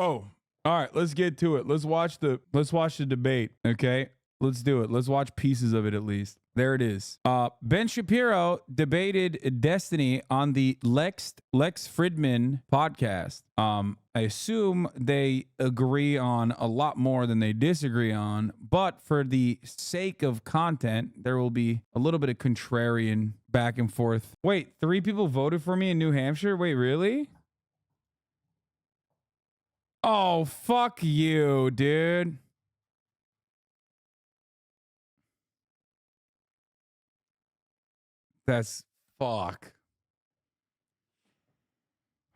Oh, all right. Let's get to it. Let's watch the debate. Okay, let's do it. Let's watch pieces of it at least. There it is. Ben Shapiro debated Destiny on the Lex Fridman podcast. I assume they agree on a lot more than they disagree on, but for the sake of content, there will be a little bit of contrarian back and forth. Wait, 3 people voted for me in New Hampshire? Wait, really? Oh, fuck you, dude. That's fuck.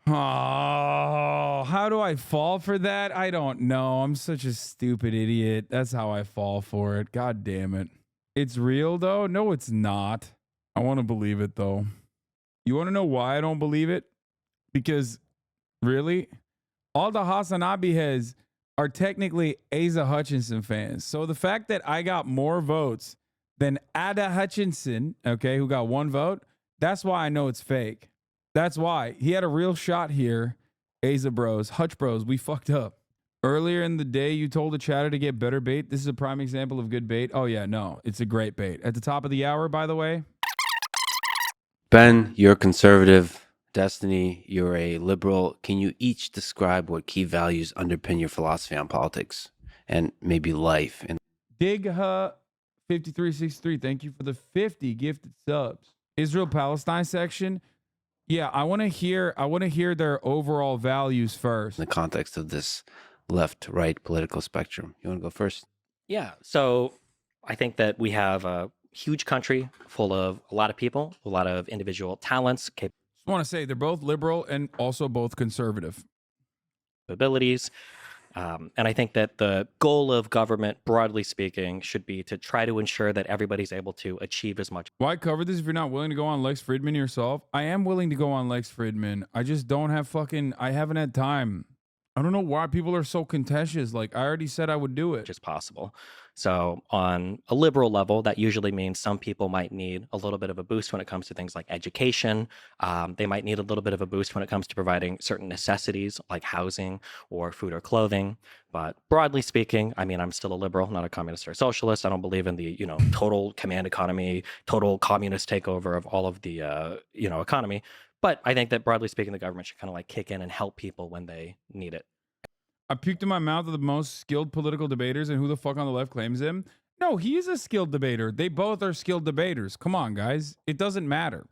Oh, how do I fall for that? I don't know. I'm such a stupid idiot. That's how I fall for it. God damn it. It's real, though? No, it's not. I want to believe it, though. You want to know why I don't believe it? Because, really, all the HasanAbi heads are technically Asa Hutchinson fans. So the fact that I got more votes than Ada Hutchinson, okay, who got 1 vote, that's why I know it's fake. That's why. He had a real shot here. Asa bros, Hutch bros, we fucked up. Earlier in the day, you told the chatter to get better bait. This is a prime example of good bait. Oh, yeah, no, it's a great bait. At the top of the hour, by the way. Ben, you're conservative. Destiny, you're a liberal. Can you each describe what key values underpin your philosophy on politics and maybe life? And Digha 5363, thank you for the 50 gifted subs. Israel Palestine section. Yeah, I want to hear their overall values first. in the context of this left-right political spectrum. You want to go first? Yeah. So I think that we have a huge country full of a lot of people, a lot of individual talents, I want to say they're both liberal and also both conservative. capabilities. And I think that the goal of government, broadly speaking, should be to try to ensure that everybody's able to achieve as much. Why cover this if you're not willing to go on Lex Fridman yourself? I am willing to go on Lex Fridman. I just don't have I haven't had time. I don't know why people are so contentious. Like, I already said I would do it. As possible. So on a liberal level, that usually means some people might need a little bit of a boost when it comes to things like education. They might need a little bit of a boost when it comes to providing certain necessities like housing or food or clothing. But broadly speaking, I mean, I'm still a liberal, not a communist or a socialist. I don't believe in the, total command economy, total communist takeover of all of the, economy. But I think that broadly speaking, the government should kind of like kick in and help people when they need it. I puked in my mouth of the most skilled political debaters, and who the fuck on the left claims him? No, he is a skilled debater. They both are skilled debaters. Come on, guys. It doesn't matter.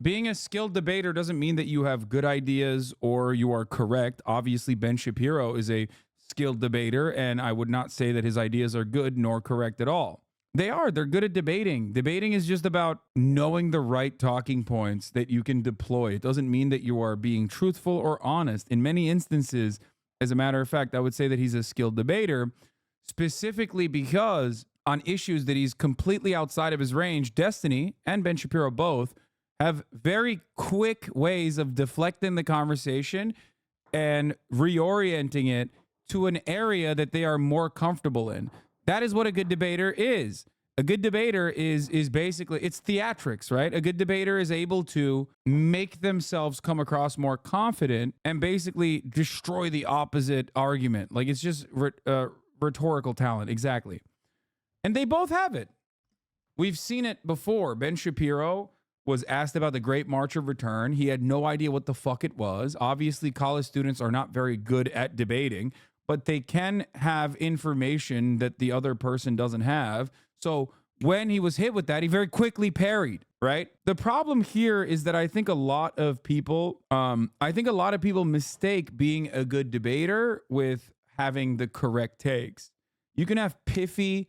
Being a skilled debater doesn't mean that you have good ideas or you are correct. Obviously, Ben Shapiro is a skilled debater, and I would not say that his ideas are good nor correct at all. They're good at debating. Debating is just about knowing the right talking points that you can deploy. It doesn't mean that you are being truthful or honest. In many instances, as a matter of fact, I would say that he's a skilled debater, specifically because on issues that he's completely outside of his range, Destiny and Ben Shapiro both have very quick ways of deflecting the conversation and reorienting it to an area that they are more comfortable in. That is what a good debater is. A good debater is basically, it's theatrics, right? A good debater is able to make themselves come across more confident and basically destroy the opposite argument. Like, it's just rhetorical talent, exactly. And they both have it. We've seen it before. Ben Shapiro was asked about the Great March of Return. He had no idea what the fuck it was. Obviously, college students are not very good at debating, but they can have information that the other person doesn't have. So when he was hit with that, he very quickly parried, right? The problem here is that I think a lot of people mistake being a good debater with having the correct takes. You can have piffy,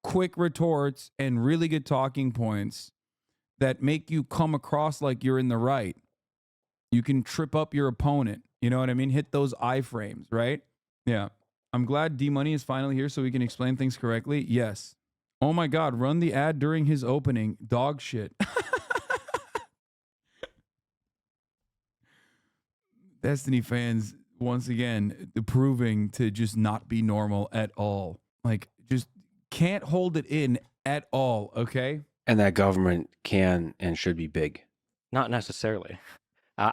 quick retorts and really good talking points that make you come across like you're in the right. You can trip up your opponent. You know what I mean? Hit those iframes, right? Yeah. I'm glad D-Money is finally here so we can explain things correctly. Yes. Oh my God, run the ad during his opening. Dog shit. Destiny fans, once again, proving to just not be normal at all. Like, just can't hold it in at all, okay? And that government can and should be big. Not necessarily.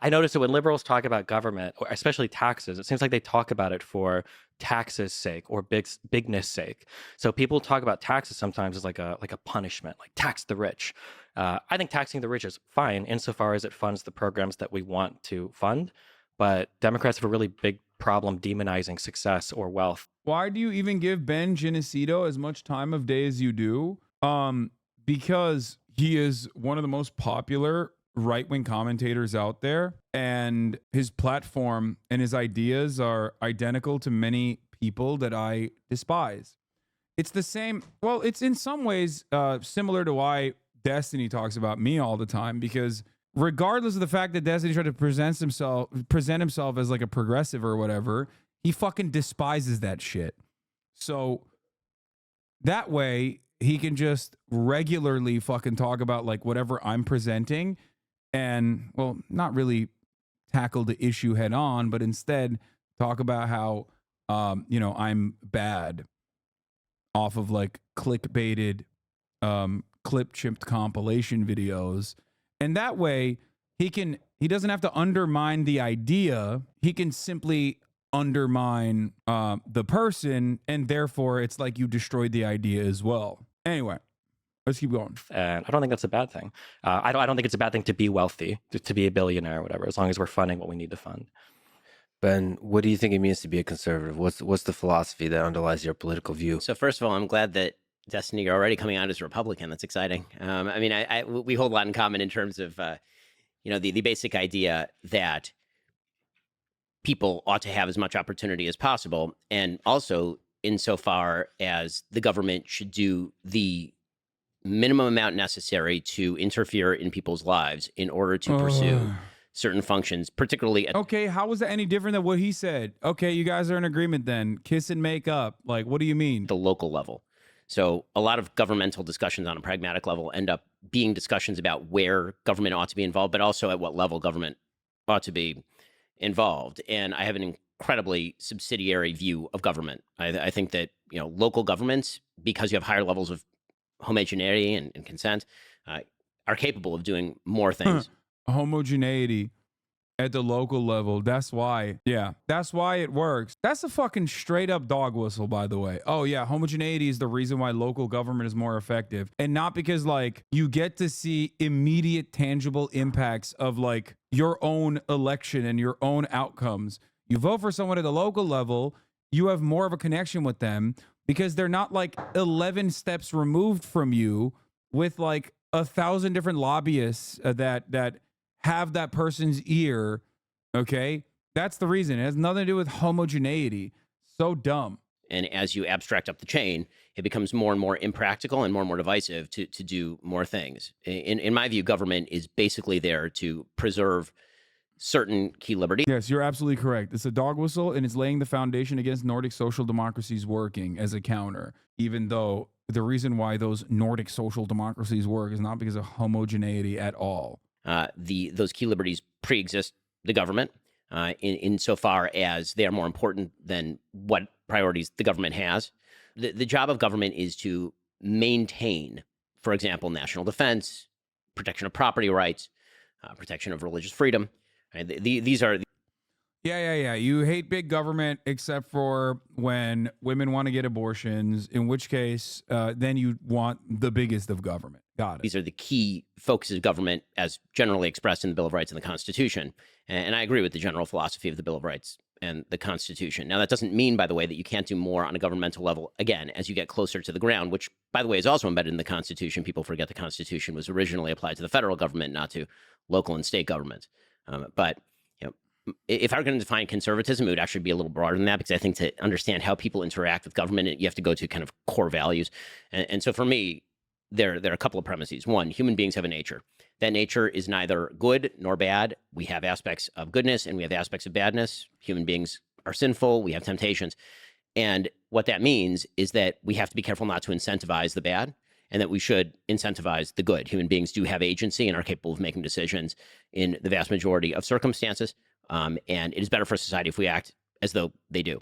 I notice that when liberals talk about government, or especially taxes, it seems like they talk about it for taxes' sake or bigness sake. So people talk about taxes sometimes as like a punishment, like tax the rich. I think taxing the rich is fine insofar as it funds the programs that we want to fund. But Democrats have a really big problem demonizing success or wealth. Why do you even give Ben Genucito as much time of day as you do? Because he is one of the most popular right-wing commentators out there, and his platform and his ideas are identical to many people that I despise. It's the same. Well, it's in some ways similar to why Destiny talks about me all the time, because regardless of the fact that Destiny tried to present himself as like a progressive or whatever, he fucking despises that shit. So that way he can just regularly fucking talk about like whatever I'm presenting and, well, not really tackle the issue head on, but instead talk about how, I'm bad off of like clickbaited, clip chipped compilation videos. And that way he doesn't have to undermine the idea. He can simply undermine the person, and therefore it's like you destroyed the idea as well. Anyway, let's keep going. And I don't think that's a bad thing. I don't think it's a bad thing to be wealthy, to be a billionaire or whatever, as long as we're funding what we need to fund. Ben, what do you think it means to be a conservative? What's the philosophy that underlies your political view? So first of all, I'm glad that Destiny, you're already coming out as a Republican. That's exciting. I mean, we hold a lot in common in terms of, the basic idea that people ought to have as much opportunity as possible, and also insofar as the government should do the minimum amount necessary to interfere in people's lives in order to pursue certain functions, particularly. Okay, how was that any different than what he said? Okay, you guys are in agreement then. Kiss and make up. Like, what do you mean? The local level. So a lot of governmental discussions on a pragmatic level end up being discussions about where government ought to be involved, but also at what level government ought to be involved. And I have an incredibly subsidiary view of government. I think that, local governments, because you have higher levels of homogeneity and consent, are capable of doing more things. Homogeneity at the local level. That's why. Yeah, that's why it works. That's a fucking straight up dog whistle, by the way. Oh yeah, homogeneity is the reason why local government is more effective. And not because like you get to see immediate tangible impacts of like your own election and your own outcomes. You vote for someone at the local level, you have more of a connection with them because they're not like 11 steps removed from you with like 1,000 different lobbyists that have that person's ear. Okay, that's the reason. It has nothing to do with homogeneity. So dumb. And as you abstract up the chain, it becomes more and more impractical and more divisive to do more things. In my view, government is basically there to preserve certain key liberties. Yes, you're absolutely correct. It's a dog whistle, and it's laying the foundation against Nordic social democracies working as a counter, even though the reason why those Nordic social democracies work is not because of homogeneity at all. Those key liberties pre-exist the government insofar as they are more important than what priorities the government has. The job of government is to maintain, for example, national defense, protection of property rights, protection of religious freedom. These are. Yeah. You hate big government except for when women want to get abortions, in which case then you want the biggest of government. Got it. These are the key focuses of government as generally expressed in the Bill of Rights and the Constitution. And I agree with the general philosophy of the Bill of Rights and the Constitution. Now, that doesn't mean, by the way, that you can't do more on a governmental level, again, as you get closer to the ground, which, by the way, is also embedded in the Constitution. People forget the Constitution was originally applied to the federal government, not to local and state governments. But if I were going to define conservatism, it would actually be a little broader than that, because I think to understand how people interact with government, you have to go to kind of core values. And so for me, there are a couple of premises. One, human beings have a nature. That nature is neither good nor bad. We have aspects of goodness and we have aspects of badness. Human beings are sinful. We have temptations. And what that means is that we have to be careful not to incentivize the bad, and that we should incentivize the good. Human beings do have agency and are capable of making decisions in the vast majority of circumstances. And it is better for society if we act as though they do.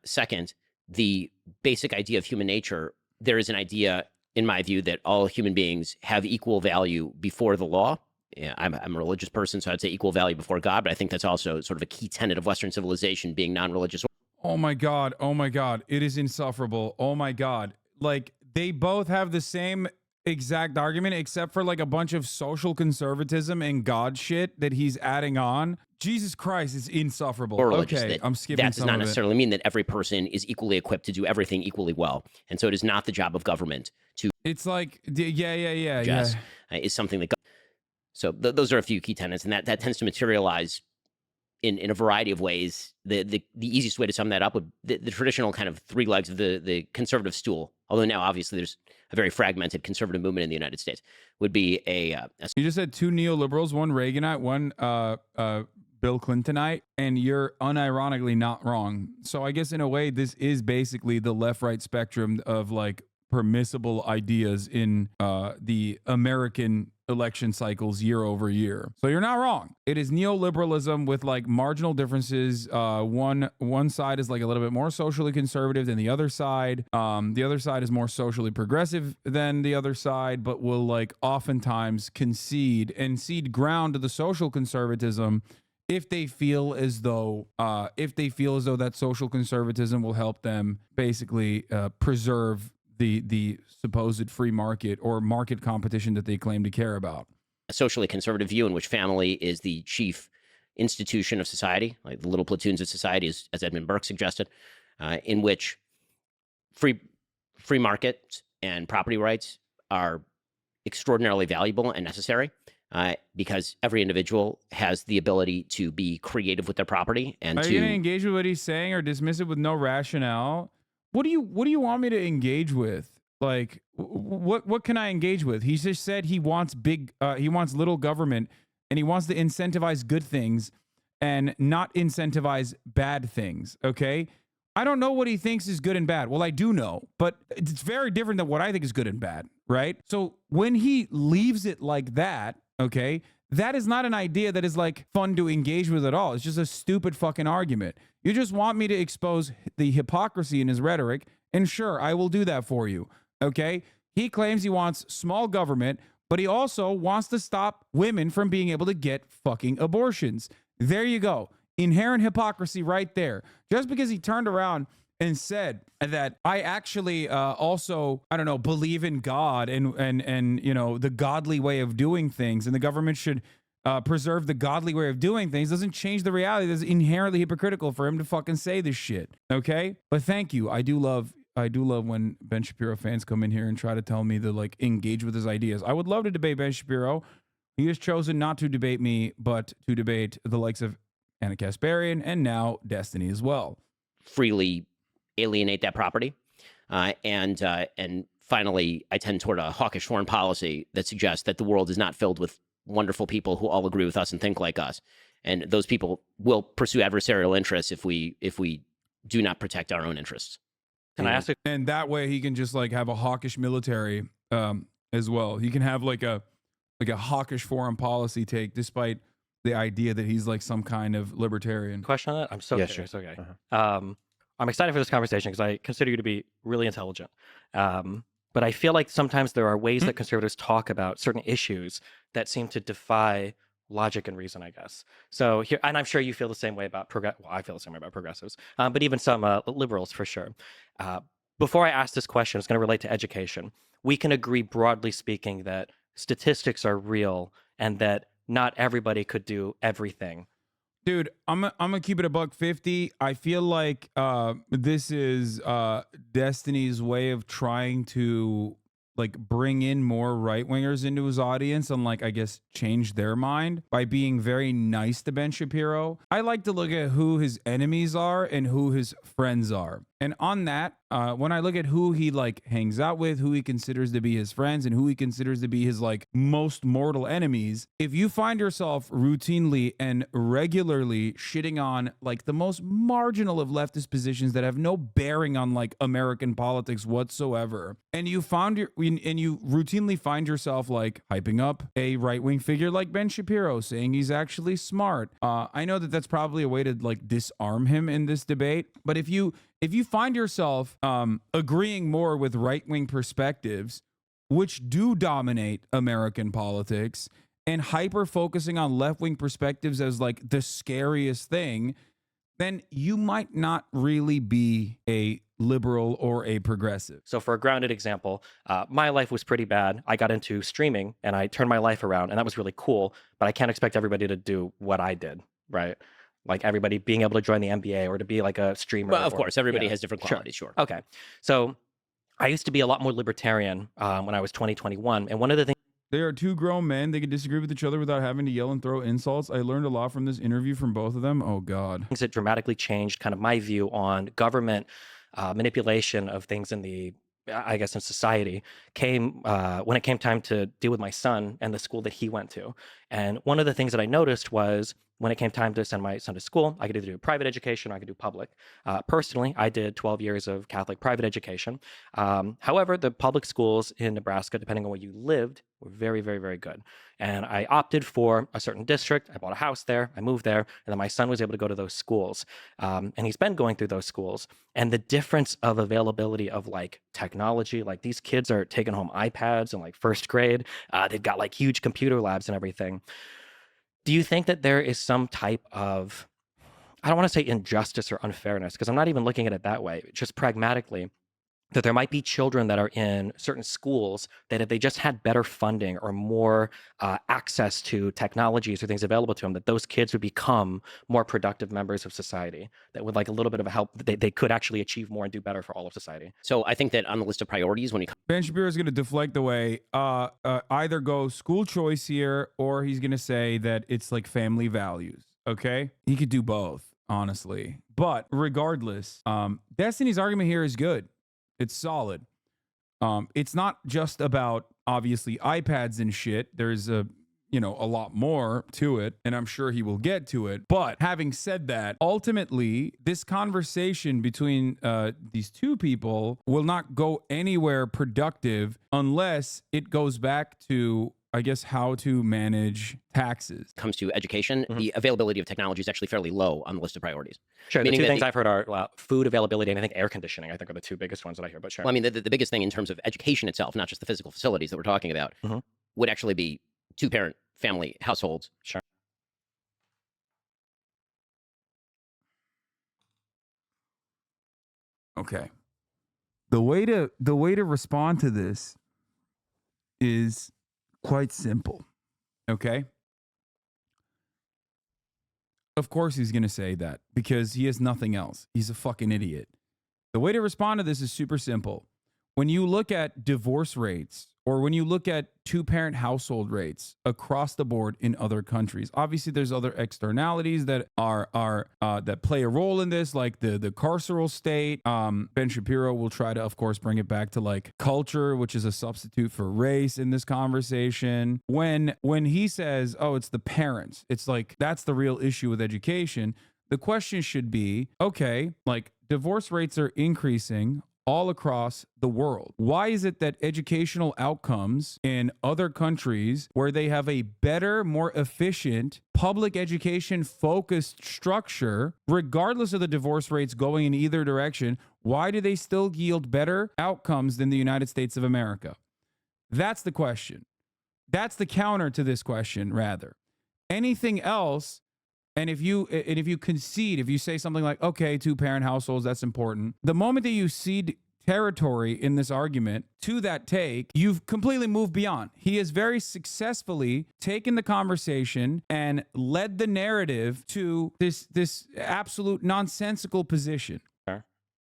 Second, the basic idea of human nature, there is an idea, in my view, that all human beings have equal value before the law Yeah, I'm a religious person, so I'd say equal value before God, but I think that's also sort of a key tenet of Western civilization, being non-religious. Oh my God. Oh my God. It is insufferable. Oh my God. Like they both have the same exact argument, except for like a bunch of social conservatism and God shit that he's adding on. Jesus Christ, it's insufferable. Or religious. Okay, That I'm skipping that does some not of it. necessarily mean that every person is equally equipped to do everything equally well, and so it is not the job of government to It's like, yeah. just is something that. So those are a few key tenets, and that tends to materialize in a variety of ways. The easiest way to sum that up would the traditional kind of three legs of the conservative stool, although now obviously there's a very fragmented conservative movement in the United States, would be You just said two neoliberals, one Reaganite, one Bill Clintonite, and you're unironically not wrong. So I guess in a way, this is basically the left-right spectrum of like permissible ideas in the American election cycles year over year. So you're not wrong. It is neoliberalism with like marginal differences. One side is like a little bit more socially conservative than the other side. The other side is more socially progressive than the other side, but will like oftentimes concede and cede ground to the social conservatism if they feel as though that social conservatism will help them basically preserve the supposed free market or market competition that they claim to care about. a socially conservative view in which family is the chief institution of society, like the little platoons of society, as Edmund Burke suggested, in which free markets and property rights are extraordinarily valuable and necessary. Because every individual has the ability to be creative with their property and Are to you going to engage with what he's saying or dismiss it with no rationale? What do you want me to engage with? Like, what can I engage with? He just said he wants he wants little government, and he wants to incentivize good things and not incentivize bad things. Okay. I don't know what he thinks is good and bad. Well, I do know, but it's very different than what I think is good and bad, right? So when he leaves it like that, okay, that is not an idea that is like fun to engage with at all. It's just a stupid fucking argument. You just want me to expose the hypocrisy in his rhetoric, and sure, I will do that for you, okay? He claims he wants small government, but he also wants to stop women from being able to get fucking abortions. There you go. Inherent hypocrisy right there. Just because he turned around and said that I actually also, I don't know, believe in God and you know, the godly way of doing things, and the government should preserve the godly way of doing things, doesn't change the reality. That's inherently hypocritical for him to fucking say this shit. Okay? But thank you. I do love when Ben Shapiro fans come in here and try to tell me to like engage with his ideas. I would love to debate Ben Shapiro. He has chosen not to debate me, but to debate the likes of Anna Kasparian and now Destiny as well. freely alienate that property. And finally, I tend toward a hawkish foreign policy that suggests that the world is not filled with wonderful people who all agree with us and think like us. And those people will pursue adversarial interests if we do not protect our own interests. Can I ask a And that way he can just like have a hawkish military as well. He can have like a hawkish foreign policy take, despite the idea that he's like some kind of libertarian. question on that? I'm so Yeah, curious. sure. Okay. Uh-huh. I'm excited for this conversation because I consider you to be really intelligent. But I feel like sometimes there are ways that conservatives talk about certain issues that seem to defy logic and reason, I guess. So here, and I'm sure you feel the same way about well, I feel the same way about progressives, but even some liberals for sure. Before I ask this question, it's going to relate to education. We can agree, broadly speaking, that statistics are real and that not everybody could do everything. Dude, I'm gonna keep it $150. I feel like this is Destiny's way of trying to like bring in more right wingers into his audience and like I guess change their mind by being very nice to Ben Shapiro. I like to look at who his enemies are and who his friends are. And on that, when I look at who he like hangs out with, who he considers to be his friends, and who he considers to be his like most mortal enemies, if you find yourself routinely and regularly shitting on like the most marginal of leftist positions that have no bearing on like American politics whatsoever, and you routinely find yourself like hyping up a right-wing figure like Ben Shapiro, saying he's actually smart. I know that that's probably a way to like disarm him in this debate, but if you find yourself agreeing more with right-wing perspectives, which do dominate American politics, and hyper focusing on left-wing perspectives as like the scariest thing, then you might not really be a liberal or a progressive. So for a grounded example, my life was pretty bad. I got into streaming and I turned my life around, and that was really cool. But I can't expect everybody to do what I did, right? Like everybody being able to join the NBA or to be like a streamer. Well, of or- course, everybody yeah, has different qualities, sure. Okay. So I used to be a lot more libertarian when I was 2021. And one of the things They are two grown men. They can disagree with each other without having to yell and throw insults. I learned a lot from this interview from both of them. Oh, God. that dramatically changed kind of my view on government manipulation of things in the, I guess, in society came when it came time to deal with my son and the school that he went to. And one of the things that I noticed was when it came time to send my son to school, I could either do private education or I could do public. Personally, I did 12 years of Catholic private education. However, the public schools in Nebraska, depending on where you lived, were very, very, very good. And I opted for a certain district. I bought a house there. I moved there. And then my son was able to go to those schools. And he's been going through those schools. And the difference of availability of like technology, like these kids are taking home iPads in like first grade. They've got like huge computer labs and everything. Do you think that there is some type of, I don't want to say injustice or unfairness, because I'm not even looking at it that way, just pragmatically, that there might be children that are in certain schools that if they just had better funding or more access to technologies or things available to them, that those kids would become more productive members of society, that with like a little bit of a help, they could actually achieve more and do better for all of society? So I think that on the list of priorities, when you Ben Shapiro is going to deflect away, either go school choice here, or he's going to say that it's like family values. Okay. He could do both, honestly. But regardless, Destiny's argument here is good. It's solid. It's not just about obviously iPads and shit. There's a lot more to it, and I'm sure he will get to it. But having said that, ultimately, this conversation between these two people will not go anywhere productive unless it goes back to, I guess, how to manage taxes. comes to education, the availability of technology is actually fairly low on the list of priorities. Sure. The Meaning two that things the- I've heard are food availability and I think air conditioning, I think are the two biggest ones that I hear, but sure. Well, I mean, the biggest thing in terms of education itself, not just the physical facilities that we're talking about, would actually be two-parent family households. Sure. Okay. The way to respond to this is quite simple. Okay? Of course he's going to say that because he has nothing else. He's a fucking idiot. The way to respond to this is super simple. When you look at divorce rates or when you look at two-parent household rates across the board in other countries, obviously there's other externalities that are that play a role in this, like the carceral state. Ben Shapiro will try to, of course, bring it back to like culture, which is a substitute for race in this conversation. When he says, "Oh, it's the parents," it's like that's the real issue with education. The question should be, okay, like divorce rates are increasing all across the world. Why is it that educational outcomes in other countries where they have a better, more efficient public education focused structure, regardless of the divorce rates going in either direction, why do they still yield better outcomes than the United States of America? That's the question. That's the counter to this question, rather. Anything else, and if you concede, if you say something like, okay, two-parent households, that's important, the moment that you cede territory in this argument to that take, you've completely moved beyond. He has very successfully taken the conversation and led the narrative to this absolute nonsensical position.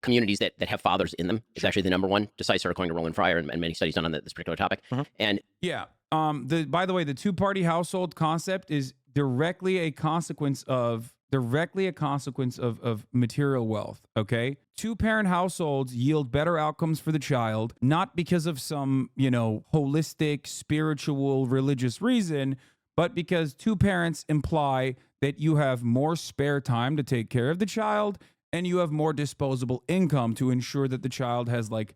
Communities that have fathers in them is actually the number one, decisive according to Roland Fryer and many studies done on this particular topic. And yeah, by the way, the two-party household concept is directly a consequence of material wealth. Okay, two-parent households yield better outcomes for the child, not because of some holistic, spiritual, religious reason, but because two parents imply that you have more spare time to take care of the child and you have more disposable income to ensure that the child has the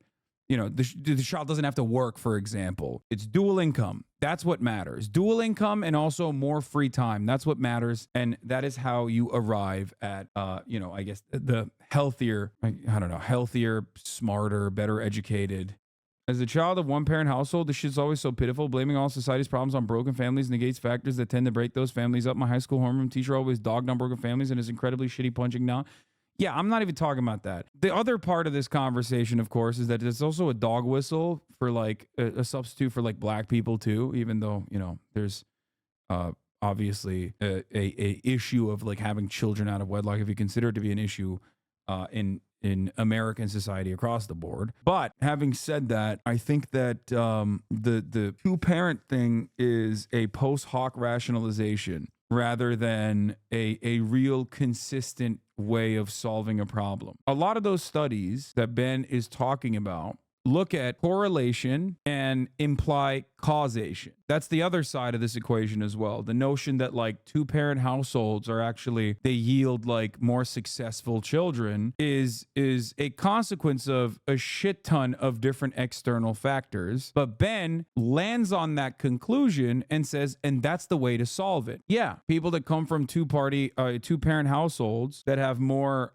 child doesn't have to work, for example. It's dual income. That's what matters. Dual income and also more free time. That's what matters. And that is how you arrive at, I guess the healthier, healthier, smarter, better educated As a child of one-parent household, this shit's always so pitiful. Blaming all society's problems on broken families negates factors that tend to break those families up. My high school homeroom teacher always dogged on broken families and is incredibly shitty punching down. Yeah, I'm not even talking about that. The other part of this conversation, of course, is that it's also a dog whistle for like a substitute for like black people too, even though, you know, there's obviously a issue of like having children out of wedlock if you consider it to be an issue in American society across the board. But having said that, I think that the two-parent thing is a post hoc rationalization rather than a real consistent way of solving a problem. A lot of those studies that Ben is talking about look at correlation and imply causation. That's the other side of this equation as well. The notion that like two-parent households are actually, they yield like more successful children is a consequence of a shit ton of different external factors. But Ben lands on that conclusion and says, and that's the way to solve it. Yeah, people that come from two-parent households that have more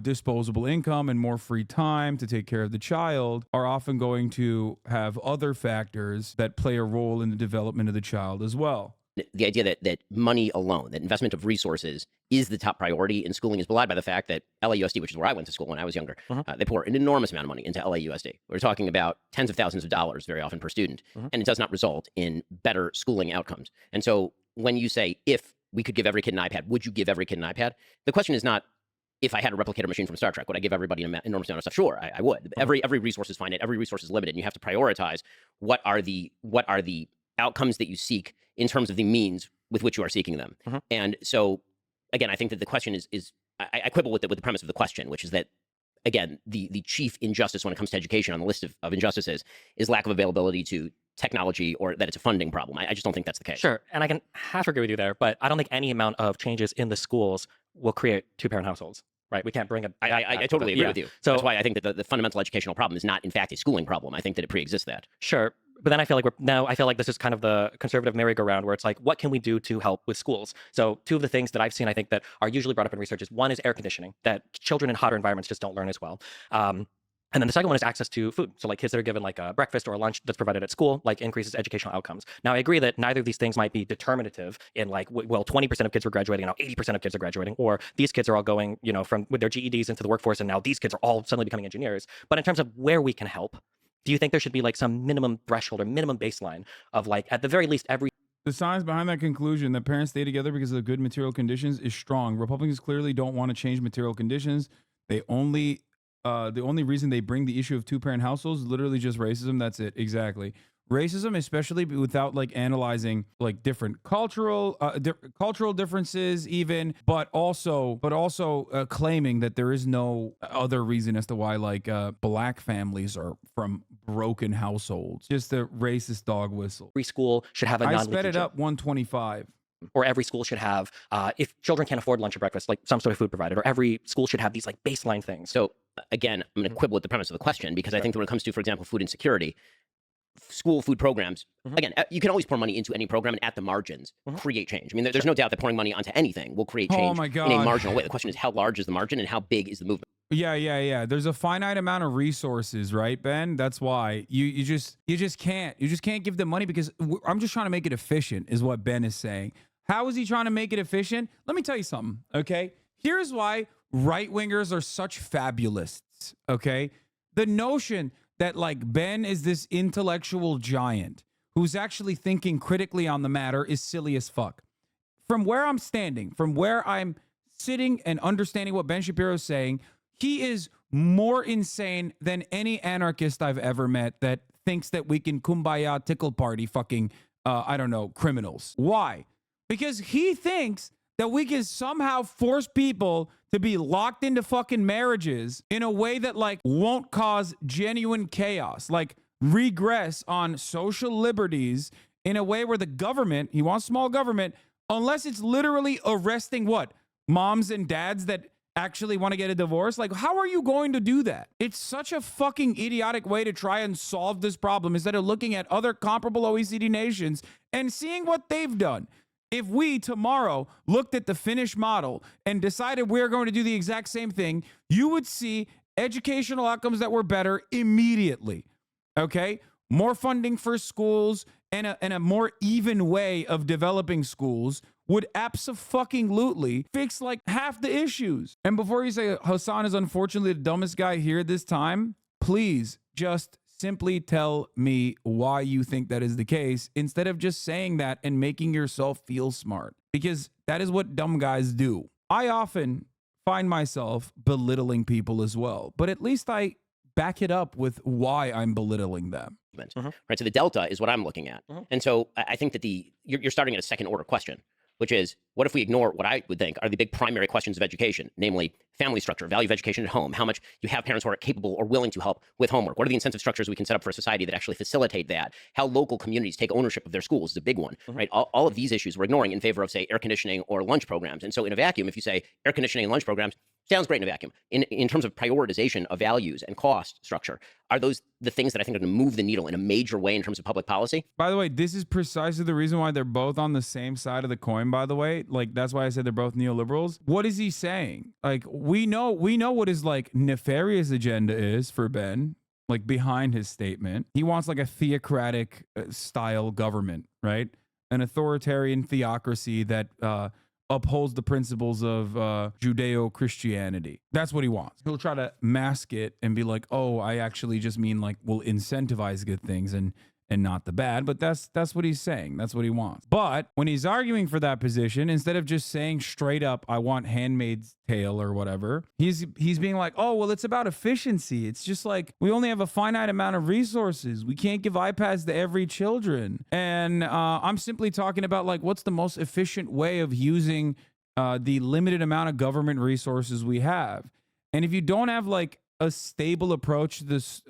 disposable income and more free time to take care of the child are often going to have other factors that play a role in the development of the child as well. The idea that money alone, that investment of resources is the top priority in schooling is belied by the fact that LAUSD, which is where I went to school when I was younger, they pour an enormous amount of money into LAUSD. We're talking about tens of thousands of dollars very often per student, and it does not result in better schooling outcomes. And so when you say, if we could give every kid an iPad, would you give every kid an iPad? The question is not, if I had a replicator machine from Star Trek, would I give everybody an enormous amount of stuff? Sure, I would. Every resource is finite. Every resource is limited. And you have to prioritize what are the outcomes that you seek in terms of the means with which you are seeking them. And so, again, I think that the question is I quibble with the premise of the question, which is that, again, the chief injustice when it comes to education on the list of injustices is lack of availability to technology, or that it's a funding problem. I just don't think that's the case. Sure, and I can half agree with you there, but I don't think any amount of changes in the schools will create two-parent households, right? We can't bring a... I totally agree with you. So that's why I think that the fundamental educational problem is not, in fact, a schooling problem. I think that it pre-exists that. Sure, but then I feel like this is kind of the conservative merry-go-round where it's like, what can we do to help with schools? So two of the things that I've seen, I think, that are usually brought up in research is, one is air conditioning, that children in hotter environments just don't learn as well. And then the second one is access to food. So like kids that are given like a breakfast or a lunch that's provided at school, like increases educational outcomes. Now I agree that neither of these things might be determinative in like, well, 20% of kids were graduating, now 80% of kids are graduating, or these kids are all going, you know, from with their GEDs into the workforce, and now these kids are all suddenly becoming engineers. But in terms of where we can help, do you think there should be like some minimum threshold or minimum baseline of like, at the very least, every... The science behind that conclusion that parents stay together because of good material conditions is strong. Republicans clearly don't want to change material conditions. The only reason they bring the issue of two-parent households is literally just racism. That's it. Exactly. Racism, especially without like analyzing like different cultural differences even, but also claiming that there is no other reason as to why like black families are from broken households. Just a racist dog whistle. Every school should have a I sped it up 125. Or every school should have, if children can't afford lunch or breakfast, like some sort of food provided, or every school should have these like baseline things. So again, I'm going to quibble with the premise of the question, because I think that when it comes to, for example, food insecurity, school food programs, again, you can always pour money into any program and at the margins create change. I mean, there's no doubt that pouring money onto anything will create change in a marginal way. The question is, how large is the margin and how big is the movement? Yeah. There's a finite amount of resources, right, Ben? That's why you just can't give them money, because I'm just trying to make it efficient, is what Ben is saying. How is he trying to make it efficient? Let me tell you something, okay? Here's why right-wingers are such fabulists, okay? The notion that like Ben is this intellectual giant who's actually thinking critically on the matter is silly as fuck. From where I'm standing, from where I'm sitting and understanding what Ben Shapiro is saying, he is more insane than any anarchist I've ever met that thinks that we can kumbaya tickle party fucking, criminals. Why? Because he thinks that we can somehow force people to be locked into fucking marriages in a way that like won't cause genuine chaos, like regress on social liberties in a way where the government, he wants small government, unless it's literally arresting what? Moms and dads that actually want to get a divorce? Like, how are you going to do that? It's such a fucking idiotic way to try and solve this problem instead of looking at other comparable OECD nations and seeing what they've done. If we tomorrow looked at the Finnish model and decided we're going to do the exact same thing, you would see educational outcomes that were better immediately. Okay, more funding for schools and a more even way of developing schools would abso-fucking-lutely fix like half the issues. And before you say Hasan is unfortunately the dumbest guy here this time, please just simply tell me why you think that is the case instead of just saying that and making yourself feel smart, because that is what dumb guys do. I often find myself belittling people as well, but at least I back it up with why I'm belittling them. Right. So the delta is what I'm looking at. And so I think that you're starting at a second order question, which is, what if we ignore what I would think are the big primary questions of education, namely family structure, value of education at home, how much you have parents who are capable or willing to help with homework, what are the incentive structures we can set up for a society that actually facilitate that, how local communities take ownership of their schools is a big one, right? All of these issues we're ignoring in favor of, say, air conditioning or lunch programs. And so in a vacuum, if you say air conditioning and lunch programs, sounds great in a vacuum. In terms of prioritization of values and cost structure, are those the things that I think are going to move the needle in a major way in terms of public policy? By the way, this is precisely the reason why they're both on the same side of the coin, by the way. Like, that's why I said they're both neoliberals. What is he saying? Like, we know what his like nefarious agenda is for Ben, like behind his statement. He wants like a theocratic style government, right? An authoritarian theocracy that upholds the principles of Judeo-Christianity. That's what he wants. He'll try to mask it and be like, oh, I actually just mean like we'll incentivize good things and not the bad. But that's what he's saying. That's what he wants. But when he's arguing for that position, instead of just saying straight up, I want Handmaid's Tale or whatever, he's being like, oh, well, it's about efficiency. It's just like we only have a finite amount of resources. We can't give iPads to every children. And I'm simply talking about like what's the most efficient way of using the limited amount of government resources we have. And if you don't have like a stable approach to this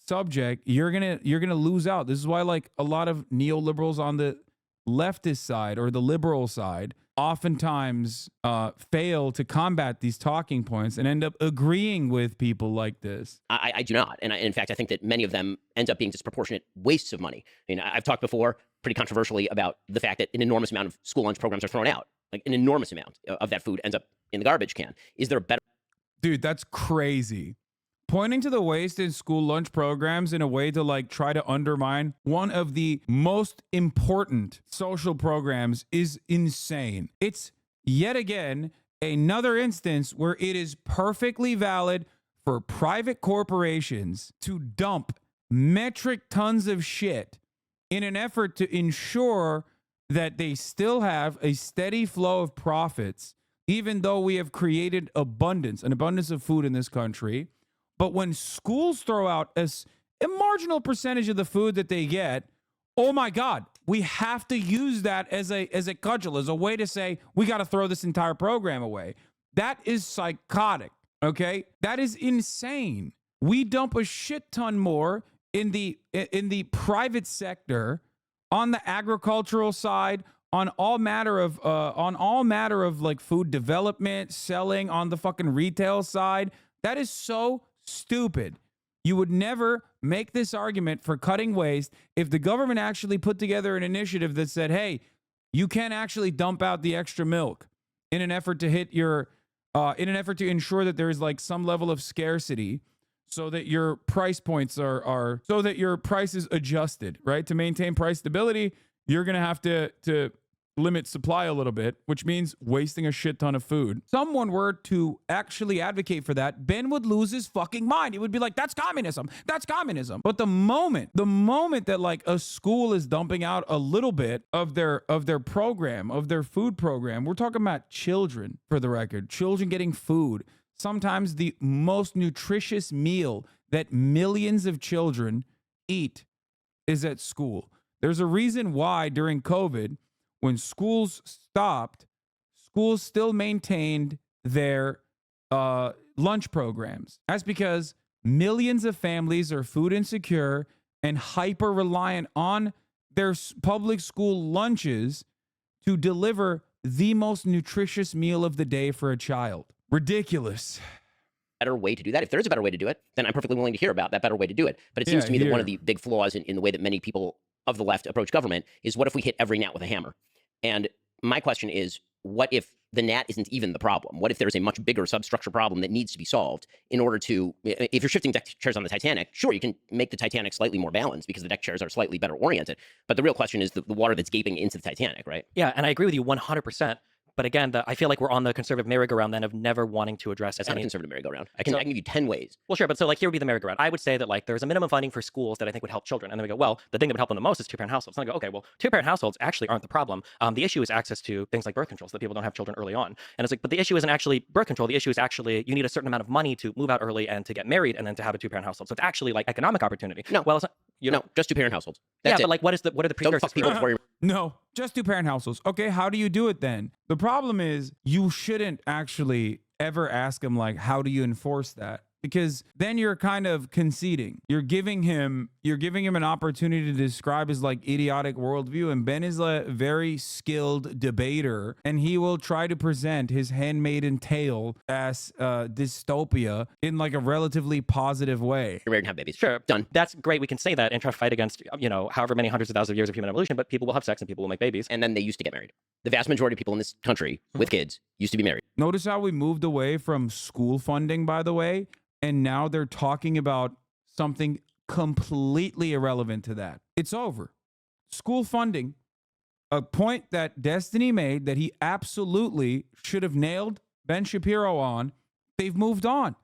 subject, you're gonna lose out. This is why like a lot of neoliberals on the leftist side or the liberal side oftentimes fail to combat these talking points and end up agreeing with people like this. I do not. And in fact, I think that many of them end up being disproportionate wastes of money. I mean, I've talked before pretty controversially about the fact that an enormous amount of school lunch programs are thrown out. Like an enormous amount of that food ends up in the garbage can. Is there a better... Dude, that's crazy. Pointing to the waste in school lunch programs in a way to like try to undermine one of the most important social programs is insane. It's yet again another instance where it is perfectly valid for private corporations to dump metric tons of shit in an effort to ensure that they still have a steady flow of profits, even though we have created an abundance of food in this country. But when schools throw out a marginal percentage of the food that they get, oh my God, we have to use that as a cudgel, as a way to say, we got to throw this entire program away. That is psychotic, okay? That is insane. We dump a shit ton more in the private sector, on the agricultural side, on all matter of like food development, selling, on the fucking retail side. That is so stupid. You would never make this argument for cutting waste if the government actually put together an initiative that said, hey, you can actually dump out the extra milk in an effort to hit your, in an effort to ensure that there is like some level of scarcity so that your price points are so that your price is adjusted, right? To maintain price stability, you're going to have to limit supply a little bit, which means wasting a shit ton of food. Someone were to actually advocate for that, Ben would lose his fucking mind. He would be like, that's communism. That's communism. But the moment that like a school is dumping out a little bit of their program, of their food program, we're talking about children, for the record, children getting food. Sometimes the most nutritious meal that millions of children eat is at school. There's a reason why during COVID, when schools stopped, schools still maintained their lunch programs. That's because millions of families are food insecure and hyper reliant on their public school lunches to deliver the most nutritious meal of the day for a child. Ridiculous. Better way to do that? If there is a better way to do it, then I'm perfectly willing to hear about that better way to do it. But it seems to me that one of the big flaws in the way that many people of the left approach government is, what if we hit every gnat with a hammer? And my question is, what if the gnat isn't even the problem? What if there's a much bigger substructure problem that needs to be solved in order to, if you're shifting deck chairs on the Titanic, sure, you can make the Titanic slightly more balanced because the deck chairs are slightly better oriented. But the real question is the water that's gaping into the Titanic, right? Yeah, and I agree with you 100%. But again, I feel like we're on the conservative merry-go-round then of never wanting to address That's any... not a conservative merry-go-round. I can give you 10 ways. Well, sure, but so like here would be the merry-go-round. I would say that like there's a minimum funding for schools that I think would help children. And then we go, well, the thing that would help them the most is two-parent households. And I go, okay, well, two-parent households actually aren't the problem. The issue is access to things like birth control so that people don't have children early on. And it's like, but the issue isn't actually birth control. The issue is actually you need a certain amount of money to move out early and to get married and then to have a two-parent household. So it's actually like economic opportunity. No. Well, it's not, No, just two-parent households. That's yeah, it. but like what are the Don't precursors fuck for people it? before you... No, just two-parent households. Okay, how do you do it then? The problem is you shouldn't actually ever ask him, like, how do you enforce that? Because then you're kind of conceding. You're giving him an opportunity to describe his like idiotic worldview. And Ben is a very skilled debater, and he will try to present his handmaiden tale as dystopia in like a relatively positive way. You're married and have babies. Sure. Done. That's great. We can say that and try to fight against, however many hundreds of thousands of years of human evolution, but people will have sex and people will make babies. And then they used to get married. The vast majority of people in this country with kids used to be married. Notice how we moved away from school funding, by the way, and now they're talking about something completely irrelevant to that. It's over. School funding, a point that Destiny made that he absolutely should have nailed Ben Shapiro on. They've moved on.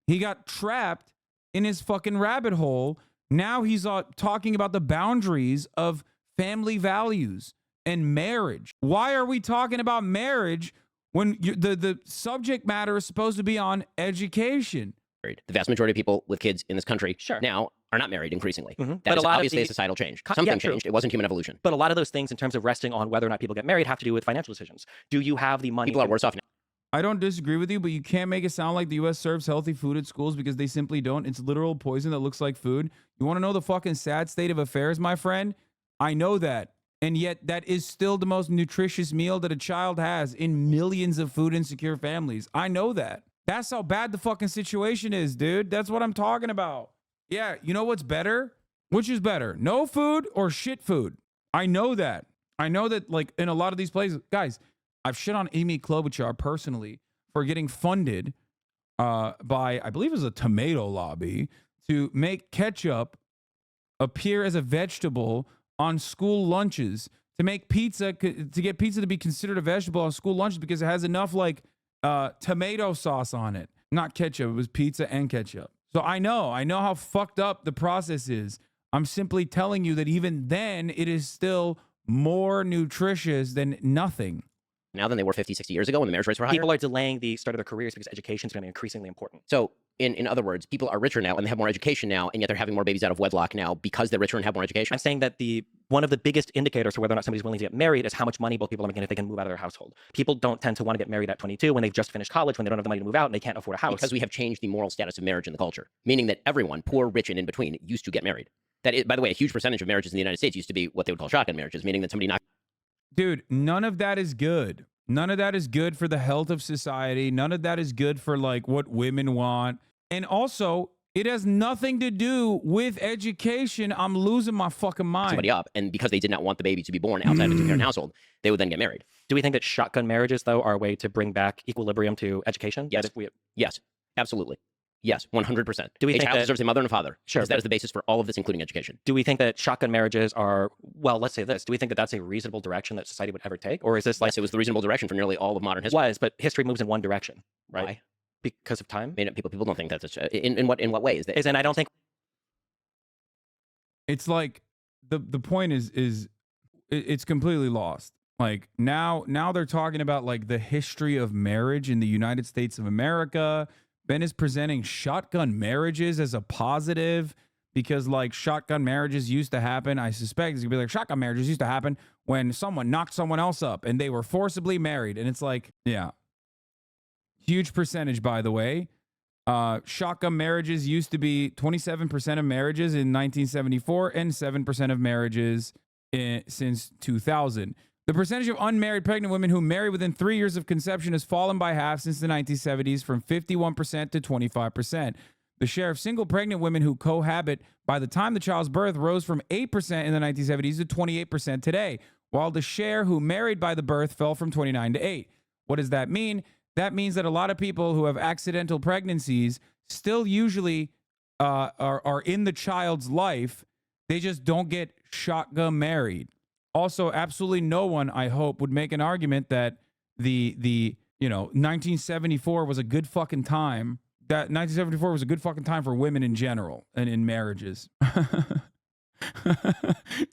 He got trapped in his fucking rabbit hole. Now he's talking about the boundaries of family values and marriage. Why are we talking about marriage when the subject matter is supposed to be on education? The vast majority of people with kids in this country Sure. now are not married increasingly. Mhm. That But is a lot of obviously a the- societal change. Yeah, Something true. changed. It wasn't human evolution. But a lot of those things in terms of resting on whether or not people get married have to do with financial decisions. Do you have the money? People are worse off now. I don't disagree with you, but you can't make it sound like the U.S. serves healthy food at schools because they simply don't. It's literal poison that looks like food. You want to know the fucking sad state of affairs, my friend? I know that. And yet that is still the most nutritious meal that a child has in millions of food insecure families. I know that. That's how bad the fucking situation is, dude. That's what I'm talking about. Yeah, you know what's better? Which is better, no food or shit food? I know that. I know that, like, in a lot of these places, guys, I've shit on Amy Klobuchar personally for getting funded by, I believe it was a tomato lobby, to make ketchup appear as a vegetable on school lunches, to make pizza, to get pizza to be considered a vegetable on school lunches because it has enough, like, tomato sauce on it. Not ketchup, it was pizza and ketchup. So I know how fucked up the process is. I'm simply telling you that even then, it is still more nutritious than nothing. Now than they were 50, 60 years ago when the marriage rates were higher. People are delaying the start of their careers because education is going to be increasingly important. So in other words, people are richer now and they have more education now, and yet they're having more babies out of wedlock now because they're richer and have more education. I'm saying that one of the biggest indicators for whether or not somebody's willing to get married is how much money both people are making if they can move out of their household. People don't tend to want to get married at 22 when they've just finished college, when they don't have the money to move out and they can't afford a house. Because we have changed the moral status of marriage in the culture, meaning that everyone, poor, rich, and in between, used to get married. That is, by the way, a huge percentage of marriages in the United States used to be what they would call shotgun marriages, meaning that somebody not. Dude, none of that is good. None of that is good for the health of society. None of that is good for like what women want. And also, it has nothing to do with education. I'm losing my fucking mind. Somebody up, and because they did not want the baby to be born outside of a two-parent household, they would then get married. Do we think that shotgun marriages, though, are a way to bring back equilibrium to education? Yes. That if we, Yes, absolutely. Yes, 100%. Do we a think child that- deserves a mother and a father? Sure, Because that but- is the basis for all of this, including education. do we think that shotgun marriages are, well, let's say this, do we think that that's a reasonable direction that society would ever take? Or is this like, Yes, it was the reasonable direction for nearly all of modern history. was, but history moves in one direction, right? Why? Because of time? I mean, people don't think that's in what way is that? And I don't think It's like the point is it's completely lost. Like now they're talking about like the history of marriage in the United States of America. Ben is presenting shotgun marriages as a positive because like shotgun marriages used to happen. I suspect it's gonna be like shotgun marriages used to happen when someone knocked someone else up and they were forcibly married. And it's like, yeah. Huge percentage, by the way. Shotgun marriages used to be 27% of marriages in 1974 and 7% of marriages since 2000. The percentage of unmarried pregnant women who marry within 3 years of conception has fallen by half since the 1970s, from 51% to 25%. The share of single pregnant women who cohabit by the time the child's birth rose from 8% in the 1970s to 28% today, while the share who married by the birth fell from 29 to 8. What does that mean? That means that a lot of people who have accidental pregnancies still usually are in the child's life. They just don't get shotgun married. Also, absolutely no one, I hope, would make an argument that the 1974 was a good fucking time. That 1974 was a good fucking time for women in general and in marriages.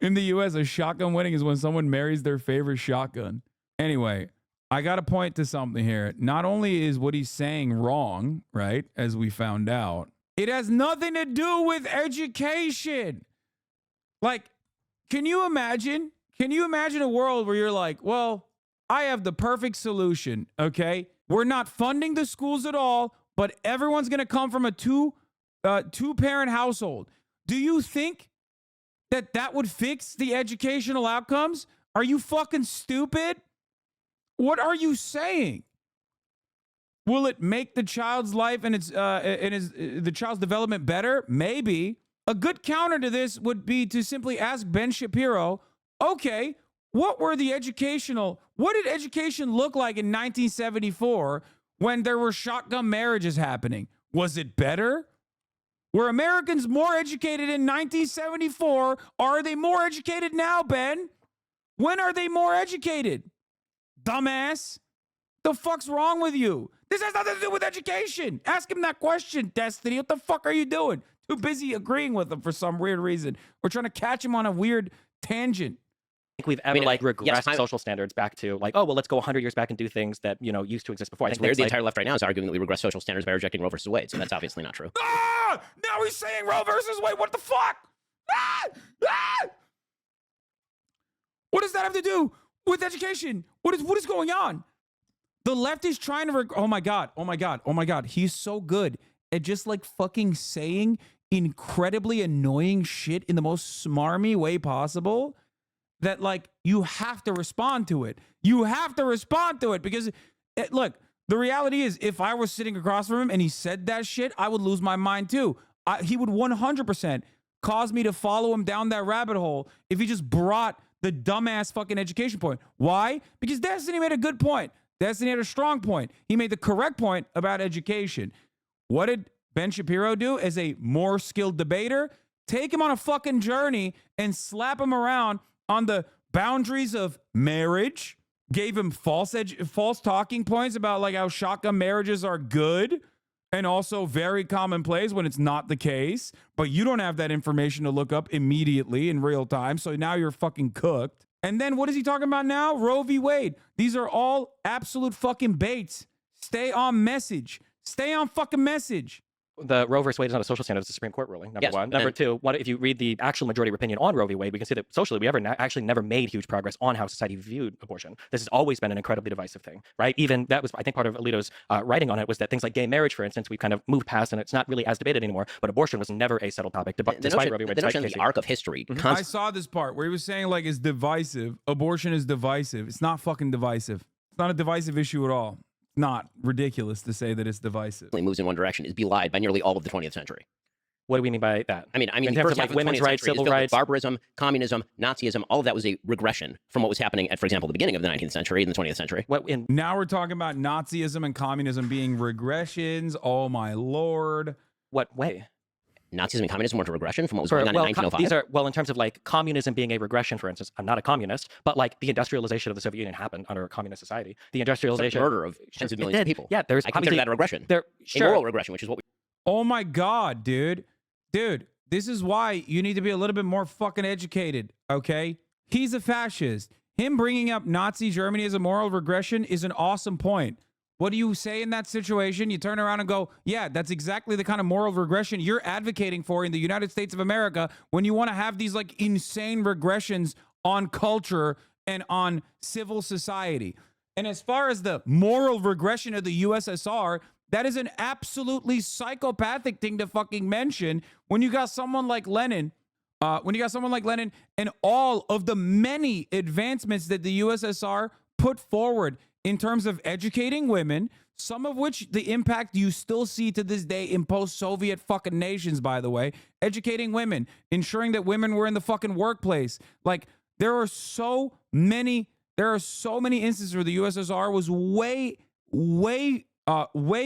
In the U.S., a shotgun wedding is when someone marries their favorite shotgun. Anyway, I got to point to something here. Not only is what he's saying wrong, right, as we found out, it has nothing to do with education. Like, can you imagine a world where you're like, well, I have the perfect solution, okay? We're not funding the schools at all, but everyone's going to come from a two-parent household. Do you think that would fix the educational outcomes? Are you fucking stupid? What are you saying? Will it make the child's life and the child's development better? Maybe. A good counter to this would be to simply ask Ben Shapiro, okay, what did education look like in 1974 when there were shotgun marriages happening? Was it better? Were Americans more educated in 1974? Are they more educated now, Ben? When are they more educated? Dumbass. The fuck's wrong with you? This has nothing to do with education. Ask him that question, Destiny. What the fuck are you doing? Too busy agreeing with him for some weird reason. We're trying to catch him on a weird tangent. I think we've ever regressed social standards back to like, oh, well, let's go 100 years back and do things that, used to exist before. It's weird. The entire left right now is arguing that we regress social standards by rejecting Roe versus Wade. So that's obviously not true. Ah! Now he's saying Roe versus Wade. What the fuck? Ah! Ah! What does that have to do with education? What is going on? The left is trying to oh my god. He's so good at just like fucking saying incredibly annoying shit in the most smarmy way possible that like you have to respond to it. You have to respond to it because look, the reality is if I was sitting across from him and he said that shit, I would lose my mind too. He would 100% cause me to follow him down that rabbit hole if he just brought the dumbass fucking education point. Why? Because Destiny made a good point. Destiny had a strong point. He made the correct point about education. What did Ben Shapiro do as a more skilled debater? Take him on a fucking journey and slap him around on the boundaries of marriage. Gave him false talking points about like how shotgun marriages are good and also very commonplace when it's not the case. But you don't have that information to look up immediately in real time. So now you're fucking cooked. And then what is he talking about now? Roe v. Wade. These are all absolute fucking baits. Stay on message. Stay on fucking message. The Roe versus Wade is not a social standard; it's a Supreme Court ruling. Number one. Number two, if you read the actual majority opinion on Roe v. Wade, we can see that socially we actually never made huge progress on how society viewed abortion. This has always been an incredibly divisive thing, right? Even that was, I think, part of Alito's writing on it was that things like gay marriage, for instance, we've kind of moved past and it's not really as debated anymore. But abortion was never a settled topic, despite Roe v. Wade. The arc of history. I saw this part where he was saying like it's divisive. Abortion is divisive. It's not fucking divisive. It's not a divisive issue at all. Not ridiculous to say that it's divisive. Moves in one direction is belied by nearly all of the 20th century. What do we mean by that? I mean, in the terms first of half like of women's rights, civil rights, barbarism, communism, Nazism, all of that was a regression from what was happening at, for example, the beginning of the 19th century and the 20th century. Now we're talking about Nazism and communism being regressions. Oh my lord! What way? Nazism and communism weren't a regression from what was going on in 1905? These are, in terms of like communism being a regression, for instance, I'm not a communist, but like the industrialization of the Soviet Union happened under a communist society. The industrialization. Murder of tens of millions of people. Yeah, I consider that a regression. A moral regression, which is what we... Oh my God, dude. Dude, this is why you need to be a little bit more fucking educated, okay? He's a fascist. Him bringing up Nazi Germany as a moral regression is an awesome point. What do you say in that situation? You turn around and go, yeah, that's exactly the kind of moral regression you're advocating for in the United States of America when you want to have these like insane regressions on culture and on civil society. And as far as the moral regression of the USSR, that is an absolutely psychopathic thing to fucking mention when you got someone like Lenin. And all of the many advancements that the USSR put forward in terms of educating women, some of which the impact you still see to this day in post-Soviet fucking nations, by the way, educating women, ensuring that women were in the fucking workplace. Like, there are so many There are so many instances where the USSR was way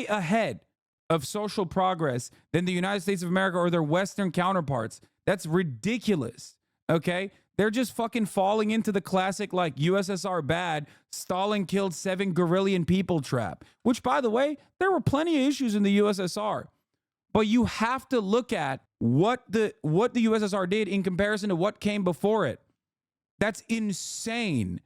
ahead of social progress than the United States of America or their Western counterparts. That's ridiculous. Okay? They're just fucking falling into the classic, like, USSR bad, Stalin killed 7 guerrillian people trap, which, by the way, there were plenty of issues in the USSR. But you have to look at what the USSR did in comparison to what came before it. That's insane.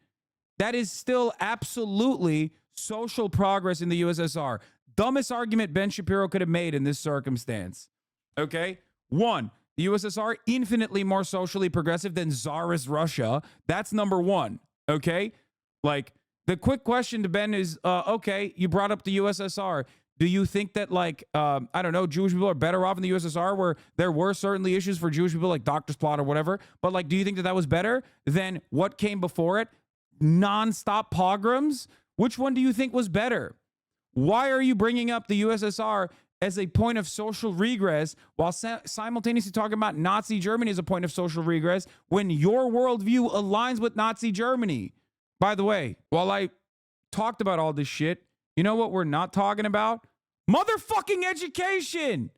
That is still absolutely social progress in the USSR. Dumbest argument Ben Shapiro could have made in this circumstance. Okay? 1, the USSR, infinitely more socially progressive than Tsarist Russia. That's number 1. Okay? Like, the quick question to Ben is, okay, you brought up the USSR. Do you think that, like, I don't know, Jewish people are better off in the USSR, where there were certainly issues for Jewish people, like Doctor's Plot or whatever, but, like, do you think that that was better than what came before it? Non-stop pogroms? Which one do you think was better? Why are you bringing up the USSR as a point of social regress while simultaneously talking about Nazi Germany as a point of social regress when your worldview aligns with Nazi Germany? By the way, while I talked about all this shit, you know what we're not talking about? Motherfucking education.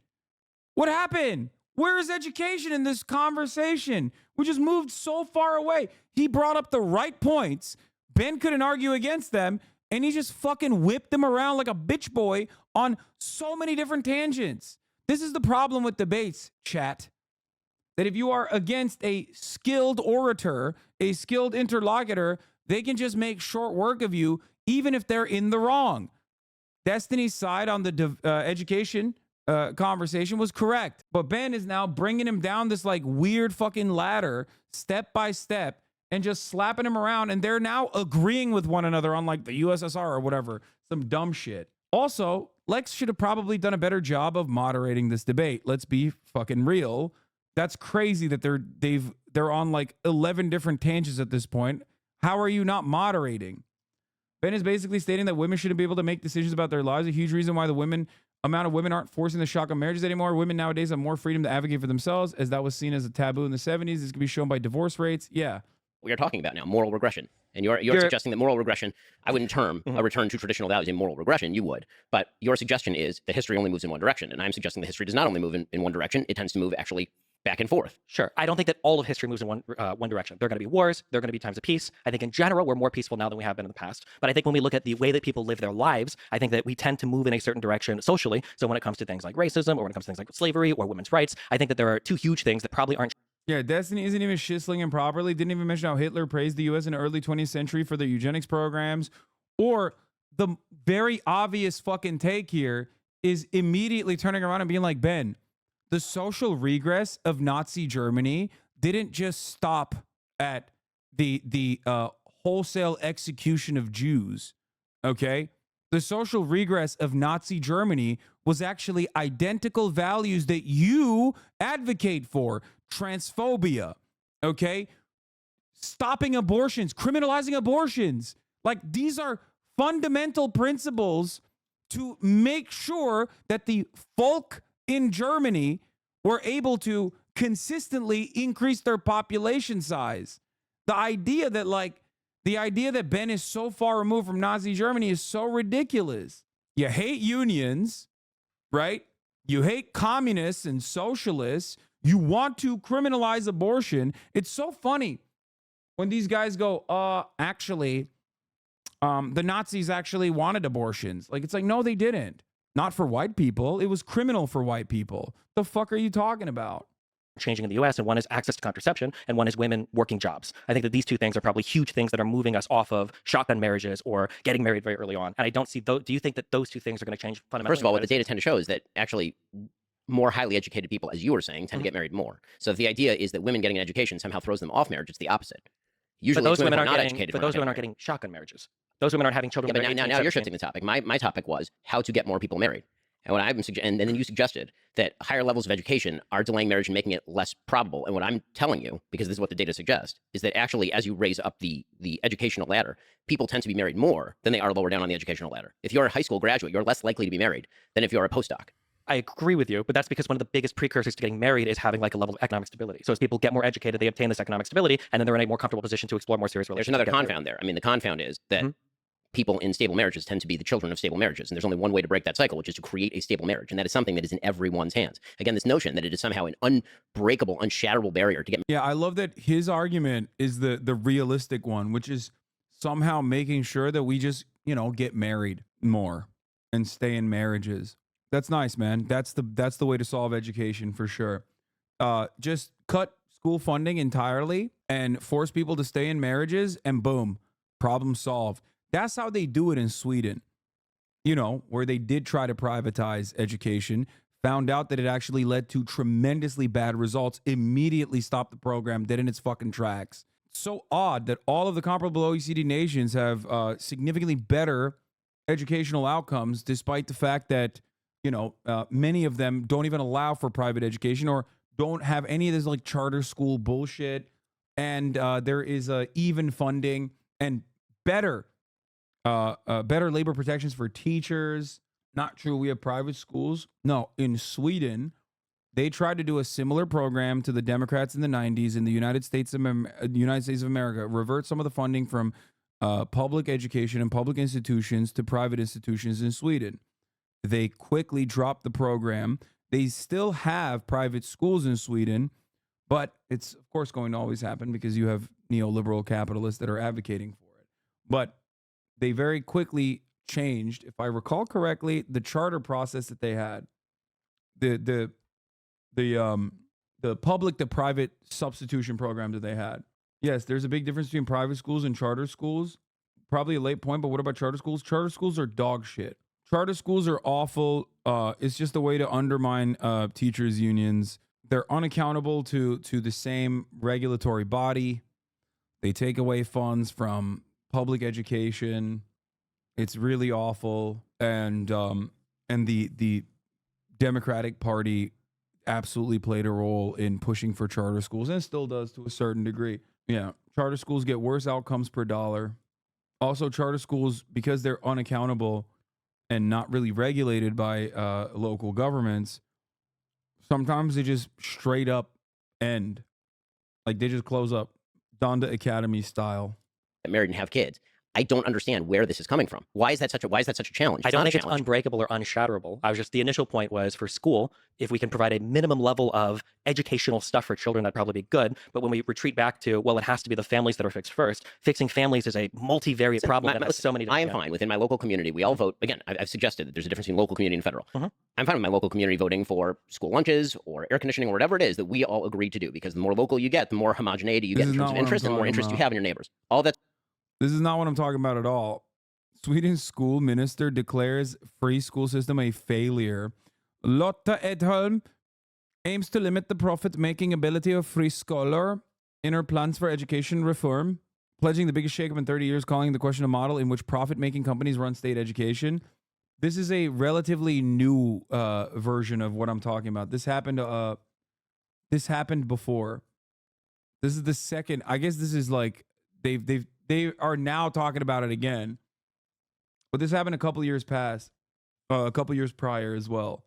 What happened? Where is education in this conversation? We just moved so far away. He brought up the right points. Ben couldn't argue against them, and he just fucking whipped them around like a bitch boy on so many different tangents. This is the problem with debates, chat. That if you are against a skilled orator, a skilled interlocutor, they can just make short work of you, even if they're in the wrong. Destiny's side on the education conversation was correct. But Ben is now bringing him down this, like, weird fucking ladder, step by step, and just slapping him around. And they're now agreeing with one another on, like, the USSR or whatever. Some dumb shit. Also, Lex should have probably done a better job of moderating this debate. Let's be fucking real. That's crazy that they're on, like, 11 different tangents at this point. How are you not moderating? Ben is basically stating that women shouldn't be able to make decisions about their lives. A huge reason why the amount of women aren't forcing the shotgun marriages anymore. Women nowadays have more freedom to advocate for themselves, as that was seen as a taboo in the 70s. This can be shown by divorce rates. Yeah. We are talking about now moral regression. And you're suggesting that moral regression, I wouldn't term a return to traditional values a moral regression. You would. But your suggestion is that history only moves in one direction. And I'm suggesting that history does not only move in one direction. It tends to move actually back and forth. Sure. I don't think that all of history moves in one direction. There are going to be wars. There are going to be times of peace. I think in general, we're more peaceful now than we have been in the past. But I think when we look at the way that people live their lives, I think that we tend to move in a certain direction socially. So when it comes to things like racism or when it comes to things like slavery or women's rights, I think that there are 2 huge things that probably aren't. Yeah, Destiny isn't even shistling properly. Didn't even mention how Hitler praised the U.S. in the early 20th century for their eugenics programs. Or the very obvious fucking take here is immediately turning around and being like, Ben, the social regress of Nazi Germany didn't just stop at the wholesale execution of Jews, okay? The social regress of Nazi Germany was actually identical values that you advocate for. Transphobia, okay? Stopping abortions, criminalizing abortions. Like, these are fundamental principles to make sure that the folk in Germany were able to consistently increase their population size. The idea that Ben is so far removed from Nazi Germany is so ridiculous. You hate unions, right? You hate communists and socialists. You want to criminalize abortion. It's so funny when these guys go, actually, the Nazis actually wanted abortions. Like, it's like, no, they didn't. Not for white people. It was criminal for white people. The fuck are you talking about? Changing in the US, and one is access to contraception and one is women working jobs. I think that these 2 things are probably huge things that are moving us off of shotgun marriages or getting married very early on. And I don't see do you think that those 2 things are going to change fundamentally? First of all, what the data tend to show is that actually more highly educated people, as you were saying, tend to get married more. So if the idea is that women getting an education somehow throws them off marriage, it's the opposite. Usually but those women aren't not getting, educated. But those women aren't getting shotgun marriages. Those women aren't having children. Yeah, but now you're shifting the topic. My topic was how to get more people married. And what I'm and then you suggested that higher levels of education are delaying marriage and making it less probable. And what I'm telling you, because this is what the data suggests, is that actually as you raise up the educational ladder, people tend to be married more than they are lower down on the educational ladder. If you're a high school graduate, you're less likely to be married than if you're a postdoc. I agree with you, but that's because one of the biggest precursors to getting married is having like a level of economic stability. So as people get more educated, they obtain this economic stability, and then they're in a more comfortable position to explore more serious There's relationships. another confound there. I mean, the confound is that people in stable marriages tend to be the children of stable marriages. And there's only one way to break that cycle, which is to create a stable marriage. And that is something that is in everyone's hands. Again, this notion that it is somehow an unbreakable, unshatterable barrier to get. Yeah, I love that his argument is the realistic one, which is somehow making sure that we just, get married more and stay in marriages. That's nice, man. That's the way to solve education for sure. Just cut school funding entirely and force people to stay in marriages, and boom, problem solved. That's how they do it in Sweden, where they did try to privatize education, found out that it actually led to tremendously bad results, immediately stopped the program, dead in its fucking tracks. So odd that all of the comparable OECD nations have significantly better educational outcomes, despite the fact that, many of them don't even allow for private education or don't have any of this like charter school bullshit. And there is even funding and better labor protections for teachers. Not true. We have private schools. No, in Sweden, they tried to do a similar program to the Democrats in the 90s in the United States of America, revert some of the funding from public education and public institutions to private institutions in Sweden. They quickly dropped the program. They still have private schools in Sweden, but it's, of course, going to always happen because you have neoliberal capitalists that are advocating for it. But they very quickly changed, if I recall correctly, the charter process that they had. The public to private substitution program that they had. Yes, there's a big difference between private schools and charter schools. Probably a late point, but what about charter schools? Charter schools are dog shit. Charter schools are awful. It's just a way to undermine teachers' unions. They're unaccountable to the same regulatory body. They take away funds from public education. It's really awful. And the Democratic Party absolutely played a role in pushing for charter schools, and still does to a certain degree. Yeah, charter schools get worse outcomes per dollar. Also, charter schools, because they're unaccountable and not really regulated by local governments, sometimes they just straight up end. Like, they just close up, Donda Academy style. Get married and have kids. I don't understand where this is coming from. Why is that such a challenge? I don't think it's unbreakable or unshatterable. The initial point was for school, if we can provide a minimum level of educational stuff for children, that'd probably be good. But when we retreat back to, well, it has to be the families that are fixed first, fixing families is a multivariate problem that has so many different. I am fine. Within my local community, we all vote. Again, I've suggested that there's a difference between local community and federal. I'm fine with my local community voting for school lunches or air conditioning or whatever it is that we all agree to do, because the more local you get, the more homogeneity you get in terms of interest and the more interest you have in your neighbors. All that's. This is not what I'm talking about at all. Sweden's school minister declares free school system a failure. Lotta Edholm aims to limit the profit-making ability of free scholar in her plans for education reform, pledging the biggest shakeup in 30 years, calling the question a model in which profit-making companies run state education. This is a relatively new version of what I'm talking about. This happened before. This is the second. I guess this is like they are now talking about it again. But this happened a couple years prior as well,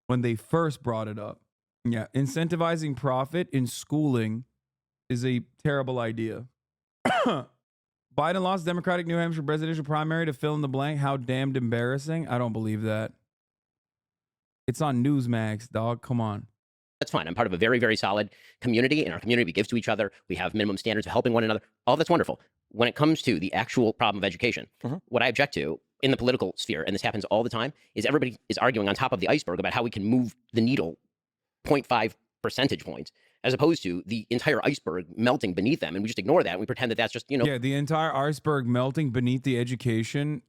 when they first brought it up. Yeah, incentivizing profit in schooling is a terrible idea. Biden lost Democratic New Hampshire presidential primary to fill in the blank. How damned embarrassing. I don't believe that. It's on Newsmax, dog. Come on. That's fine. I'm part of a very, very solid community. In our community, we give to each other. We have minimum standards of helping one another. All that's wonderful. When it comes to the actual problem of education, what I object to in the political sphere, and this happens all the time, is everybody is arguing on top of the iceberg about how we can move the needle 0.5 percentage points, as opposed to the entire iceberg melting beneath them. And we just ignore that. And we pretend that that's just, Yeah, the entire iceberg melting beneath the education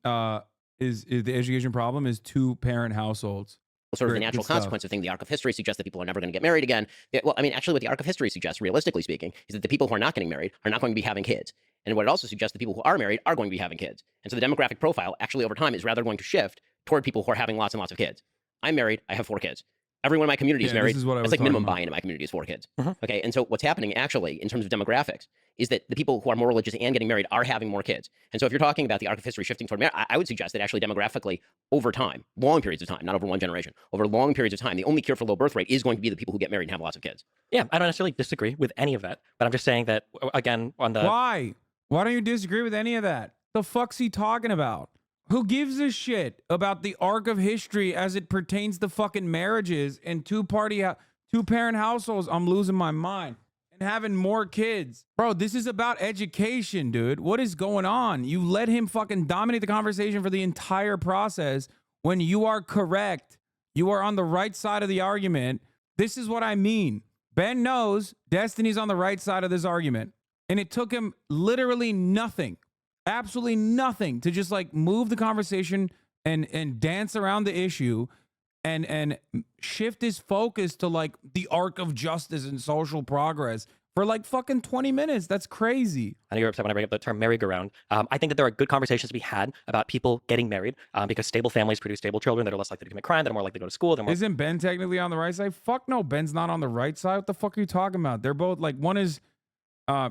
is the education problem is two-parent households. Sort of the natural consequence of things. The arc of history suggests that people are never going to get married again. Well, I mean, actually, what the arc of history suggests, realistically speaking, is that the people who are not getting married are not going to be having kids. And what it also suggests, the people who are married are going to be having kids. And so the demographic profile, actually, over time, is rather going to shift toward people who are having lots and lots of kids. I'm married. I have 4 kids. Every one of my communities Yeah, married. this is what I It's was like minimum talking about. buy-in in my community is 4 kids. Mhm. Okay, and so what's happening actually in terms of demographics is that the people who are more religious and getting married are having more kids. And so if you're talking about the arc of history shifting toward marriage, I would suggest that actually demographically over time, long periods of time, not over one generation, over long periods of time, the only cure for low birth rate is going to be the people who get married and have lots of kids. Yeah, I don't necessarily disagree with any of that, but I'm just saying that again on the Why? Why don't you disagree with any of that? The fuck's he talking about? Who gives a shit about the arc of history as it pertains to fucking marriages and two-parent households? I'm losing my mind. And having more kids. Bro, this is about education, dude. What is going on? You let him fucking dominate the conversation for the entire process when you are correct. You are on the right side of the argument. This is what I mean. Ben knows Destiny's on the right side of this argument. And it took him literally nothing, absolutely nothing, to just like move the conversation and dance around the issue and shift his focus to like the arc of justice and social progress for like fucking 20 minutes. That's crazy. I know you're upset when I bring up the term merry-go-round. I think that there are good conversations to be had about people getting married because stable families produce stable children that are less likely to commit crime, that are more likely to go to school. Isn't Ben technically on the right side? Fuck no, Ben's not on the right side. What the fuck are you talking about? They're both like, one is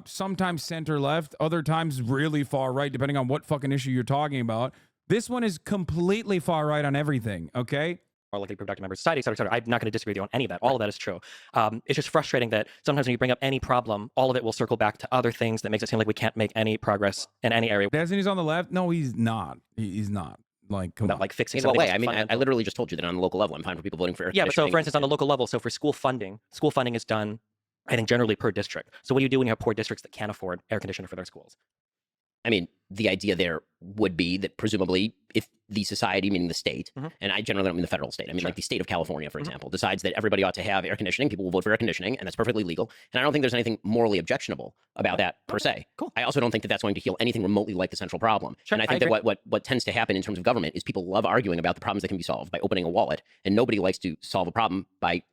sometimes center left, other times really far right, depending on what fucking issue you're talking about. This one is completely far right on everything, okay? More likely productive members of society, et cetera, et cetera. I'm not going to disagree with you on any of that. All of that is true. It's just frustrating that sometimes when you bring up any problem, all of it will circle back to other things that makes it seem like we can't make any progress in any area. Destiny's on the left? No, he's not. He's not. Like, come About on. like fixing In what something. way? that's I mean, I fundamental. literally just told you that on the local level, I'm fine for people voting for air Yeah, but so conditioning. for instance, on the local level, so for school funding is done, I think, generally per district. So what do you do when you have poor districts that can't afford air conditioner for their schools? I mean, the idea there would be that presumably if the society, meaning the state, and I generally don't mean the federal state, I mean like the state of California, for example, decides that everybody ought to have air conditioning, people will vote for air conditioning, and that's perfectly legal. And I don't think there's anything morally objectionable about that per se. Cool. I also don't think that that's going to heal anything remotely like the central problem. Sure, And I I think that agree. what tends to happen in terms of government is people love arguing about the problems that can be solved by opening a wallet, and nobody likes to solve a problem by,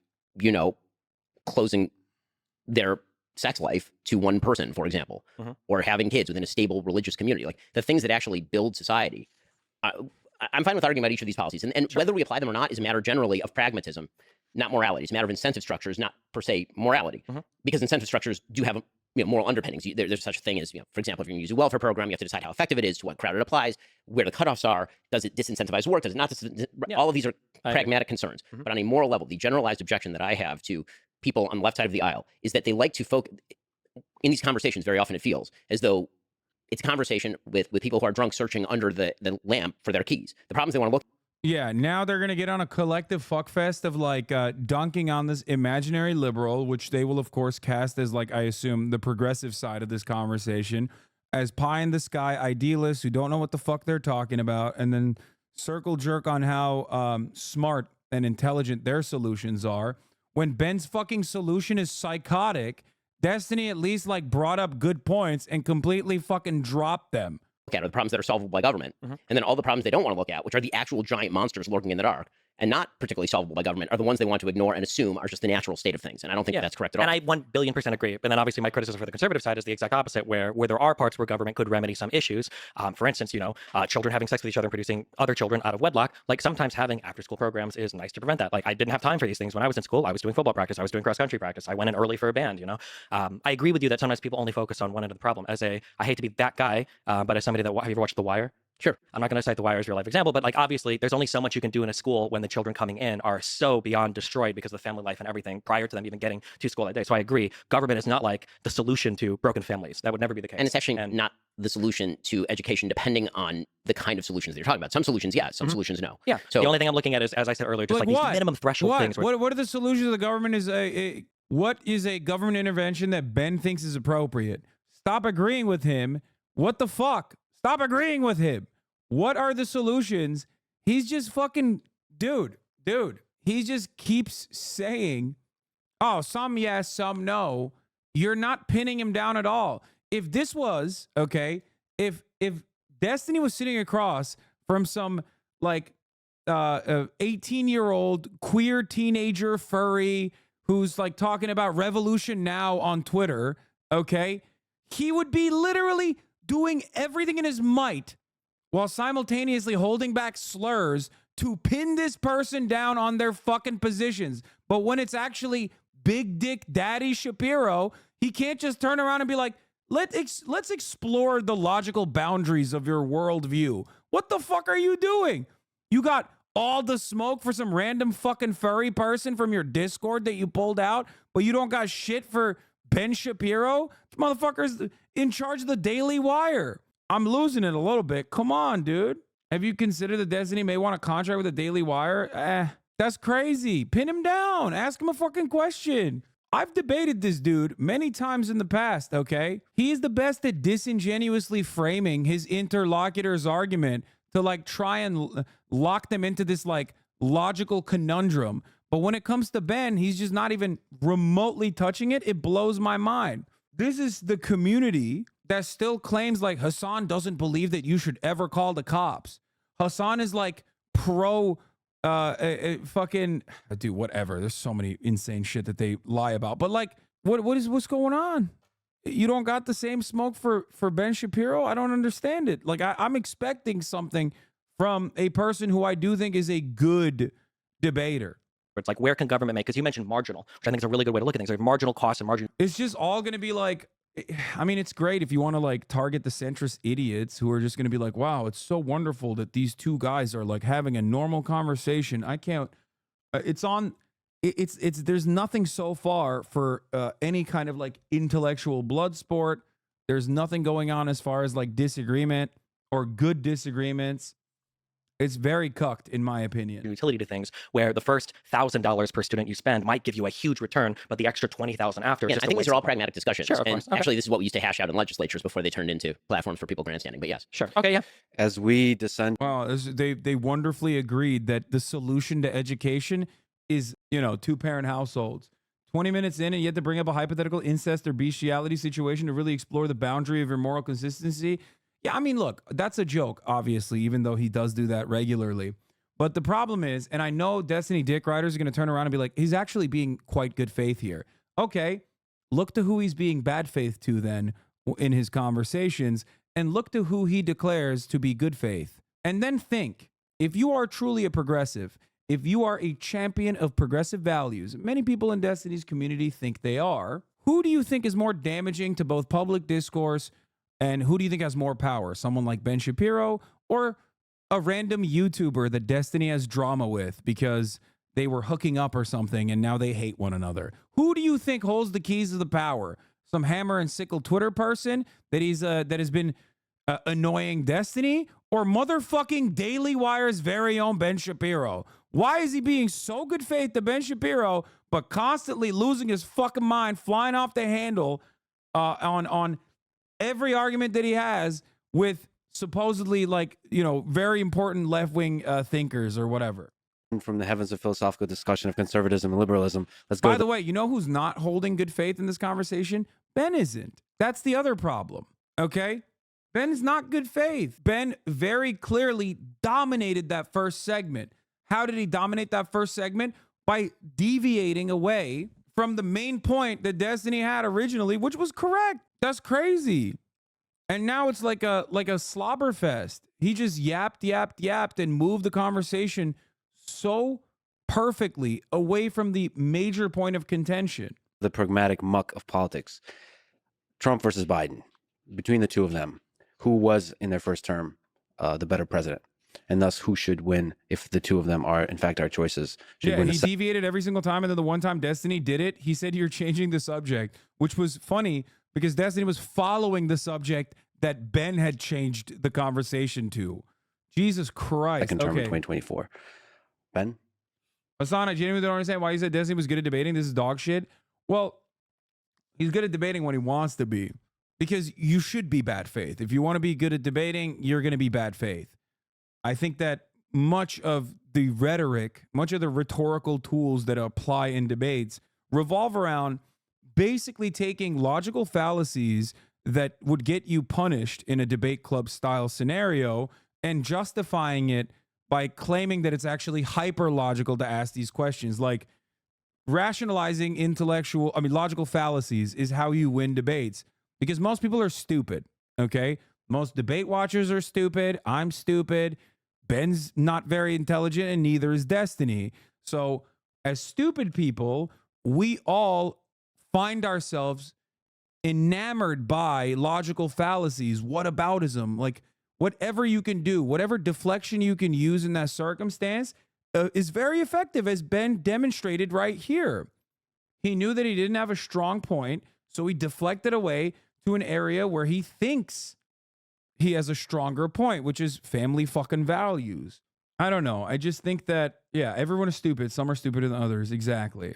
closing their sex life to one person, for example, or having kids within a stable religious community. Like the things that actually build society. I'm fine with arguing about each of these policies. And whether we apply them or not is a matter generally of pragmatism, not morality. It's a matter of incentive structures, not per se morality. Because incentive structures do have moral underpinnings. There's such a thing as, for example, if you're going to use a welfare program, you have to decide how effective it is, to what crowd it applies, where the cutoffs are. Does it disincentivize work? Does it not? All of these are pragmatic concerns. But on a moral level, the generalized objection that I have to people on the left side of the aisle is that they like to focus in these conversations. Very often it feels as though it's a conversation with people who are drunk searching under the lamp for their keys. The problems they want to look. Yeah, now they're gonna get on a collective fuckfest of like dunking on this imaginary liberal, which they will of course cast as like, I assume, the progressive side of this conversation, as pie in the sky idealists who don't know what the fuck they're talking about, and then circle jerk on how smart and intelligent their solutions are. When Ben's fucking solution is psychotic, Destiny at least like brought up good points and completely fucking dropped them. At are the problems that are solvable by government. And then all the problems they don't want to look at, which are the actual giant monsters lurking in the dark and not particularly solvable by government, are the ones they want to ignore and assume are just the natural state of things. And I don't think that's correct at all. And I 1,000,000,000% agree. But then obviously my criticism for the conservative side is the exact opposite, where there are parts where government could remedy some issues. For instance, children having sex with each other and producing other children out of wedlock. Like sometimes having after-school programs is nice to prevent that. Like I didn't have time for these things when I was in school. I was doing football practice. I was doing cross-country practice. I went in early for a band, I agree with you that sometimes people only focus on one end of the problem. I hate to be that guy, but as somebody have you ever watched The Wire? Sure. I'm not going to cite The Wire as a real life example, but like obviously there's only so much you can do in a school when the children coming in are so beyond destroyed because of the family life and everything prior to them even getting to school that day. So I agree. Government is not like the solution to broken families. That would never be the case. And it's actually not the solution to education, depending on the kind of solutions that you're talking about. Some solutions, yes. Some solutions, no. Yeah. So the only thing I'm looking at is, as I said earlier, just like these minimum threshold things. What are the solutions of the government? What is a government intervention that Ben thinks is appropriate? Stop agreeing with him. What the fuck? Stop agreeing with him. What are the solutions? He's just fucking, dude. He just keeps saying, oh, some yes, some no. You're not pinning him down at all. If this was, okay, if Destiny was sitting across from some like 18-year-old queer teenager furry who's like talking about revolution now on Twitter, okay, he would be literally doing everything in his might while simultaneously holding back slurs to pin this person down on their fucking positions. But when it's actually Big Dick Daddy Shapiro, he can't just turn around and be like, let's explore the logical boundaries of your worldview. What the fuck are you doing? You got all the smoke for some random fucking furry person from your Discord that you pulled out, but you don't got shit for Ben Shapiro? This motherfucker's in charge of the Daily Wire. I'm losing it a little bit. Come on, dude. Have you considered that Destiny may want a contract with the Daily Wire? That's crazy. Pin him down. Ask him a fucking question. I've debated this dude many times in the past, okay? He is the best at disingenuously framing his interlocutor's argument to like try and lock them into this like logical conundrum. But when it comes to Ben, he's just not even remotely touching it. It blows my mind. This is the community that still claims like Hasan doesn't believe that you should ever call the cops. Hasan is like pro fucking dude, whatever. There's so many insane shit that they lie about. But like, what's going on? You don't got the same smoke for Ben Shapiro? I don't understand it. Like I'm expecting something from a person who I do think is a good debater. It's like, where can government make? Because you mentioned marginal, which I think is a really good way to look at things. There's marginal costs and marginal. It's just all going to be like, I mean, it's great if you want to like target the centrist idiots who are just going to be like, wow, it's so wonderful that these two guys are like having a normal conversation. I can't, it's there's nothing so far for any kind of like intellectual blood sport. There's nothing going on as far as like disagreement or good disagreements. It's very cucked, in my opinion. Utility to things where the first $1,000 per student you spend might give you a huge return, but the extra $20,000 after. Yeah, I think these are all pragmatic discussions. Sure, of and course. Okay. actually, this is what we used to hash out in legislatures before they turned into platforms for people grandstanding. But yes, Sure. Okay. Yeah. As we descend, Well, they wonderfully agreed that the solution to education is, two-parent households. 20 minutes in and you have to bring up a hypothetical incest or bestiality situation to really explore the boundary of your moral consistency. Yeah, I mean, look, that's a joke, obviously, even though he does do that regularly. But the problem is, and I know Destiny Dick Riders are going to turn around and be like, he's actually being quite good faith here. Okay, look to who he's being bad faith to then in his conversations, and look to who he declares to be good faith. And then think, if you are truly a progressive, if you are a champion of progressive values, many people in Destiny's community think they are, who do you think is more damaging to both public discourse and who do you think has more power? Someone like Ben Shapiro or a random YouTuber that Destiny has drama with because they were hooking up or something and now they hate one another? Who do you think holds the keys to the power? Some hammer and sickle Twitter person that has been annoying Destiny, or motherfucking Daily Wire's very own Ben Shapiro? Why is he being so good faith to Ben Shapiro but constantly losing his fucking mind, flying off the handle on every argument that he has with supposedly very important left-wing thinkers or whatever? from the heavens of philosophical discussion of conservatism and liberalism. Let's go. By the way, you know who's not holding good faith in this conversation? Ben isn't. That's the other problem. Okay? Ben's not good faith. Ben very clearly dominated that first segment. How did he dominate that first segment? By deviating away from the main point that Destiny had originally, which was correct. That's crazy. And now it's like a slobber fest. He just yapped and moved the conversation so perfectly away from the major point of contention. The pragmatic muck of politics. Trump versus Biden. Between the two of them, who was in their first term the better president? And thus, who should win if the two of them are, in fact, our choices? Should Yeah, win he deviated every single time. And then the one time Destiny did it, he said, "You're changing the subject," which was funny because Destiny was following the subject that Ben had changed the conversation to. Jesus Christ. second term in 2024. Ben? Hasan, I genuinely don't understand why you said Destiny was good at debating. This is dog shit. Well, he's good at debating when he wants to be, because you should be bad faith. If you want to be good at debating, you're going to be bad faith. I think that much of the rhetoric, much of the rhetorical tools that apply in debates revolve around basically taking logical fallacies that would get you punished in a debate club style scenario and justifying it by claiming that it's actually hyper logical to ask these questions. Like rationalizing logical fallacies is how you win debates, because most people are stupid. Okay. Most debate watchers are stupid. I'm stupid. Ben's not very intelligent, and neither is Destiny. So, as stupid people, we all find ourselves enamored by logical fallacies, whataboutism, like whatever you can do, whatever deflection you can use in that circumstance is very effective, as Ben demonstrated right here. He knew that he didn't have a strong point, so he deflected away to an area where he thinks he has a stronger point, which is family fucking values. I don't know. I just think that, yeah, everyone is stupid. Some are stupider than others. Exactly.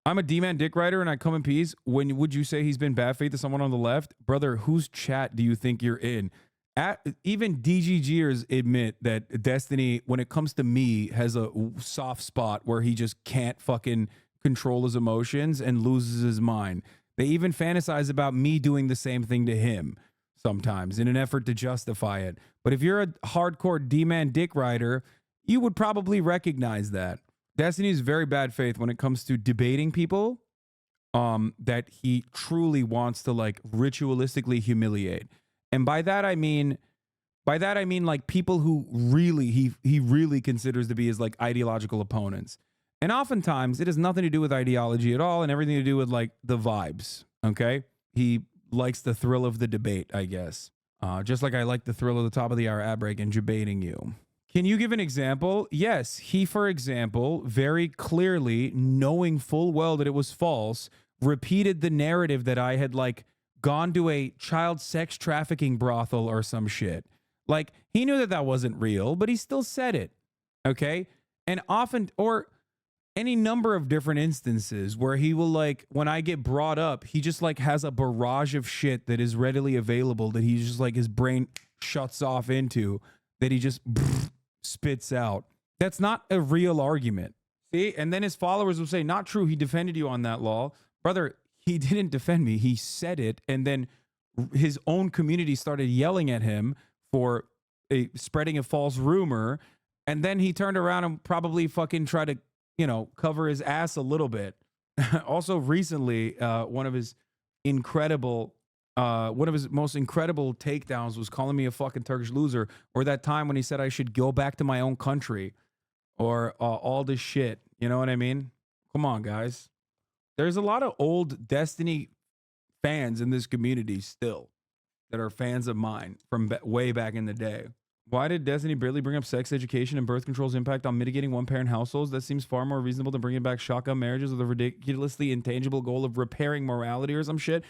I'm a D-man dick writer and I come in peace. When would you say he's been bad faith to someone on the left? Brother, whose chat do you think you're in? Even DGGers admit that Destiny, when it comes to me, has a soft spot where he just can't fucking control his emotions and loses his mind. They even fantasize about me doing the same thing to him sometimes in an effort to justify it. But if you're a hardcore D-man dick rider, you would probably recognize that. Destiny is very bad faith when it comes to debating people that he truly wants to like ritualistically humiliate. And by that I mean like people who really he really considers to be his like ideological opponents. And oftentimes it has nothing to do with ideology at all and everything to do with like the vibes, okay? He likes the thrill of the debate, I guess. Just like I like the thrill of the top of the hour ad break and debating you. Can you give an example? Yes, he, for example, very clearly, knowing full well that it was false, repeated the narrative that I had like gone to a child sex trafficking brothel or some shit. Like he knew that that wasn't real, but he still said it. Okay. And often, or any number of different instances where he will like, when I get brought up, he just like has a barrage of shit that is readily available that he's just like his brain shuts off into, that he just spits out. That's not a real argument. See? And then his followers will say, not true. He defended you on that law. Brother, he didn't defend me. He said it. And then his own community started yelling at him for spreading a false rumor. And then he turned around and probably fucking tried to, you know, cover his ass a little bit. Also recently, one of his most incredible takedowns was calling me a fucking Turkish loser, or that time when he said I should go back to my own country, or all this shit. You know what I mean? Come on, guys. There's a lot of old Destiny fans in this community still that are fans of mine from way back in the day. Why did Destiny barely bring up sex education and birth control's impact on mitigating one-parent households? That seems far more reasonable than bringing back shotgun marriages with a ridiculously intangible goal of repairing morality or some shit.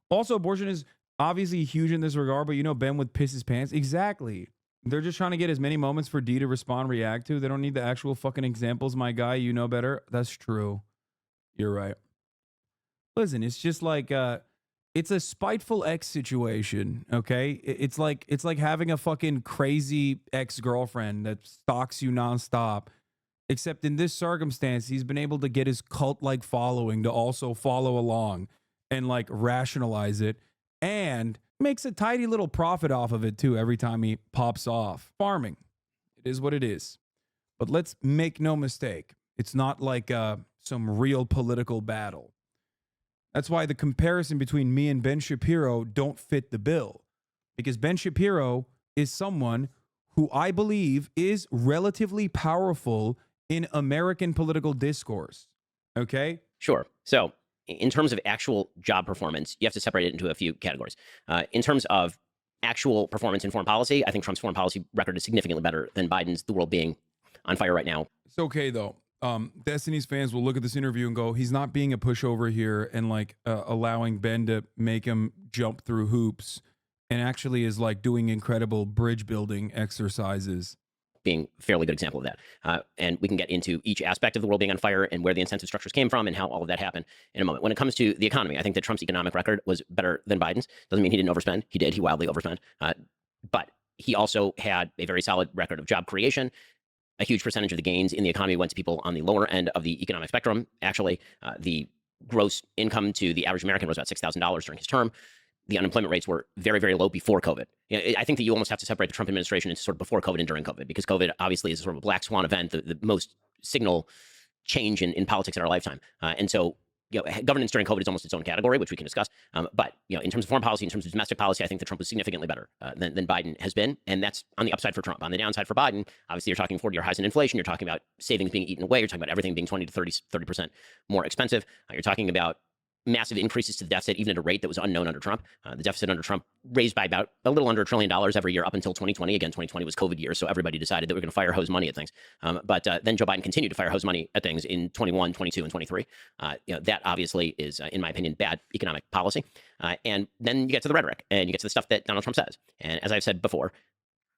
Also, abortion is obviously huge in this regard, but you know Ben would piss his pants. Exactly. They're just trying to get as many moments for D to respond, react to. They don't need the actual fucking examples, my guy. You know better. That's true. You're right. Listen, it's just like it's a spiteful ex situation, okay? It's like having a fucking crazy ex-girlfriend that stalks you nonstop. Except in this circumstance, he's been able to get his cult-like following to also follow along and like rationalize it, and makes a tidy little profit off of it too every time he pops off. Farming. It is what it is. But let's make no mistake. It's not like some real political battle. That's why the comparison between me and Ben Shapiro don't fit the bill. Because Ben Shapiro is someone who I believe is relatively powerful in American political discourse. Okay? Sure. So in terms of actual job performance, you have to separate it into a few categories. In terms of actual performance in foreign policy, I think Trump's foreign policy record is significantly better than Biden's, the world being on fire right now. It's okay, though. Destiny's fans will look at this interview and go, he's not being a pushover here and like allowing Ben to make him jump through hoops, and actually is like doing incredible bridge building exercises. Being a fairly good example of that. And we can get into each aspect of the world being on fire and where the incentive structures came from and how all of that happened in a moment. When it comes to the economy, I think that Trump's economic record was better than Biden's. Doesn't mean he didn't overspend. He did. He wildly overspent. But he also had a very solid record of job creation. A huge percentage of the gains in the economy went to people on the lower end of the economic spectrum. Actually, the gross income to the average American was about $6,000 during his term. The unemployment rates were very, very low before COVID. I think that you almost have to separate the Trump administration into sort of before COVID and during COVID, because COVID obviously is sort of a black swan event, the most signal change in politics in our lifetime. And so governance during COVID is almost its own category, which we can discuss. But in terms of foreign policy, in terms of domestic policy, I think that Trump was significantly better than Biden has been, and that's on the upside for Trump. On the downside for Biden, obviously, you're talking 40-year highs in inflation. You're talking about savings being eaten away. You're talking about everything being 20 to 30% more expensive. You're talking about massive increases to the deficit, even at a rate that was unknown under Trump. The deficit under Trump raised by about a little under $1 trillion every year up until 2020. Again, 2020 was COVID year, so everybody decided that we're going to fire hose money at things. But then Joe Biden continued to fire hose money at things in 21, 22, and 23. That obviously is, in my opinion, bad economic policy. And then you get to the rhetoric, and you get to the stuff that Donald Trump says. And as I've said before,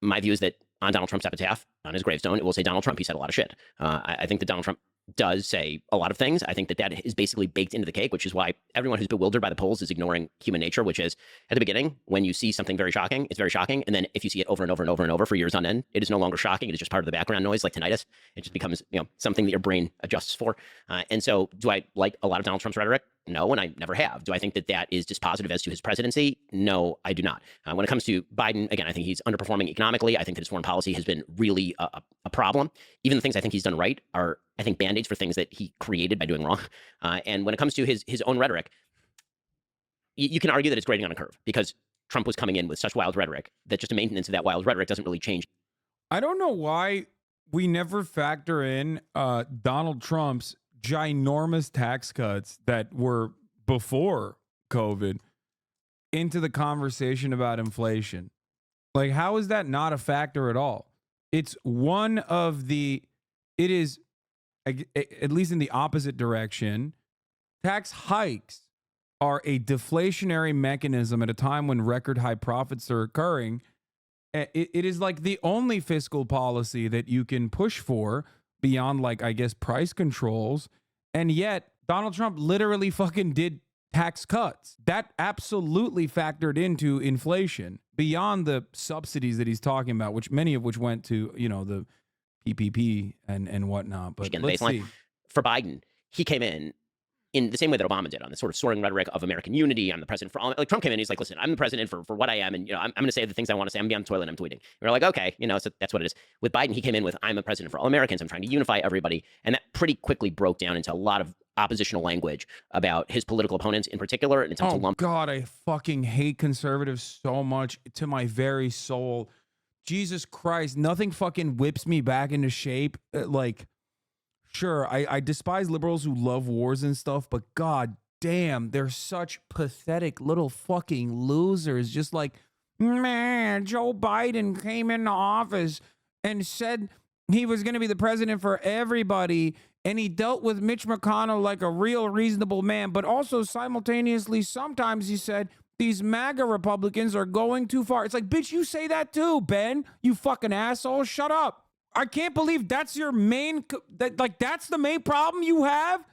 my view is that on Donald Trump's epitaph, on his gravestone, it will say Donald Trump. He said a lot of shit. I think that Donald Trump does say a lot of things. I think that is basically baked into the cake, which is why everyone who's bewildered by the polls is ignoring human nature, which is at the beginning, when you see something very shocking, it's very shocking. And then if you see it over and over and over and over for years on end, it is no longer shocking. It is just part of the background noise, like tinnitus. It just becomes, something that your brain adjusts for. And so do I like a lot of Donald Trump's rhetoric? No, and I never have. Do I think that that is dispositive as to his presidency? No, I do not. When it comes to Biden, again, I think he's underperforming economically. I think that his foreign policy has been really a problem. Even the things I think he's done right are, I think, band-aids for things that he created by doing wrong. And when it comes to his own rhetoric, you can argue that it's grading on a curve because Trump was coming in with such wild rhetoric that just a maintenance of that wild rhetoric doesn't really change. I don't know why we never factor in Donald Trump's ginormous tax cuts that were before COVID into the conversation about inflation. Like, how is that not a factor at all? It is, at least in the opposite direction, tax hikes are a deflationary mechanism at a time when record high profits are occurring. It is like the only fiscal policy that you can push for beyond, like, I guess, price controls. And yet Donald Trump literally fucking did tax cuts that absolutely factored into inflation beyond the subsidies that he's talking about, which many of which went to, the PPP and whatnot. But Again, let's see. For Biden, he came in the same way that Obama did, on the sort of soaring rhetoric of American unity. I'm the president for all. Like, Trump came in, he's like, listen, I'm the president for what I am, and I'm going to say the things I want to say. I'm going to be on the toilet, and I'm tweeting. And we're like, okay, so that's what it is. With Biden, he came in with, I'm a president for all Americans. I'm trying to unify everybody, and that pretty quickly broke down into a lot of oppositional language about his political opponents in particular, and attempt to lump. God, I fucking hate conservatives so much to my very soul. Jesus Christ, nothing fucking whips me back into shape. Sure, I despise liberals who love wars and stuff, but god damn, they're such pathetic little fucking losers. Just like, man, Joe Biden came into office and said he was going to be the president for everybody, and he dealt with Mitch McConnell like a real reasonable man, but also simultaneously sometimes he said these MAGA Republicans are going too far. It's like, bitch, you say that too, Ben, you fucking asshole. Shut up. I can't believe that's your that's the main problem you have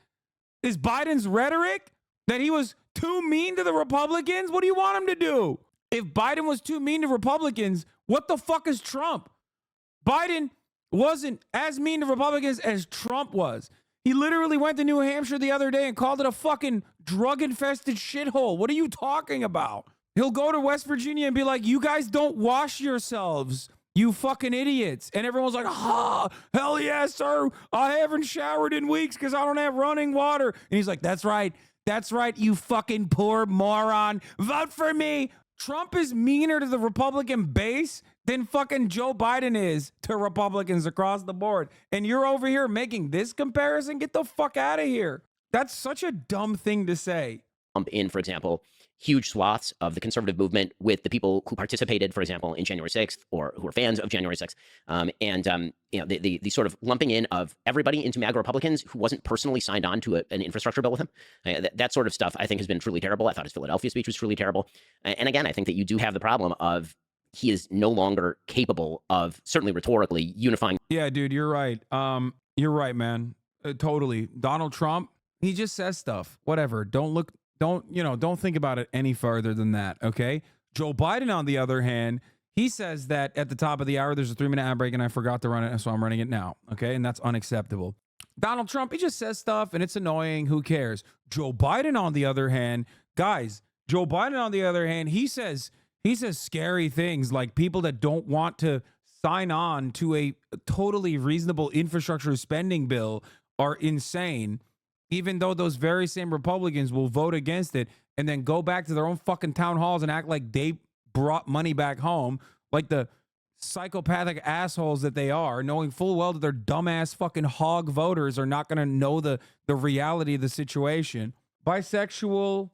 is Biden's rhetoric, that he was too mean to the Republicans. What do you want him to do? If Biden was too mean to Republicans, what the fuck is Trump? Biden wasn't as mean to Republicans as Trump was. He literally went to New Hampshire the other day and called it a fucking drug-infested shithole. What are you talking about? He'll go to West Virginia and be like, you guys don't wash yourselves, you fucking idiots. And everyone's like, hell yes, sir. I haven't showered in weeks because I don't have running water. And he's like, that's right, you fucking poor moron. Vote for me. Trump is meaner to the Republican base than fucking Joe Biden is to Republicans across the board. And you're over here making this comparison? Get the fuck out of here. That's such a dumb thing to say. In, for example, huge swaths of the conservative movement with the people who participated, for example, in January 6th or who were fans of January 6th. The sort of lumping in of everybody into MAGA Republicans who wasn't personally signed on to an infrastructure bill with him. That sort of stuff, I think, has been truly terrible. I thought his Philadelphia speech was truly terrible. And again, I think that you do have the problem of he is no longer capable of, certainly rhetorically, unifying. Yeah, dude, you're right. You're right, man. Totally. Donald Trump, he just says stuff. Whatever. Don't think about it any further than that, okay? Joe Biden, on the other hand, he says that at the top of the hour, there's a 3-minute ad break, and I forgot to run it, so I'm running it now, okay? And that's unacceptable. Donald Trump, he just says stuff, and it's annoying. Who cares? Joe Biden, on the other hand, guys, he says scary things like people that don't want to sign on to a totally reasonable infrastructure spending bill are insane. even though those very same Republicans will vote against it and then go back to their own fucking town halls and act like they brought money back home, like the psychopathic assholes that they are, knowing full well that their dumbass fucking hog voters are not going to know the reality of the situation. Bisexual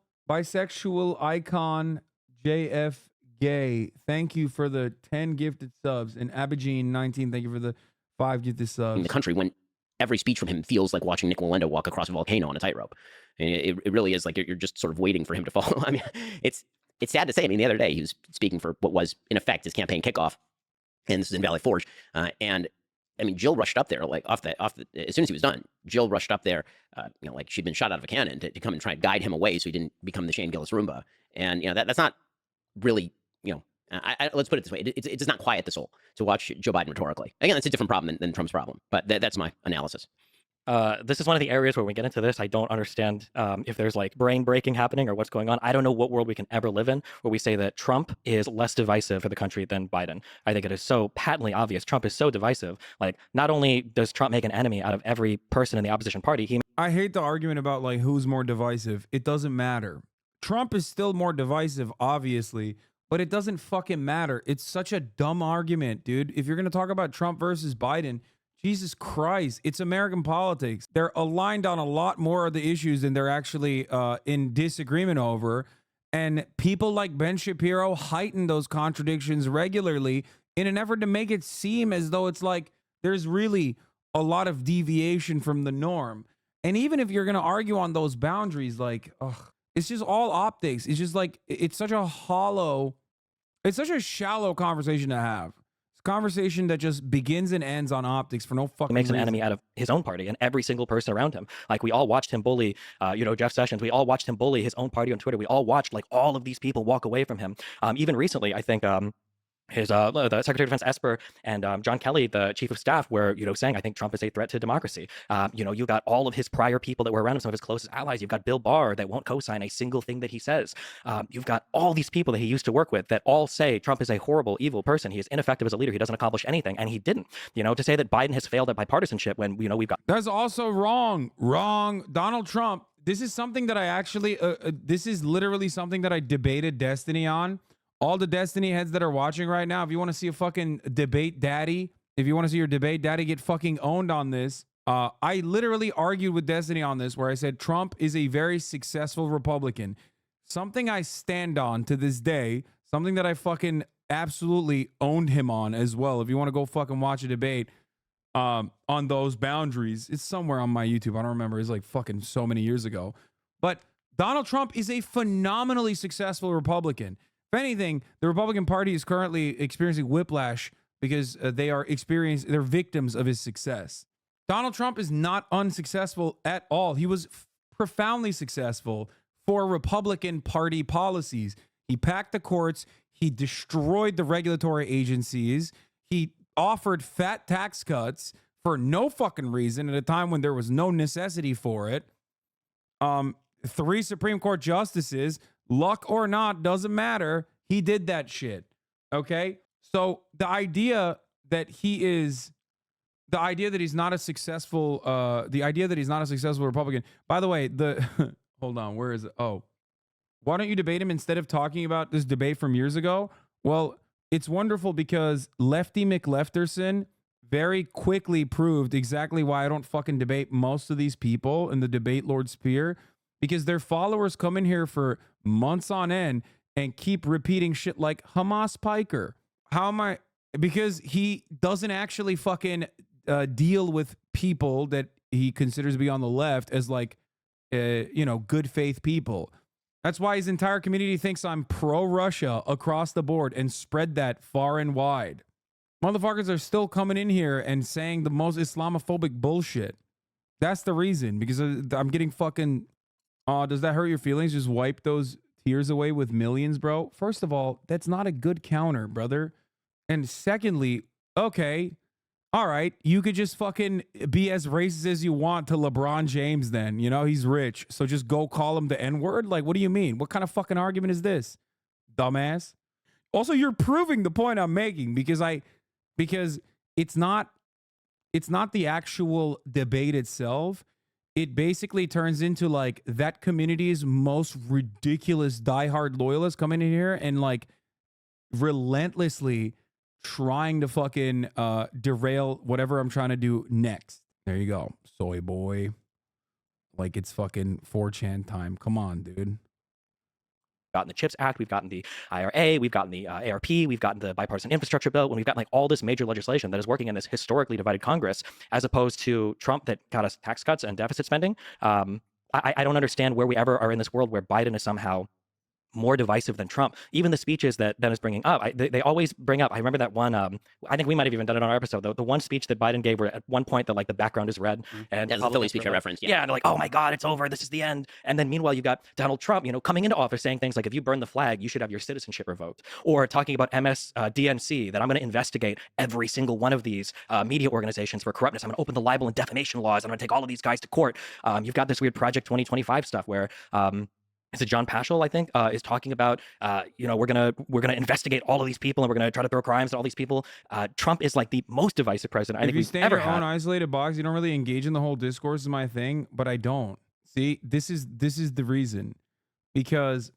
icon JF Gay, thank you for the 10 gifted subs. And Abigene 19, thank you for the 5 gifted subs. In the country, when every speech from him feels like watching Nick Walenda walk across a volcano on a tightrope. And it really is like you're just sort of waiting for him to fall. I mean, it's sad to say. I mean, the other day he was speaking for what was in effect his campaign kickoff, and this is in Valley Forge. And I mean, Jill rushed up there like off the as soon as he was done. Jill rushed up there, like she'd been shot out of a cannon to come and try and guide him away so he didn't become the Shane Gillis Roomba. And that's not really let's put it this way: it does not quiet the soul to watch Joe Biden rhetorically. Again, that's a different problem than Trump's problem, but that's my analysis. This is one of the areas where we get into this. I don't understand if there's like brain breaking happening or what's going on. I don't know what world we can ever live in where we say that Trump is less divisive for the country than Biden. I think it is so patently obvious. Trump is so divisive. Like, not only does Trump make an enemy out of every person in the opposition party, I hate the argument about like who's more divisive. It doesn't matter. Trump is still more divisive, obviously, but it doesn't fucking matter. It's such a dumb argument, dude. If you're going to talk about Trump versus Biden, Jesus Christ, it's American politics. They're aligned on a lot more of the issues than they're actually in disagreement over. And people like Ben Shapiro heighten those contradictions regularly in an effort to make it seem as though it's like there's really a lot of deviation from the norm. And even if you're going to argue on those boundaries, like, it's just all optics. It's just like, it's such a shallow conversation to have. Conversation that just begins and ends on optics for no fucking makes an reason. enemy out of his own party and every single person around him. Like, we all watched him bully, Jeff Sessions. We all watched him bully his own party on Twitter. We all watched like all of these people walk away from him. Even recently, I think his the Secretary of Defense Esper and John Kelly, the Chief of Staff, were saying, I think Trump is a threat to democracy. You got all of his prior people that were around him, some of his closest allies. You've got Bill Barr that won't co-sign a single thing that he says. You've got all these people that he used to work with that all say Trump is a horrible, evil person. He is ineffective as a leader. He doesn't accomplish anything, and he didn't. To say that Biden has failed at bipartisanship when we've got that's also wrong. Donald Trump. This is something that I actually. This is literally something that I debated Destiny on. All the Destiny heads that are watching right now, if you want to see a fucking debate daddy, if you want to see your debate daddy get fucking owned on this, I literally argued with Destiny on this where I said Trump is a very successful Republican. Something I stand on to this day, something that I fucking absolutely owned him on as well. If you want to go fucking watch a debate on those boundaries, it's somewhere on my YouTube. I don't remember. It's like fucking so many years ago. But Donald Trump is a phenomenally successful Republican. If anything, the Republican Party is currently experiencing whiplash because they're victims of his success. Donald Trump is not unsuccessful at all. He was profoundly successful for Republican Party policies. He packed the courts. He destroyed the regulatory agencies. He offered fat tax cuts for no fucking reason at a time when there was no necessity for it. 3 Supreme Court justices, luck or not, doesn't matter. He did that shit. Okay? So the idea that he's not a successful Republican. By the way, hold on, where is it? Oh. Why don't you debate him instead of talking about this debate from years ago? Well, it's wonderful because Lefty McLefterson very quickly proved exactly why I don't fucking debate most of these people in the debate Lord Spear, because their followers come in here for months on end and keep repeating shit like Hamas Piker. How am I? Because he doesn't actually fucking deal with people that he considers to be on the left as like, good faith people. That's why his entire community thinks I'm pro-Russia across the board and spread that far and wide. Motherfuckers are still coming in here and saying the most Islamophobic bullshit. That's the reason, because I'm getting fucking... does that hurt your feelings? Just wipe those tears away with millions, bro? First of all, that's not a good counter, brother. And secondly, okay, all right, you could just fucking be as racist as you want to LeBron James then. He's rich, so just go call him the N-word? Like, what do you mean? What kind of fucking argument is this, dumbass? Also, you're proving the point I'm making because it's not the actual debate itself. it basically turns into like that community's most ridiculous diehard loyalists coming in here and like relentlessly trying to fucking derail whatever I'm trying to do next. There you go, soy boy. Like it's fucking 4chan time. Come on, dude. Gotten the CHIPS Act, we've gotten the IRA, we've gotten the ARP, we've gotten the bipartisan infrastructure bill, when we've got like all this major legislation that is working in this historically divided Congress, as opposed to Trump that got us tax cuts and deficit spending. I don't understand where we ever are in this world where Biden is somehow more divisive than Trump. Even the speeches that Ben is bringing up, they always bring up. I remember that one. I think we might have even done it on our episode. The one speech that Biden gave, where at one point the background is red, and that's the Philly speech I referenced. Yeah, and they're like, "Oh my God, it's over. This is the end." And then meanwhile, you got Donald Trump, coming into office saying things like, "If you burn the flag, you should have your citizenship revoked," or talking about MSDNC, that I'm going to investigate every single one of these media organizations for corruptness. I'm going to open the libel and defamation laws. I'm going to take all of these guys to court. You've got this weird Project 2025 stuff where. Is it John Paschal, I think, is talking about, we're gonna investigate all of these people and we're gonna try to throw crimes at all these people. Trump is like the most divisive president I think we've ever had. If you stay in your own isolated box, you don't really engage in the whole discourse. Is my thing, but I don't. See, this is the reason, because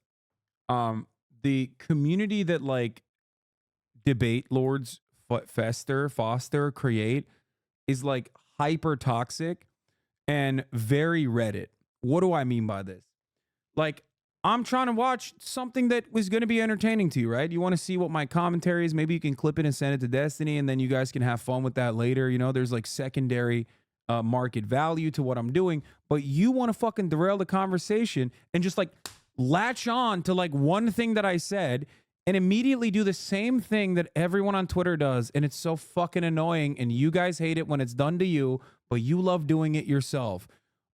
the community that like debate lords foster, create is like hyper toxic and very Reddit. What do I mean by this? Like, I'm trying to watch something that was going to be entertaining to you, right? You want to see what my commentary is. Maybe you can clip it and send it to Destiny, and then you guys can have fun with that later. There's like secondary market value to what I'm doing, but you want to fucking derail the conversation and just like latch on to like one thing that I said and immediately do the same thing that everyone on Twitter does. And it's so fucking annoying, and you guys hate it when it's done to you, but you love doing it yourself.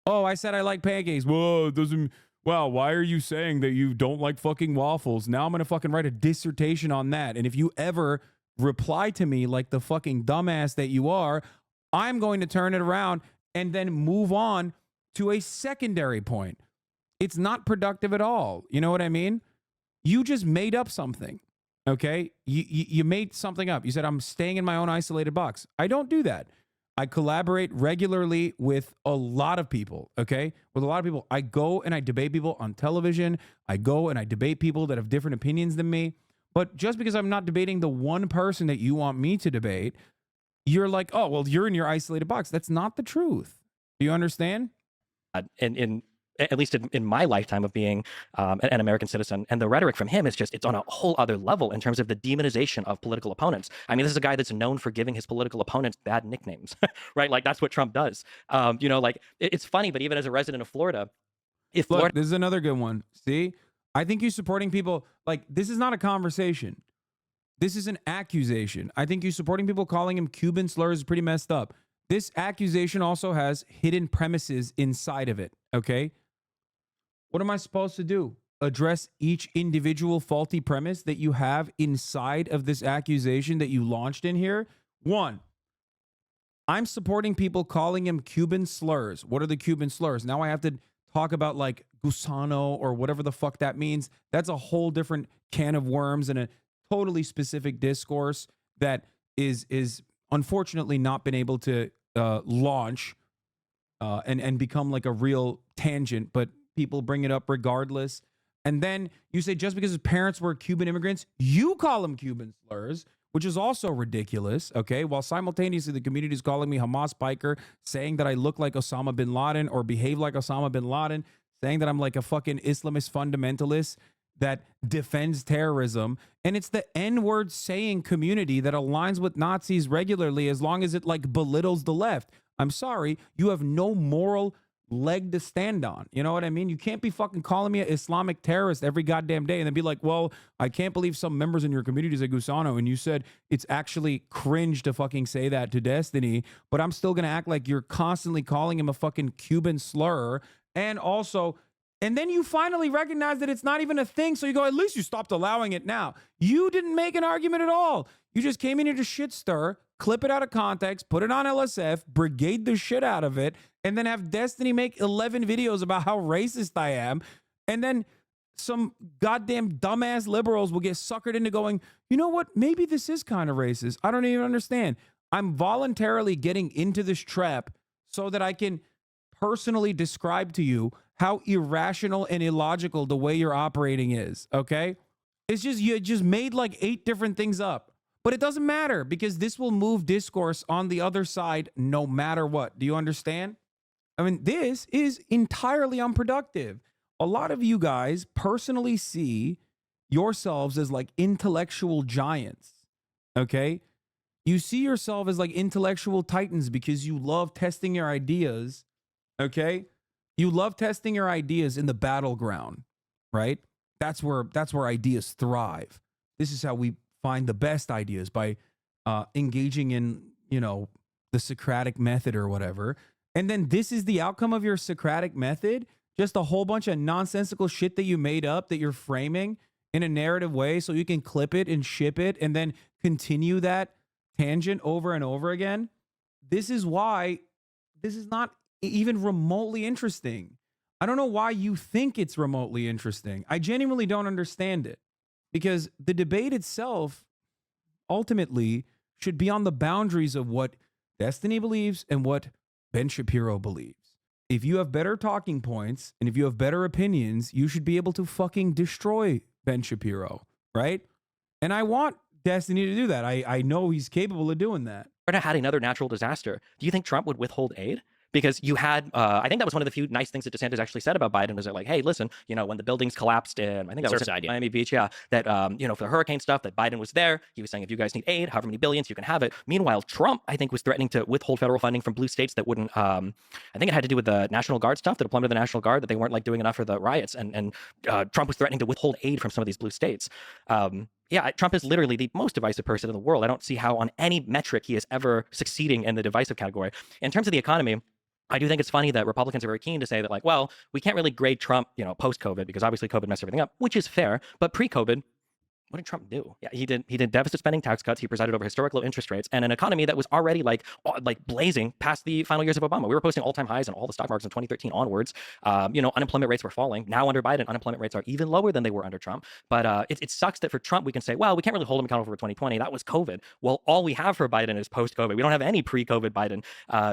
Oh, I said I like pancakes. Whoa, it doesn't... Wow, why are you saying that you don't like fucking waffles? Now I'm going to fucking write a dissertation on that. And if you ever reply to me like the fucking dumbass that you are, I'm going to turn it around and then move on to a secondary point. It's not productive at all. You know what I mean? You just made up something, okay? You made something up. You said, I'm staying in my own isolated box. I don't do that. I collaborate regularly with a lot of people, okay? With a lot of people. I go and I debate people on television. I go and I debate people that have different opinions than me. But just because I'm not debating the one person that you want me to debate, you're like, oh, well, you're in your isolated box. That's not the truth. Do you understand? At least in my lifetime of being an American citizen. And the rhetoric from him is just, it's on a whole other level in terms of the demonization of political opponents. I mean, this is a guy that's known for giving his political opponents bad nicknames, right? Like, that's what Trump does. It's funny, but even as a resident of Florida, this is another good one. See, I think you supporting people, like, this is not a conversation. This is an accusation. I think you supporting people calling him Cuban slurs is pretty messed up. This accusation also has hidden premises inside of it, okay? What am I supposed to do? Address each individual faulty premise that you have inside of this accusation that you launched in here? One, I'm supporting people calling him Cuban slurs. What are the Cuban slurs? Now I have to talk about like gusano or whatever the fuck that means. That's a whole different can of worms and a totally specific discourse that is unfortunately not been able to launch and become like a real tangent, but people bring it up regardless. And then you say just because his parents were Cuban immigrants, you call them Cuban slurs, which is also ridiculous, okay? While simultaneously the community is calling me Hamas biker, saying that I look like Osama bin Laden or behave like Osama bin Laden, saying that I'm like a fucking Islamist fundamentalist that defends terrorism. And it's the N-word saying community that aligns with Nazis regularly as long as it like belittles the left. I'm sorry, you have no moral leg to stand on. You know what I mean? You can't be fucking calling me an Islamic terrorist every goddamn day and then be like, well, I can't believe some members in your community say Gusano, and you said it's actually cringe to fucking say that to Destiny, but I'm still gonna act like you're constantly calling him a fucking Cuban slur. And also, and then you finally recognize that it's not even a thing, so you go, at least you stopped allowing it now. You didn't make an argument at all. You just came in here to shit stir, clip it out of context, put it on LSF, brigade the shit out of it, and then have Destiny make 11 videos about how racist I am. And then some goddamn dumbass liberals will get suckered into going, you know what? Maybe this is kind of racist. I don't even understand. I'm voluntarily getting into this trap so that I can personally describe to you how irrational and illogical the way you're operating is, okay? It's just, you just made like 8 different things up. But it doesn't matter because this will move discourse on the other side no matter what. Do you understand? I mean, this is entirely unproductive. A lot of you guys personally see yourselves as like intellectual giants, okay? You see yourself as like intellectual titans because you love testing your ideas, okay? You love testing your ideas in the battleground, right? That's where ideas thrive. This is how we find the best ideas, by engaging in, you know, the Socratic method or whatever. And then this is the outcome of your Socratic method, just a whole bunch of nonsensical shit that you made up that you're framing in a narrative way so you can clip it and ship it and then continue that tangent over and over again. This is why this is not even remotely interesting. I don't know why you think it's remotely interesting. I genuinely don't understand it, because the debate itself ultimately should be on the boundaries of what Destiny believes and what Ben Shapiro believes. If you have better talking points and if you have better opinions, you should be able to fucking destroy Ben Shapiro, right? And I want Destiny to do that. I know he's capable of doing that. Had another natural disaster, do you think Trump would withhold aid? Because you had, I think that was one of the few nice things that DeSantis actually said about Biden, was that like, hey, listen, you know, when the buildings collapsed in, I think that was in Miami Beach, yeah, that, you know, for the hurricane stuff, that Biden was there. He was saying, if you guys need aid, however many billions, you can have it. Meanwhile, Trump, I think, was threatening to withhold federal funding from blue states that wouldn't, I think it had to do with the National Guard stuff, the deployment of the National Guard, that they weren't like doing enough for the riots. And Trump was threatening to withhold aid from some of these blue states. Yeah, Trump is literally the most divisive person in the world. I don't see how on any metric he is ever succeeding in the divisive category. In terms of the economy, I do think it's funny that Republicans are very keen to say that, like, well, we can't really grade Trump, you know, post-COVID, because obviously COVID messed everything up, which is fair. But pre-COVID, what did Trump do? Yeah, he did deficit spending, tax cuts. He presided over historic low interest rates and an economy that was already like blazing past the final years of Obama. We were posting all-time highs in all the stock markets in 2013 onwards. You know, unemployment rates were falling. Now under Biden, unemployment rates are even lower than they were under Trump. But it sucks that for Trump, we can say, well, we can't really hold him accountable for 2020. That was COVID. Well, all we have for Biden is post-COVID. We don't have any pre-COVID Biden,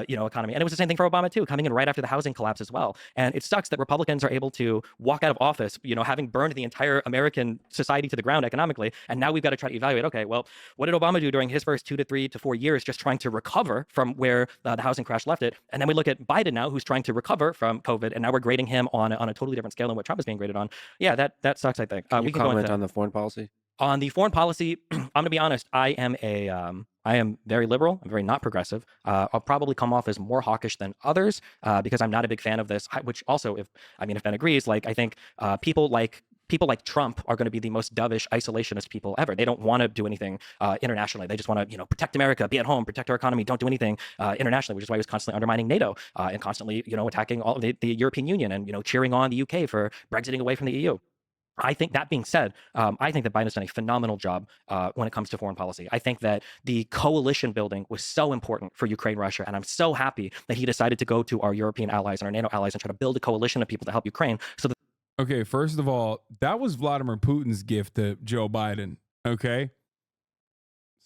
you know, economy. And it was the same thing for Obama too, coming in right after the housing collapse as well. And it sucks that Republicans are able to walk out of office, you know, having burned the entire American society to the ground economically. And now we've got to try to evaluate, okay, well, what did Obama do during his first 2 to 3 to 4 years, just trying to recover from where the housing crash left it? And then we look at Biden now, who's trying to recover from COVID, and now we're grading him on a totally different scale than what Trump is being graded on. Yeah, that sucks, I think. We can comment on the foreign policy? On the foreign policy, I'm going to be honest, I am very liberal. I'm very not progressive. I'll probably come off as more hawkish than others because I'm not a big fan of this, which also, if Ben agrees, like, I think people like Trump are going to be the most dovish, isolationist people ever. They don't want to do anything internationally. They just want to, you know, protect America, be at home, protect our economy, don't do anything internationally, which is why he was constantly undermining NATO and constantly, you know, attacking all of the European Union and, you know, cheering on the UK for Brexiting away from the EU. I think, that being said, I think that Biden has done a phenomenal job when it comes to foreign policy. I think that the coalition building was so important for Ukraine, Russia, and I'm so happy that he decided to go to our European allies and our NATO allies and try to build a coalition of people to help Ukraine. So that Okay, first of all, that was Vladimir Putin's gift to Joe Biden. Okay,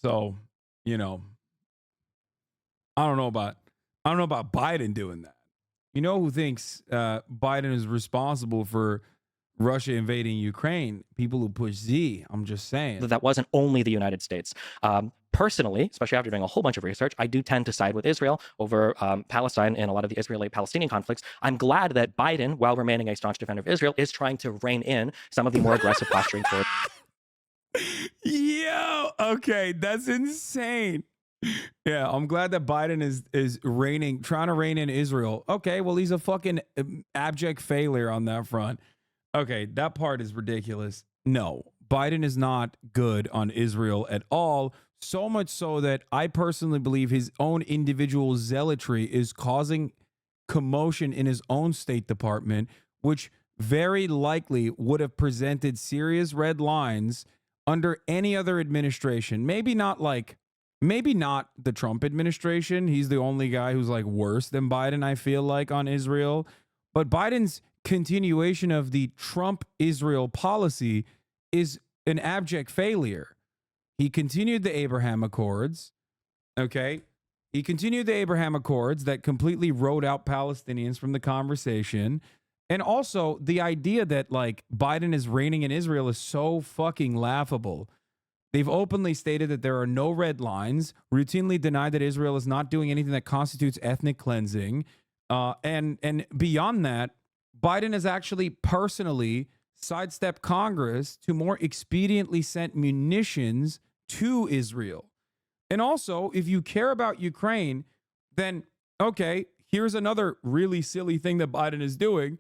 so, you know, I don't know about Biden doing that. You know who thinks Biden is responsible for Russia invading Ukraine? People who push Z. I'm just saying. that wasn't only the United States. Personally, especially after doing a whole bunch of research, I do tend to side with Israel over Palestine in a lot of the Israeli-Palestinian conflicts. I'm glad that Biden, while remaining a staunch defender of Israel, is trying to rein in some of the more aggressive posturing toward. Yo, okay, that's insane. Yeah, I'm glad that Biden is trying to rein in Israel. Okay, well, he's a fucking abject failure on that front. Okay, that part is ridiculous. No, Biden is not good on Israel at all. So much so that I personally believe his own individual zealotry is causing commotion in his own State Department, which very likely would have presented serious red lines under any other administration. Maybe not the Trump administration. He's the only guy who's like worse than Biden, I feel like, on Israel. But Biden's continuation of the Trump-Israel policy is an abject failure. He continued the Abraham Accords, okay? He continued the Abraham Accords that completely wrote out Palestinians from the conversation. And also the idea that like Biden is reigning in Israel is so fucking laughable. They've openly stated that there are no red lines, routinely denied that Israel is not doing anything that constitutes ethnic cleansing. And beyond that, Biden has actually personally sidestepped Congress to more expediently send munitions to Israel. And also, if you care about Ukraine, then, okay, here's another really silly thing that Biden is doing.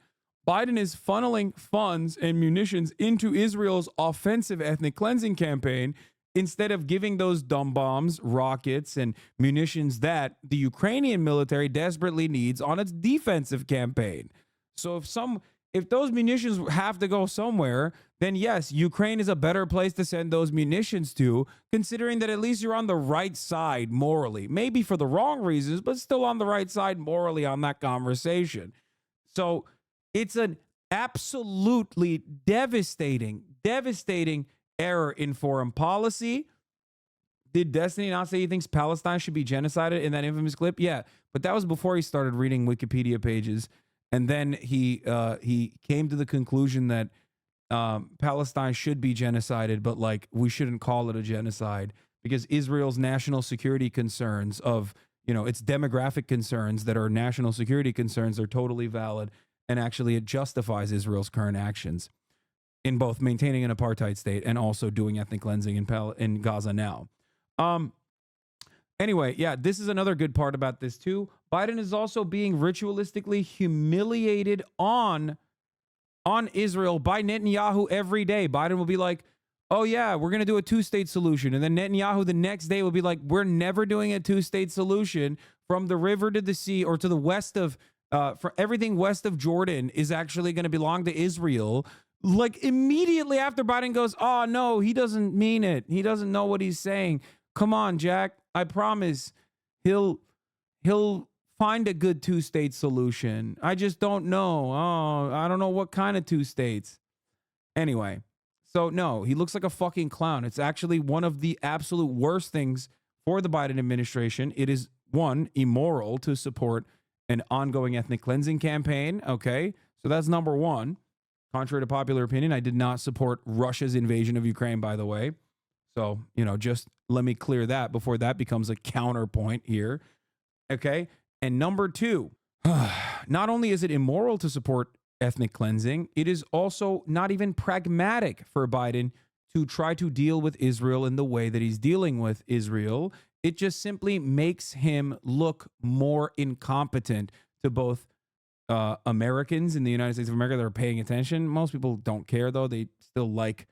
Biden is funneling funds and munitions into Israel's offensive ethnic cleansing campaign instead of giving those dumb bombs, rockets, and munitions that the Ukrainian military desperately needs on its defensive campaign. So if those munitions have to go somewhere, then yes, Ukraine is a better place to send those munitions to, considering that at least you're on the right side morally. Maybe for the wrong reasons, but still on the right side morally on that conversation. So it's an absolutely devastating error in foreign policy. Did Destiny not say he thinks Palestine should be genocided in that infamous clip? Yeah, but that was before he started reading Wikipedia pages. And then he came to the conclusion that Palestine should be genocided, but like we shouldn't call it a genocide because Israel's national security concerns of, its demographic concerns that are national security concerns are totally valid. And actually it justifies Israel's current actions in both maintaining an apartheid state and also doing ethnic cleansing in Gaza now. Anyway, yeah, this is another good part about this too. Biden is also being ritualistically humiliated on Israel by Netanyahu every day. Biden will be like, oh yeah, we're going to do a two-state solution. And then Netanyahu the next day will be like, we're never doing a two-state solution. From the river to the sea or to the west of, for everything west of Jordan is actually going to belong to Israel. Like immediately after Biden goes, oh no, he doesn't mean it. He doesn't know what he's saying. Come on, Jack. I promise he'll find a good two-state solution. I just don't know. Oh, I don't know what kind of two states. Anyway, so no, he looks like a fucking clown. It's actually one of the absolute worst things for the Biden administration. It is, one, immoral to support an ongoing ethnic cleansing campaign. Okay, so that's number one. Contrary to popular opinion, I did not support Russia's invasion of Ukraine, by the way. So, just let me clear that before that becomes a counterpoint here. Okay. And number two, not only is it immoral to support ethnic cleansing, it is also not even pragmatic for Biden to try to deal with Israel in the way that he's dealing with Israel. It just simply makes him look more incompetent to both Americans in the United States of America that are paying attention. Most people don't care, though. They still like,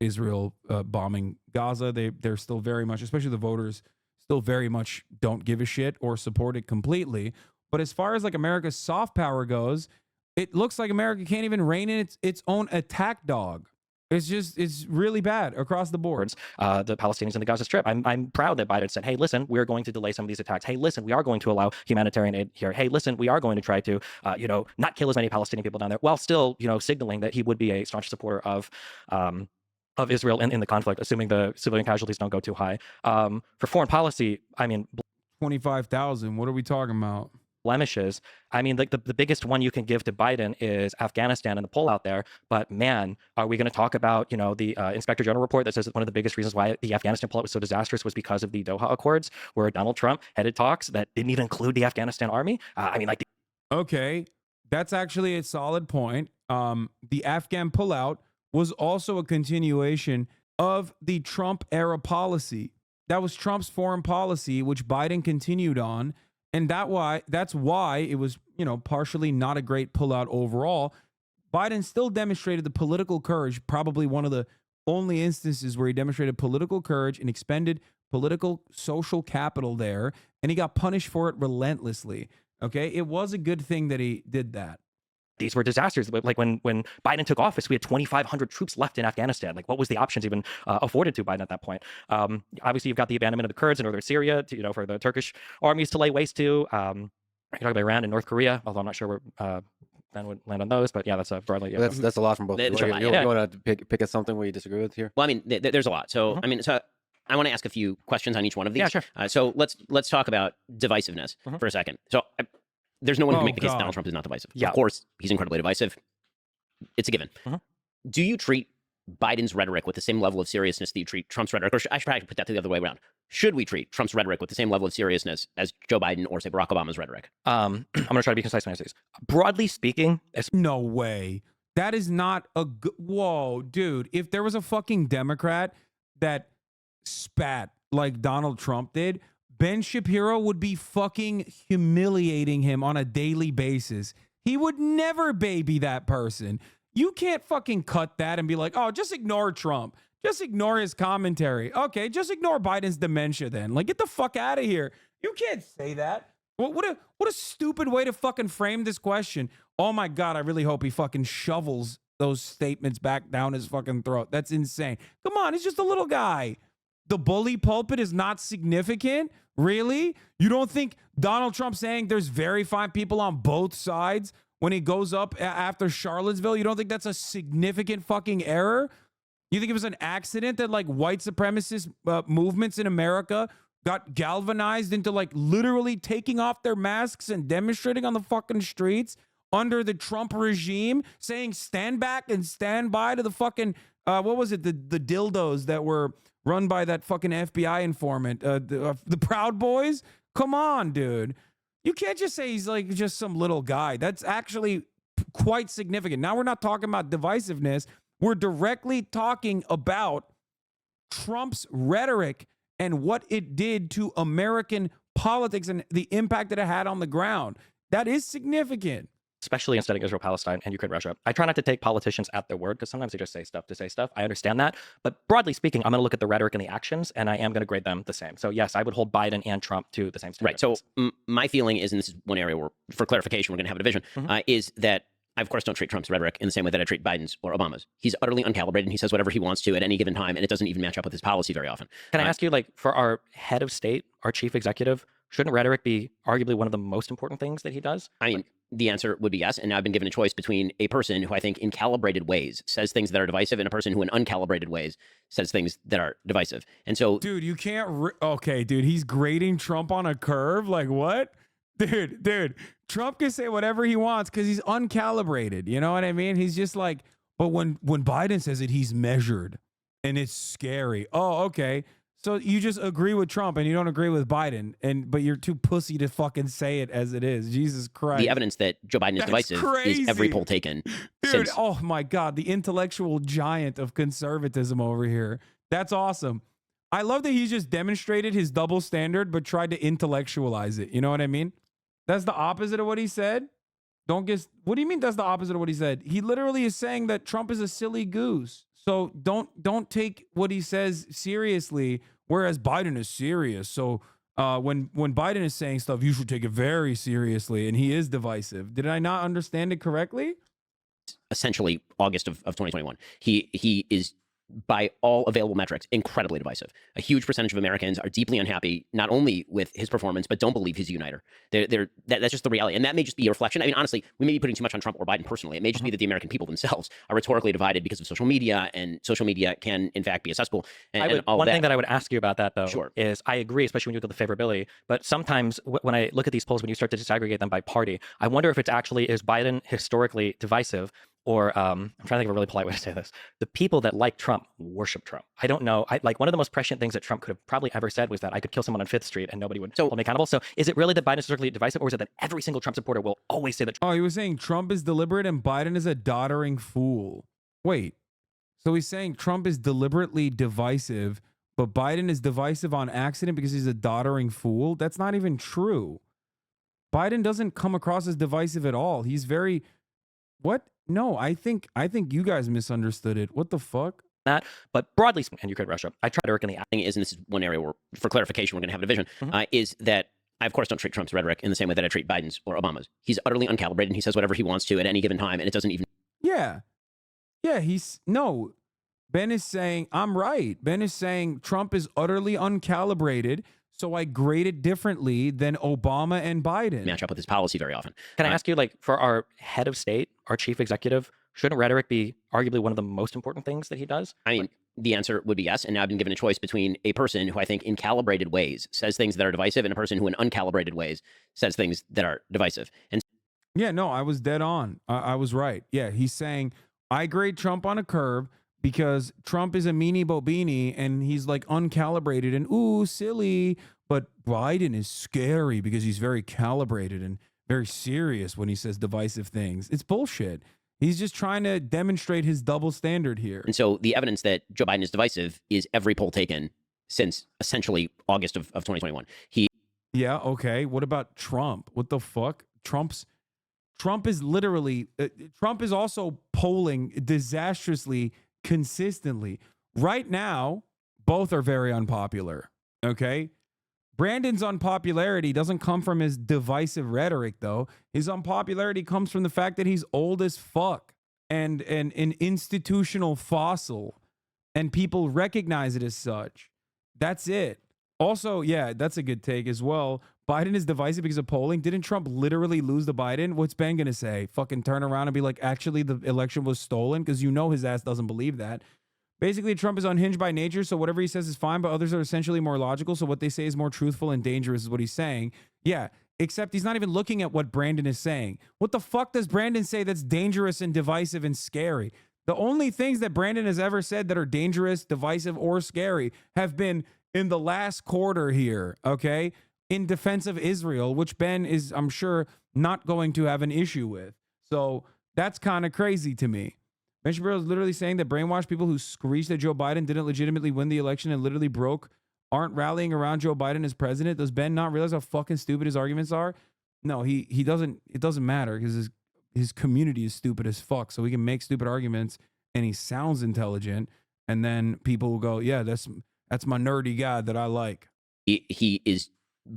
Israel bombing Gaza. They're still very much, especially the voters, still very much don't give a shit or support it completely. But as far as like America's soft power goes, it looks like America can't even rein in its own attack dog. It's really bad across the board. The Palestinians in the Gaza Strip. I'm proud that Biden said, hey, listen, we're going to delay some of these attacks. Hey, listen, we are going to allow humanitarian aid here. Hey, listen, we are going to try to, not kill as many Palestinian people down there, while still, signaling that he would be a staunch supporter of Israel in the conflict, assuming the civilian casualties don't go too high. For foreign policy, 25,000. What are we talking about? Blemishes. The biggest one you can give to Biden is Afghanistan and the pullout there. But man, are we going to talk about, the Inspector General report that says that one of the biggest reasons why the Afghanistan pullout was so disastrous was because of the Doha Accords, where Donald Trump headed talks that didn't even include the Afghanistan army. Okay, that's actually a solid point. The Afghan pullout was also a continuation of the Trump era policy. That was Trump's foreign policy, which Biden continued on. And that's why it was, partially not a great pullout overall. Biden still demonstrated the political courage, probably one of the only instances where he demonstrated political courage and expended political social capital there. And he got punished for it relentlessly. Okay. It was a good thing that he did that. These were disasters. Like when Biden took office, we had 2,500 troops left in Afghanistan. Like, what was the options even afforded to Biden at that point? Obviously, you've got the abandonment of the Kurds in northern Syria, for the Turkish armies to lay waste to. You're talking about Iran and North Korea, although I'm not sure where Ben would land on those. But yeah, that's broadly. Yeah. That's a lot from both. You want to pick at something where you disagree with here? Well, there's a lot. So, I want to ask a few questions on each one of these. Yeah, sure. So let's talk about divisiveness for a second. So there's no one who can make the case that Donald Trump is not divisive. Yeah. Of course, he's incredibly divisive. It's a given. Do you treat Biden's rhetoric with the same level of seriousness that you treat Trump's rhetoric? Or I should probably put that the other way around. Should we treat Trump's rhetoric with the same level of seriousness as Joe Biden or, say, Barack Obama's rhetoric? I'm going to try to be concise when I say this. Broadly speaking, No way. That is not a good. Whoa, dude. If there was a fucking Democrat that spat like Donald Trump did, Ben Shapiro would be fucking humiliating him on a daily basis. He would never baby that person. You can't fucking cut that and be like, oh, just ignore Trump. Just ignore his commentary. Okay, just ignore Biden's dementia then. Like, get the fuck out of here. You can't say that. What a stupid way to fucking frame this question. Oh my God, I really hope he fucking shovels those statements back down his fucking throat. That's insane. Come on, he's just a little guy. The bully pulpit is not significant? Really? You don't think Donald Trump saying there's very fine people on both sides when he goes up after Charlottesville, you don't think that's a significant fucking error? You think it was an accident that like white supremacist movements in America got galvanized into like literally taking off their masks and demonstrating on the fucking streets under the Trump regime, saying stand back and stand by to the fucking, what was it? The dildos that were run by that fucking FBI informant, the Proud Boys? Come on, dude. You can't just say he's like just some little guy. That's actually quite significant. Now we're not talking about divisiveness. We're directly talking about Trump's rhetoric and what it did to American politics and the impact that it had on the ground. That is significant. especially in studying Israel, Palestine, and Ukraine, Russia. I try not to take politicians at their word because sometimes they just say stuff to say stuff. I understand that. But broadly speaking, I'm going to look at the rhetoric and the actions, and I am going to grade them the same. So yes, I would hold Biden and Trump to the same standard. Right. So my feeling is, and this is one area where, for clarification, we're going to have a division, is that I, of course, don't treat Trump's rhetoric in the same way that I treat Biden's or Obama's. He's utterly uncalibrated, and he says whatever he wants to at any given time, and it doesn't even match up with his policy very often. Can I ask you, like, for our head of state, our chief executive, shouldn't rhetoric be arguably one of the most important things that he does? I mean, the answer would be yes. And now I've been given a choice between a person who I think in calibrated ways says things that are divisive and a person who in uncalibrated ways says things that are divisive. And so, dude, you can't. Okay, dude, he's grading Trump on a curve. Like what? Dude, Trump can say whatever he wants because he's uncalibrated. You know what I mean? He's just like, but when Biden says it, he's measured and it's scary. Oh, okay. So you just agree with Trump and you don't agree with Biden, but you're too pussy to fucking say it as it is. Jesus Christ. The evidence that Joe Biden is divisive is every poll taken. Dude, oh my God, the intellectual giant of conservatism over here. That's awesome. I love that he just demonstrated his double standard, but tried to intellectualize it. You know what I mean? That's the opposite of what he said. What do you mean that's the opposite of what he said? He literally is saying that Trump is a silly goose. So don't take what he says seriously, whereas Biden is serious. So when Biden is saying stuff, you should take it very seriously, and he is divisive. Did I not understand it correctly? Essentially August of 2021. He is, by all available metrics, incredibly divisive. A huge percentage of Americans are deeply unhappy, not only with his performance, but don't believe he's a uniter. That's just the reality. And that may just be a reflection. I mean, honestly, we may be putting too much on Trump or Biden personally. It may just be that the American people themselves are rhetorically divided because of social media, and social media can, in fact, be a cesspool. One thing that I would ask you about that, though, Sure. is I agree, especially when you look at the favorability, but sometimes when I look at these polls, when you start to disaggregate them by party, I wonder if it's actually, is Biden historically divisive? Or I'm trying to think of a really polite way to say this. The people that like Trump worship Trump. I don't know. Like one of the most prescient things that Trump could have probably ever said was that I could kill someone on 5th Street and nobody would hold me accountable. So is it really that Biden is historically divisive, or is it that every single Trump supporter will always say that? Oh, he was saying Trump is deliberate and Biden is a doddering fool. Wait, so he's saying Trump is deliberately divisive, but Biden is divisive on accident because he's a doddering fool? That's not even true. Biden doesn't come across as divisive at all. He's very... What? No, I think you guys misunderstood it. What the fuck? That, but broadly speaking, and Ukraine, Russia, I try to work in the thing is, and this is one area where, for clarification, we're going to have a division, is that I, of course, don't treat Trump's rhetoric in the same way that I treat Biden's or Obama's. He's utterly uncalibrated, and he says whatever he wants to at any given time, and it doesn't even... Yeah, Ben is saying, I'm right. Ben is saying Trump is utterly uncalibrated, so I grade it differently than Obama and Biden. Match up with his policy very often. Can I ask you, like, for our head of state, our chief executive, shouldn't rhetoric be arguably one of the most important things that he does? I mean, the answer would be yes. And now I've been given a choice between a person who I think in calibrated ways says things that are divisive and a person who in uncalibrated ways says things that are divisive. And Yeah, no, I was dead on. I was right. Yeah, he's saying, I grade Trump on a curve because Trump is a meanie bobini and he's like uncalibrated and ooh, silly. But Biden is scary because he's very calibrated and very serious when he says divisive things. It's bullshit. He's just trying to demonstrate his double standard here. And so the evidence that Joe Biden is divisive is every poll taken since essentially August of 2021. Yeah, okay. What about Trump? What the fuck? Trump is literally, Trump is also polling disastrously consistently. Right now, both are very unpopular, okay? Brandon's unpopularity doesn't come from his divisive rhetoric, though. His unpopularity comes from the fact that he's old as fuck and an institutional fossil, and people recognize it as such. That's it. Also, yeah, that's a good take as well. Biden is divisive because of polling. Didn't Trump literally lose to Biden? What's Ben going to say? Fucking turn around and be like, actually, the election was stolen? Because you know his ass doesn't believe that. Basically, Trump is unhinged by nature, so whatever he says is fine, but others are essentially more logical, so what they say is more truthful and dangerous is what he's saying. Yeah, except he's not even looking at what Brandon is saying. What the fuck does Brandon say that's dangerous and divisive and scary? The only things that Brandon has ever said that are dangerous, divisive, or scary have been in the last quarter here, okay? In defense of Israel, which Ben is, I'm sure, not going to have an issue with. So that's kind of crazy to me. Ben Shapiro is literally saying that brainwashed people who screeched that Joe Biden didn't legitimately win the election and literally broke aren't rallying around Joe Biden as president. Does Ben not realize how fucking stupid his arguments are? No, he doesn't. It doesn't matter because his community is stupid as fuck. So he can make stupid arguments and he sounds intelligent. And then people will go, yeah, that's my nerdy guy that I like. He is,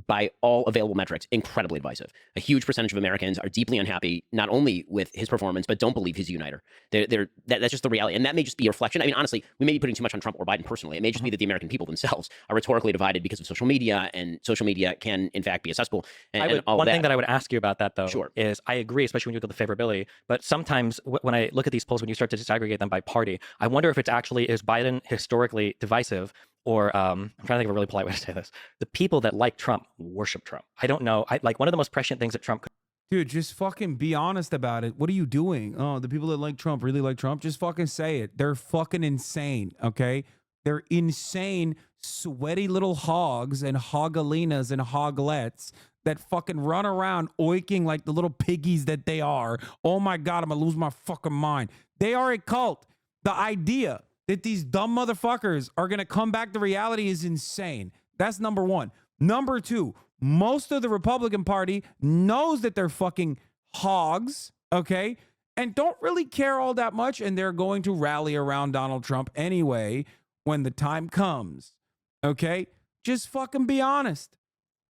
by all available metrics, incredibly divisive. A huge percentage of Americans are deeply unhappy, not only with his performance, but don't believe he's a uniter. That's just the reality. And that may just be a reflection. I mean, honestly, we may be putting too much on Trump or Biden personally. It may just be that the American people themselves are rhetorically divided because of social media, and social media can, in fact, be a cesspool. One thing that I would ask you about that, though, Sure. is I agree, especially when you look at the favorability, but sometimes when I look at these polls, when you start to disaggregate them by party, I wonder if it's actually, is Biden historically divisive? Or I'm trying to think of a really polite way to say this. The people that like Trump worship Trump. I don't know. Like one of the most prescient things that Trump could. Dude, just fucking be honest about it. What are you doing? Oh, the people that like Trump really like Trump? Just fucking say it. They're fucking insane, okay? They're insane, sweaty little hogs and hogalinas and hoglets that fucking run around oiking like the little piggies that they are. Oh my God, I'm gonna lose my fucking mind. They are a cult. The idea that these dumb motherfuckers are going to come back to reality is insane. That's number one. Number two, most of the Republican Party knows that they're fucking hogs, okay? And don't really care all that much, and they're going to rally around Donald Trump anyway when the time comes, okay? Just fucking be honest.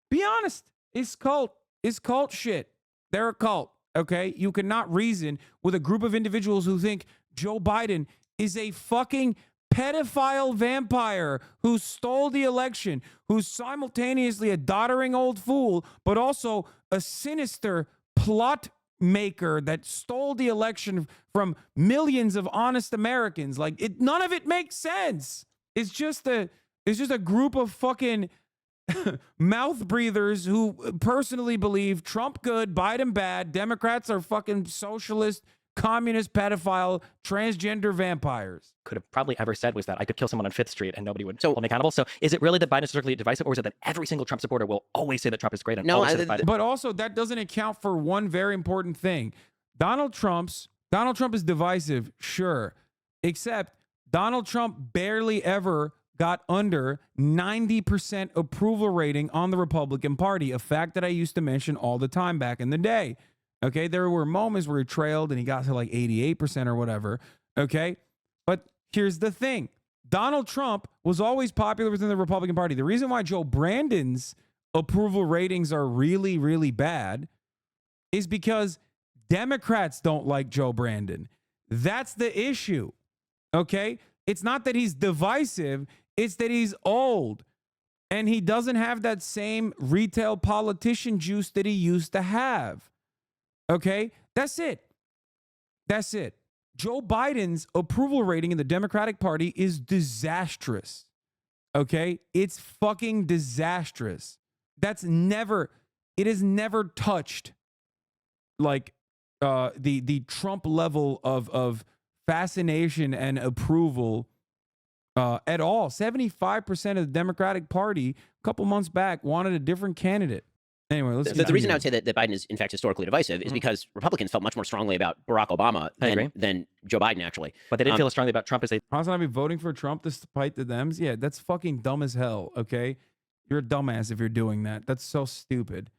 Be honest. It's cult. It's cult shit. They're a cult, okay? You cannot reason with a group of individuals who think Joe Biden is a fucking pedophile vampire who stole the election, who's simultaneously a doddering old fool, but also a sinister plot maker that stole the election from millions of honest Americans. Like, none of it makes sense. It's just a group of fucking mouth breathers who personally believe Trump good, Biden bad, Democrats are fucking socialist, communist, pedophile, transgender vampires. Could have probably ever said was that I could kill someone on 5th Street and nobody would hold me accountable. So is it really that Biden is strictly divisive, or is it that every single Trump supporter will always say that Trump is great and always say that Biden? But also that doesn't account for one very important thing. Donald Trump is divisive, sure, except Donald Trump barely ever got under 90% approval rating on the Republican Party, a fact that I used to mention all the time back in the day. Okay, there were moments where he trailed and he got to like 88% or whatever. Okay, but here's the thing. Donald Trump was always popular within the Republican Party. The reason why Joe Brandon's approval ratings are really, really bad is because Democrats don't like Joe Brandon. That's the issue. Okay, it's not that he's divisive. It's that he's old and he doesn't have that same retail politician juice that he used to have. Okay, that's it. That's it. Joe Biden's approval rating in the Democratic Party is disastrous. Okay? It's fucking disastrous. It has never touched like the Trump level of fascination and approval at all. 75% of the Democratic Party a couple months back wanted a different candidate. Anyway, let's The reason I would say that Biden is in fact historically divisive is because Republicans felt much more strongly about Barack Obama than Joe Biden, actually. But they didn't feel as strongly about Trump as they HasanAbi voting for Trump despite the Dems? Yeah, that's fucking dumb as hell, okay? You're a dumbass if you're doing that. That's so stupid.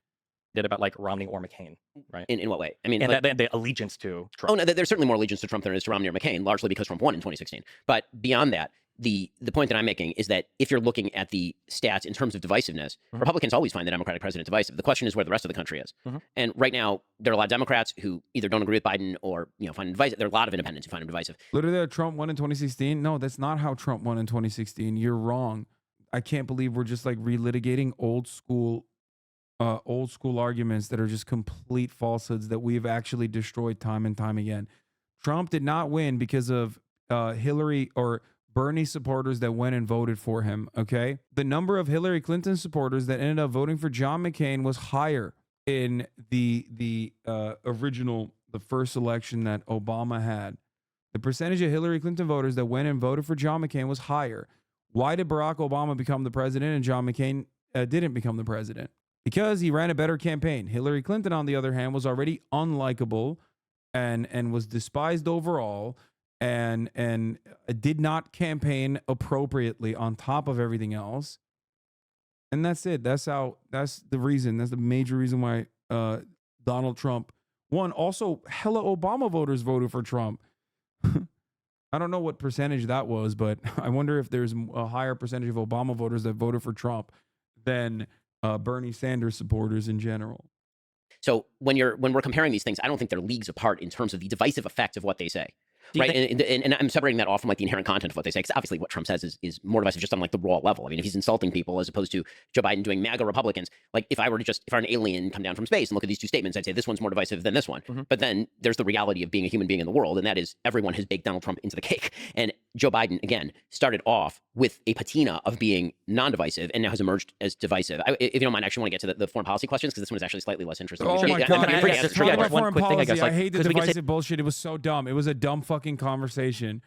did about like Romney or McCain, right? In what way? I mean, And like, the allegiance to Trump. oh no, there's certainly more allegiance to Trump than there is to Romney or McCain, largely because Trump won in 2016. But beyond that, the point that I'm making is that if you're looking at the stats in terms of divisiveness, Republicans always find the Democratic president divisive. The question is where the rest of the country is. And right now, there are a lot of Democrats who either don't agree with Biden or find him divisive. There are a lot of independents who find him divisive. Literally, that Trump won in 2016. No, that's not how Trump won in 2016. You're wrong. I can't believe we're just like relitigating old school arguments that are just complete falsehoods that we've actually destroyed time and time again. Trump did not win because of Hillary or Bernie supporters that went and voted for him, okay? The number of Hillary Clinton supporters that ended up voting for John McCain was higher in the first election that Obama had. The percentage of Hillary Clinton voters that went and voted for John McCain was higher. Why did Barack Obama become the president and John McCain didn't become the president? Because he ran a better campaign. Hillary Clinton, on the other hand, was already unlikable and was despised overall and did not campaign appropriately on top of everything else. And that's it. That's the reason. That's the major reason why Donald Trump won. Also, hella Obama voters voted for Trump. I don't know what percentage that was, but I wonder if there's a higher percentage of Obama voters that voted for Trump than Bernie Sanders supporters in general. So when we're comparing these things, I don't think they're leagues apart in terms of the divisive effect of what they say. Right. And I'm separating that off from like the inherent content of what they say, because obviously what Trump says is more divisive just on like the raw level. I mean, if he's insulting people as opposed to Joe Biden doing MAGA Republicans, like if I were an alien come down from space and look at these two statements, I'd say this one's more divisive than this one. But then there's the reality of being a human being in the world. And that is everyone has baked Donald Trump into the cake. And Joe Biden, again, started off with a patina of being non-divisive and now has emerged as divisive. If you don't mind, I actually want to get to the foreign policy questions because this one is actually slightly less interesting. Oh my God. Talk about foreign policy. I hate the because we can say- divisive bullshit. It was so dumb. It was a dumb fucking conversation.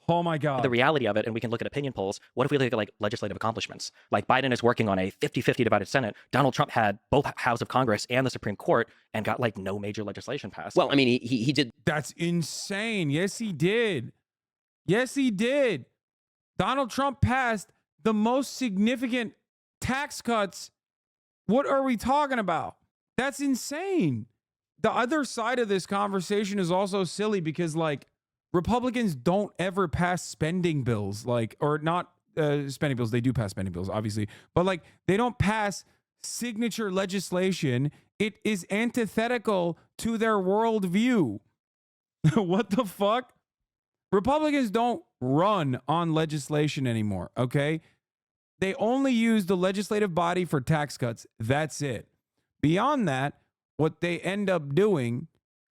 Oh my God. The reality of it, and we can look at opinion polls. What if we look at like legislative accomplishments? Like Biden is working on a 50-50 divided Senate. Donald Trump had both houses of Congress and the Supreme Court and got like no major legislation passed. Well, I mean, he did. That's insane. Yes, he did. Yes, he did. Donald Trump passed the most significant tax cuts. What are we talking about? That's insane. The other side of this conversation is also silly because like Republicans don't ever pass spending bills, like, or not spending bills. They do pass spending bills, obviously, but like they don't pass signature legislation. It is antithetical to their worldview. What the fuck? Republicans don't run on legislation anymore, okay? They only use the legislative body for tax cuts. That's it. Beyond that, what they end up doing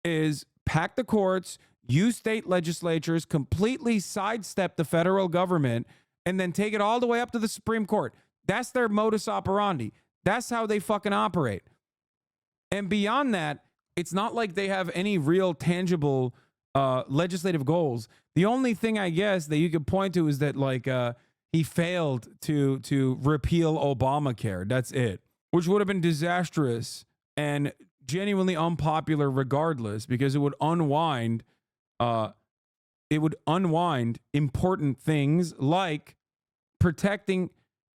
is pack the courts, use state legislatures, completely sidestep the federal government, and then take it all the way up to the Supreme Court. That's their modus operandi. That's how they fucking operate. And beyond that, it's not like they have any real tangible legislative goals. The only thing I guess that you could point to is that like he failed to repeal Obamacare. That's it, which would have been disastrous and genuinely unpopular regardless, because it would unwind important things like protecting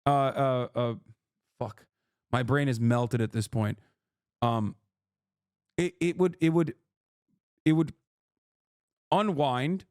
fuck, my brain is melted at this point. It would unwind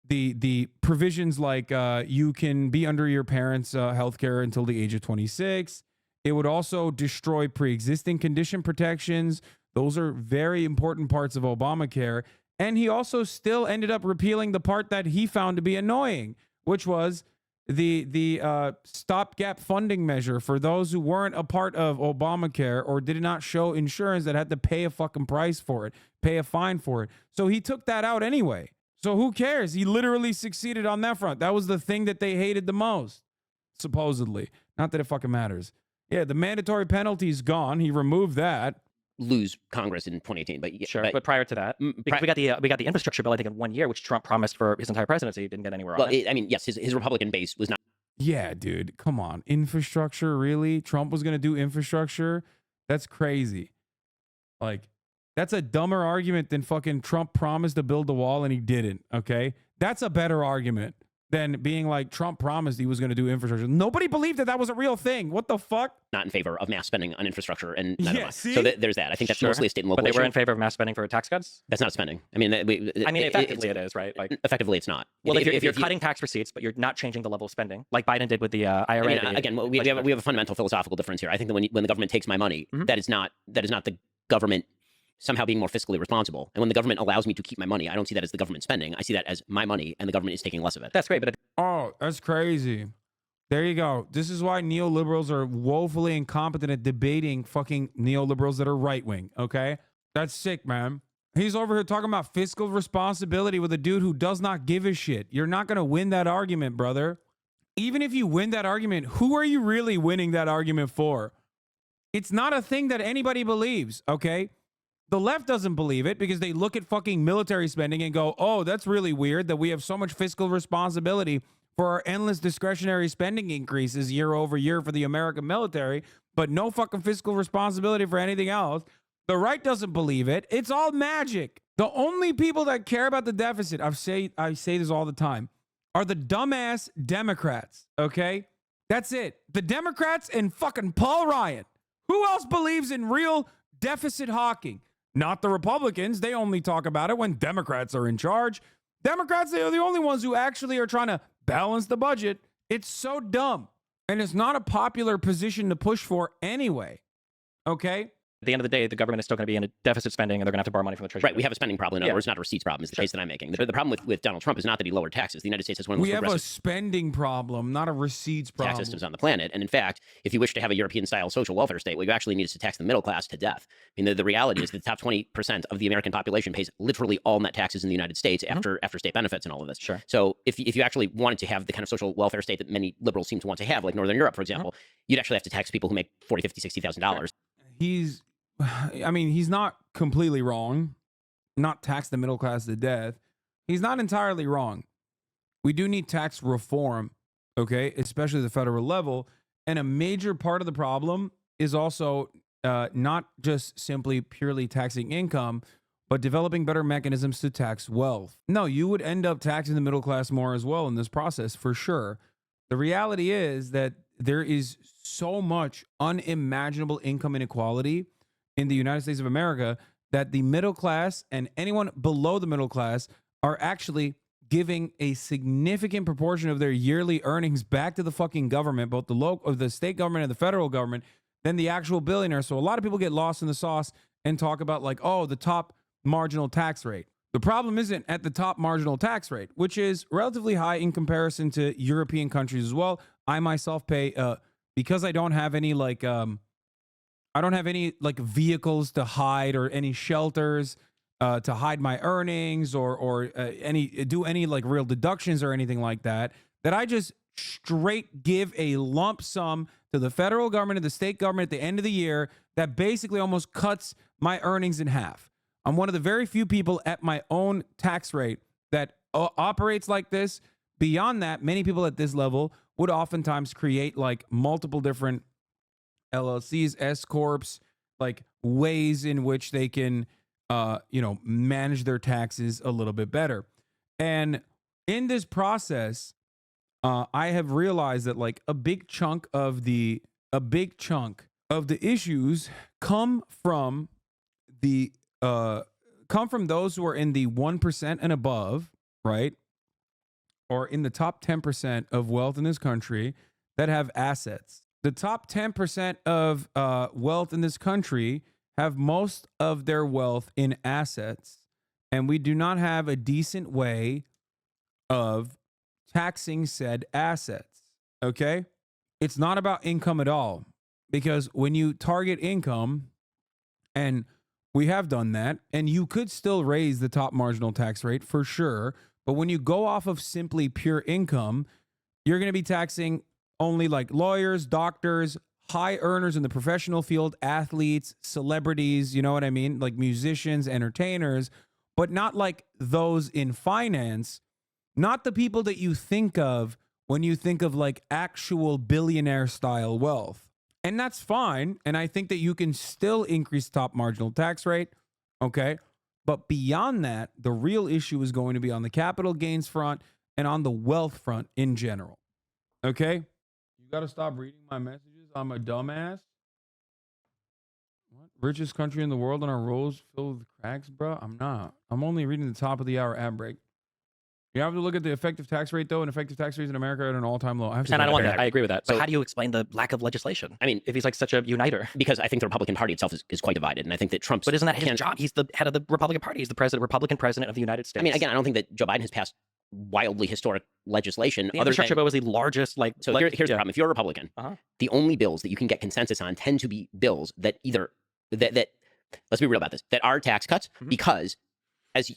the provisions like you can be under your parents' healthcare until the age of 26. It would also destroy pre-existing condition protections. Those are very important parts of Obamacare. And he also still ended up repealing the part that he found to be annoying, which was the stopgap funding measure for those who weren't a part of Obamacare or did not show insurance that had to pay a fucking price for it, pay a fine for it. So he took that out anyway. So who cares? He literally succeeded on that front. That was the thing that they hated the most, supposedly. Not that it fucking matters. Yeah, the mandatory penalty's gone. He removed that. Lose Congress in 2018, but Sure, but prior to that, because we got the infrastructure bill, I think, in 1 year, which Trump promised for his entire presidency, didn't get anywhere well, on it. I mean, yes, his Republican base was not. Yeah, dude, come on. Infrastructure, really? Trump was going to do infrastructure? That's crazy. Like, that's a dumber argument than fucking Trump promised to build the wall and he didn't, okay? That's a better argument than being like Trump promised he was going to do infrastructure. Nobody believed that that was a real thing. What the fuck? Not in favor of mass spending on infrastructure, and none of us. See? So there's that. I think that's mostly a state and local But they were issue. in favor of mass spending for tax cuts? That's not spending. I mean, Effectively it is, right? Like, effectively it's not. well, if you're cutting tax receipts, but you're not changing the level of spending, like Biden did with the IRA. I mean, again, we have a fundamental philosophical difference here. I think that when the government takes my money, that is not the government somehow being more fiscally responsible. And when the government allows me to keep my money, I don't see that as the government spending. I see that as my money, and the government is taking less of it. That's great, but Oh, that's crazy. There you go. This is why neoliberals are woefully incompetent at debating fucking neoliberals that are right wing, okay? That's sick, man. He's over here talking about fiscal responsibility with a dude who does not give a shit. You're not going to win that argument, brother. Even if you win that argument, who are you really winning that argument for? It's not a thing that anybody believes, okay? The left doesn't believe it because they look at fucking military spending and go, oh, that's really weird that we have so much fiscal responsibility for our endless discretionary spending increases year over year for the American military, but no fucking fiscal responsibility for anything else. The right doesn't believe it. It's all magic. The only people that care about the deficit, I say this all the time, are the dumbass Democrats, okay? That's it. The Democrats and fucking Paul Ryan. Who else believes in real deficit hawking? Not the Republicans. They only talk about it when Democrats are in charge. Democrats, they are the only ones who actually are trying to balance the budget. It's so dumb. And it's not a popular position to push for anyway. Okay? at the end of the day, the government is still going to be in a deficit spending, and they're going to have to borrow money from the treasury. Right. We have a spending problem. In other words, not a receipts problem is the case that I'm making. The problem with Donald Trump is not that he lowered taxes. The United States has one of the most We have a progressive spending problem, not a receipts problem. tax systems on the planet. And in fact, if you wish to have a European-style social welfare state, what you actually need is to tax the middle class to death. I mean, the reality is that the top 20% of the American population pays literally all net taxes in the United States after state benefits and all of this. Sure. So if you actually wanted to have the kind of social welfare state that many liberals seem to want to have, like Northern Europe, for example, you'd actually have to tax people who make $40,000, $50,000, $60,000. He's not completely wrong. Not tax the middle class to death. He's not entirely wrong. We do need tax reform, okay, especially the federal level. And a major part of the problem is also not just simply purely taxing income, but developing better mechanisms to tax wealth. No, you would end up taxing the middle class more as well in this process, for sure. The reality is that there is so much unimaginable income inequality in the United States of America that the middle class and anyone below the middle class are actually giving a significant proportion of their yearly earnings back to the fucking government, both the local, the state government and the federal government, than the actual billionaires. So a lot of people get lost in the sauce and talk about like, oh, the top marginal tax rate. The problem isn't at the top marginal tax rate, which is relatively high in comparison to European countries as well. I myself pay, because I don't have any like, I don't have any like vehicles to hide or any shelters to hide my earnings or do any like real deductions or anything like that, that I just straight give a lump sum to the federal government and the state government at the end of the year that basically almost cuts my earnings in half. I'm one of the very few people at my own tax rate that operates like this. Beyond that, many people at this level would oftentimes create like multiple different LLCs, S corps, like ways in which they can, manage their taxes a little bit better. And in this process, I have realized that like a big chunk of the issues come from those who are in the 1% and above, right? Or in the top 10% of wealth in this country that have assets. The top 10% of wealth in this country have most of their wealth in assets, and we do not have a decent way of taxing said assets, okay? It's not about income at all, because when you target income, and we have done that, and you could still raise the top marginal tax rate for sure, But when you go off of simply pure income, you're going to be taxing only like lawyers, doctors, high earners in the professional field, athletes, celebrities, you know what I mean? Like musicians, entertainers, but not like those in finance, not the people that you think of when you think of like actual billionaire style wealth. And that's fine. And I think that you can still increase top marginal tax rate. Okay. But beyond that, the real issue is going to be on the capital gains front and on the wealth front in general. Okay. You got to stop reading my messages. I'm a dumbass. What? Richest country in the world and our rolls filled with cracks, bro? I'm not. I'm only reading the top of the hour ad break. You have to look at the effective tax rate, though, and effective tax rates in America are at an all-time low. And I don't want that. I agree with that. But So- how do you explain the lack of legislation? I mean, If he's like such a uniter. because I think the Republican Party itself is quite divided, and I think that Trump's. But isn't that his can- job? He's the head of the Republican Party. He's the Republican president of the United States. I mean, again, I don't think that Joe Biden has passed wildly historic legislation. the Other infrastructure than, bill was the largest, like. so like- here's the yeah. problem: if you're a Republican, Uh-huh. the only bills that you can get consensus on tend to be bills that either that let's be real about this, that are tax cuts, Mhm. because as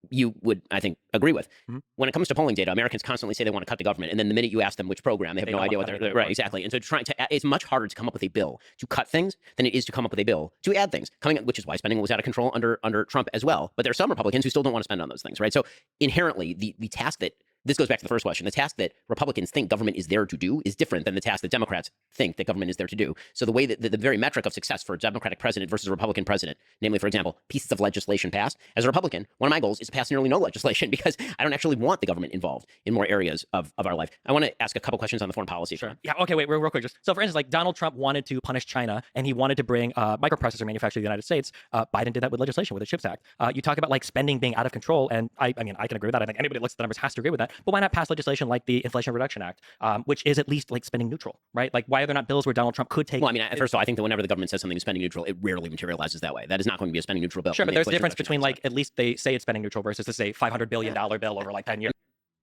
you would, I think, agree with. Mhm. When it comes to polling data, Americans constantly say they want to cut the government, and then the minute you ask them which program, they have They no don't idea want what to they're cut right. anything. Exactly, and so it's much harder to come up with a bill to cut things than it is to come up with a bill to add things. Which is why spending was out of control under Trump as well. But there are some Republicans who still don't want to spend on those things, right? So inherently, the task that this goes back to the first question. The task that Republicans think government is there to do is different than the task that Democrats think that government is there to do. So the way that the very metric of success for a Democratic president versus a Republican president, namely, for example, pieces of legislation passed, as a Republican, one of my goals is to pass nearly no legislation because I don't actually want the government involved in more areas of our life. I want to ask a couple questions on the foreign policy front. Yeah. Okay. Wait. Real quick. Just so, for instance, like Donald Trump wanted to punish China, and he wanted to bring microprocessor manufacturing to the United States. Biden did that with legislation, with the CHIPS Act. You talk about like spending being out of control, and I mean, I can agree with that. I think anybody who looks at the numbers has to agree with that. But why not pass legislation like the Inflation Reduction Act, which is at least like spending neutral, right? Like, why are there not bills where Donald Trump could take? Well, I mean, first of all, I think that whenever the government says something is spending neutral, it rarely materializes that way. That is not going to be a spending neutral bill. Sure, but The there's a Inflation difference Reduction between Act is like at least they say it's spending neutral versus to say $500 billion bill over like 10 years.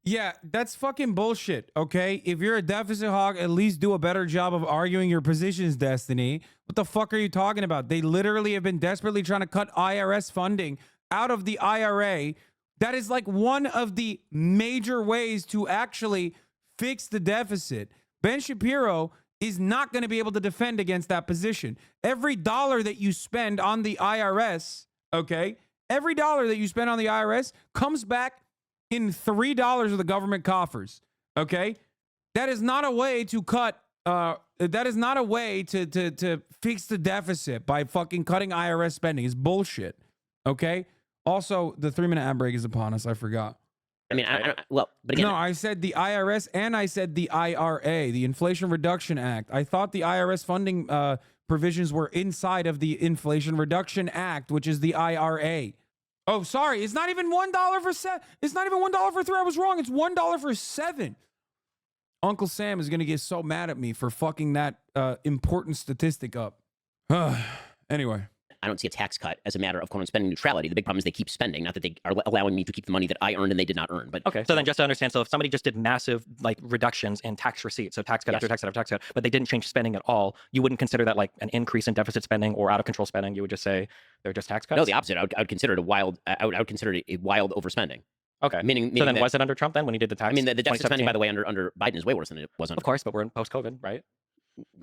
Yeah, that's fucking bullshit, okay? If you're a deficit hog, at least do a better job of arguing your positions, Destiny. What the fuck are you talking about? They literally have been desperately trying to cut IRS funding out of the IRA. That is like one of the major ways to actually fix the deficit. Ben Shapiro is not going to be able to defend against that position. Every dollar that you spend on the IRS, okay? Every dollar that you spend on the IRS comes back in $3 of the government coffers. Okay, that is not a way to cut. That is not a way to fix the deficit by fucking cutting IRS spending. It's bullshit. Okay. Also, the 3-minute ad break is upon us. I forgot. I mean, well, but again, No, I said the IRS and I said the IRA, the Inflation Reduction Act. I thought the IRS funding provisions were inside of the Inflation Reduction Act, which is the IRA. Oh, sorry. It's not even $1 for It's not even $1 for 3. I was wrong. It's $1 for 7. Uncle Sam is going to get so mad at me for fucking that important statistic up. Anyway. I don't see a tax cut as a matter of quote spending neutrality. The big problem is they keep spending, not that they are allowing me to keep the money that I earned and they did not earn. But Okay, so then just to understand, so if somebody just did massive like reductions in tax receipts, so tax cut Yes. after tax cut after tax cut, but they didn't change spending at all, you wouldn't consider that like an increase in deficit spending or out of control spending. You would just say they're just tax cuts. no, the opposite. I would consider it a wild. I would consider it a wild overspending. Okay. Meaning So then that, was it under Trump then when he did the tax? I mean, the deficit spending, 2017? by the way, under Biden is way worse than it was under. Of course, but we're in post-COVID, right?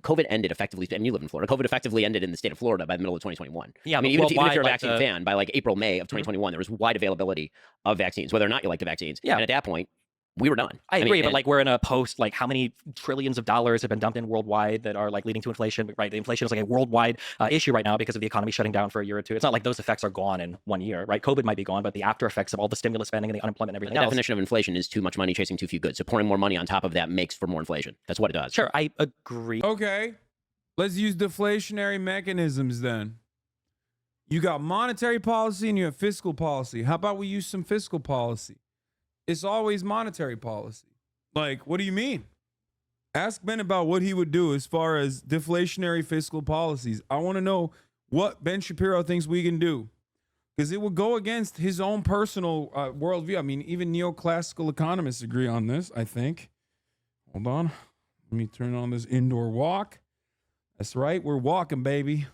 COVID ended effectively. I mean, you live in Florida. COVID effectively ended in the state of Florida by the middle of 2021. Yeah, I mean, but even if you're a like vaccine the- fan, by like April, May of 2021, there was wide availability of vaccines, whether or not you like the vaccines. Yeah. And at that point, we were done. I mean, agree, but and- like we're in a post, like how many trillions of dollars have been dumped in worldwide that are like leading to inflation, right? The inflation is like a worldwide issue right now because of the economy shutting down for a year or two. It's not like those effects are gone in 1 year, right? COVID might be gone, but the after effects of all the stimulus spending and the unemployment and the everything else. definition of inflation is too much money chasing too few goods. So pouring more money on top of that makes for more inflation. That's what it does. Sure, I agree. Okay. Let's use deflationary mechanisms then. You got monetary policy and you have fiscal policy. How about we use some fiscal policy? It's always monetary policy. Like, what do you mean? Ask Ben about what he would do as far as deflationary fiscal policies. I want to know what Ben Shapiro thinks we can do, because it would go against his own personal worldview. I mean, even neoclassical economists agree on this, I think. Hold on. Let me turn on this indoor walk. That's right. We're walking, baby.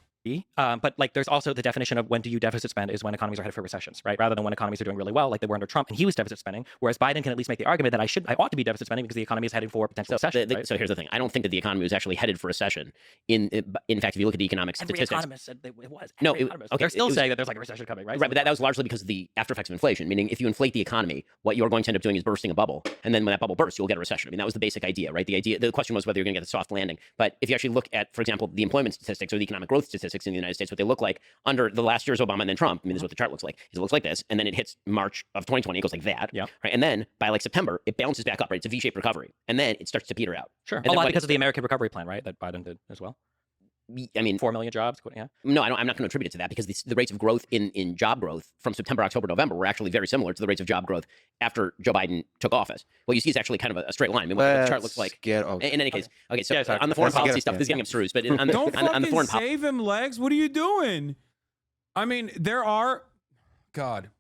But like, there's also the definition of when do you deficit spend is when economies are headed for recessions, right? Rather than when economies are doing really well, like they were under Trump, and he was deficit spending. Whereas Biden can at least make the argument that I ought to be deficit spending because the economy is heading for potential recession. Right? So here's the thing: I don't think that the economy was actually headed for recession. In fact, if you look at the economic statistics, every economist said that it was. No, they're still saying that there's like a recession coming, right? Right, but that was largely because of the after effects of inflation. Meaning, if you inflate the economy, what you're going to end up doing is bursting a bubble, and then when that bubble bursts, you'll get a recession. I mean, that was the basic idea, right? The question was whether you're going to get a soft landing. But if you actually look at, for example, the employment statistics or the economic growth statistics in the United States, what they look like under the last year's Obama and then Trump. I mean, this is what the chart looks like. It looks like this, and then it hits March of 2020. It goes like that, yeah. Right? And then by like September, it bounces back up, right? It's a V-shaped recovery, and then it starts to peter out. Sure, and a lot because of the American Recovery Plan, right? That Biden did as well. I mean, 4 million jobs. Yeah. No, I'm not going to attribute it to that because the rates of growth in job growth from September, October, November were actually very similar to the rates of job growth after Joe Biden took office. What you see is actually kind of a straight line. I mean, what the chart looks like. In any case, okay. So on the foreign policy stuff, this is getting abstruse, but on the don't on fucking the foreign save him, Legs. What are you doing? I mean, there are. God,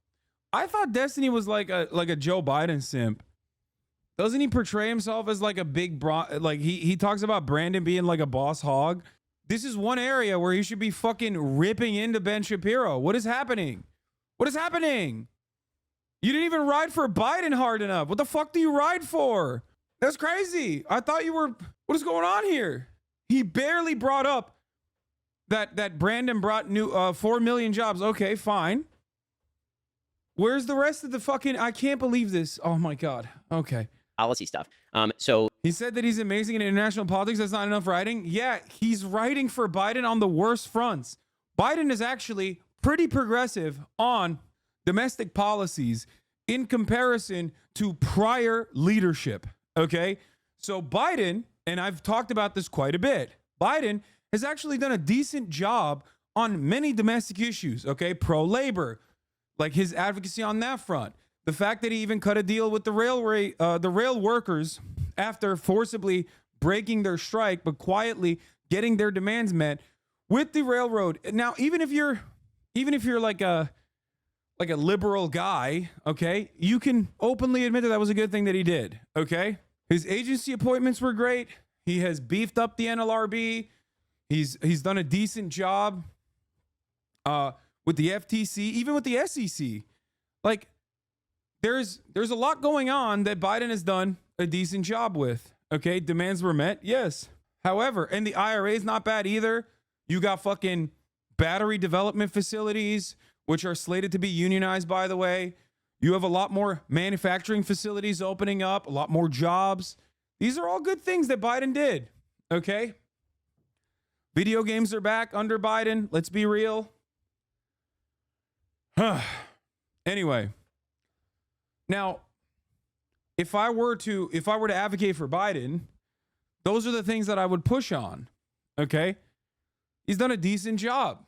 I thought Destiny was like a Joe Biden simp. Doesn't he portray himself as like a big like he talks about Brandon being like a boss hog? This is one area where he should be fucking ripping into Ben Shapiro. What is happening? What is happening? You didn't even ride for Biden hard enough. What the fuck do you ride for? That's crazy. I thought you were. What is going on here? He barely brought up that Brandon brought new 4 million jobs. Okay, fine. Where's the rest of the fucking? I can't believe this. Oh my God. Okay. Policy stuff. So he said that he's amazing in international politics. That's not enough writing. Yeah, he's writing for Biden on the worst fronts. Biden is actually pretty progressive on domestic policies in comparison to prior leadership. Okay. So Biden, and I've talked about this quite a bit, Biden has actually done a decent job on many domestic issues. Okay. Pro-labor, like his advocacy on that front. The fact that he even cut a deal with the rail workers after forcibly breaking their strike, but quietly getting their demands met with the railroad. Now, even if you're like a liberal guy, okay, you can openly admit that was a good thing that he did. Okay, his agency appointments were great. He has beefed up the NLRB. He's done a decent job with the FTC, even with the SEC. Like, there's a lot going on that Biden has done a decent job with. Okay, demands were met, yes. However, and the IRA is not bad either. You got fucking battery development facilities, which are slated to be unionized, by the way. You have a lot more manufacturing facilities opening up, a lot more jobs. These are all good things that Biden did. Okay, video games are back under Biden. Let's be real. Anyway. Now, if I were to advocate for Biden, those are the things that I would push on. Okay? He's done a decent job.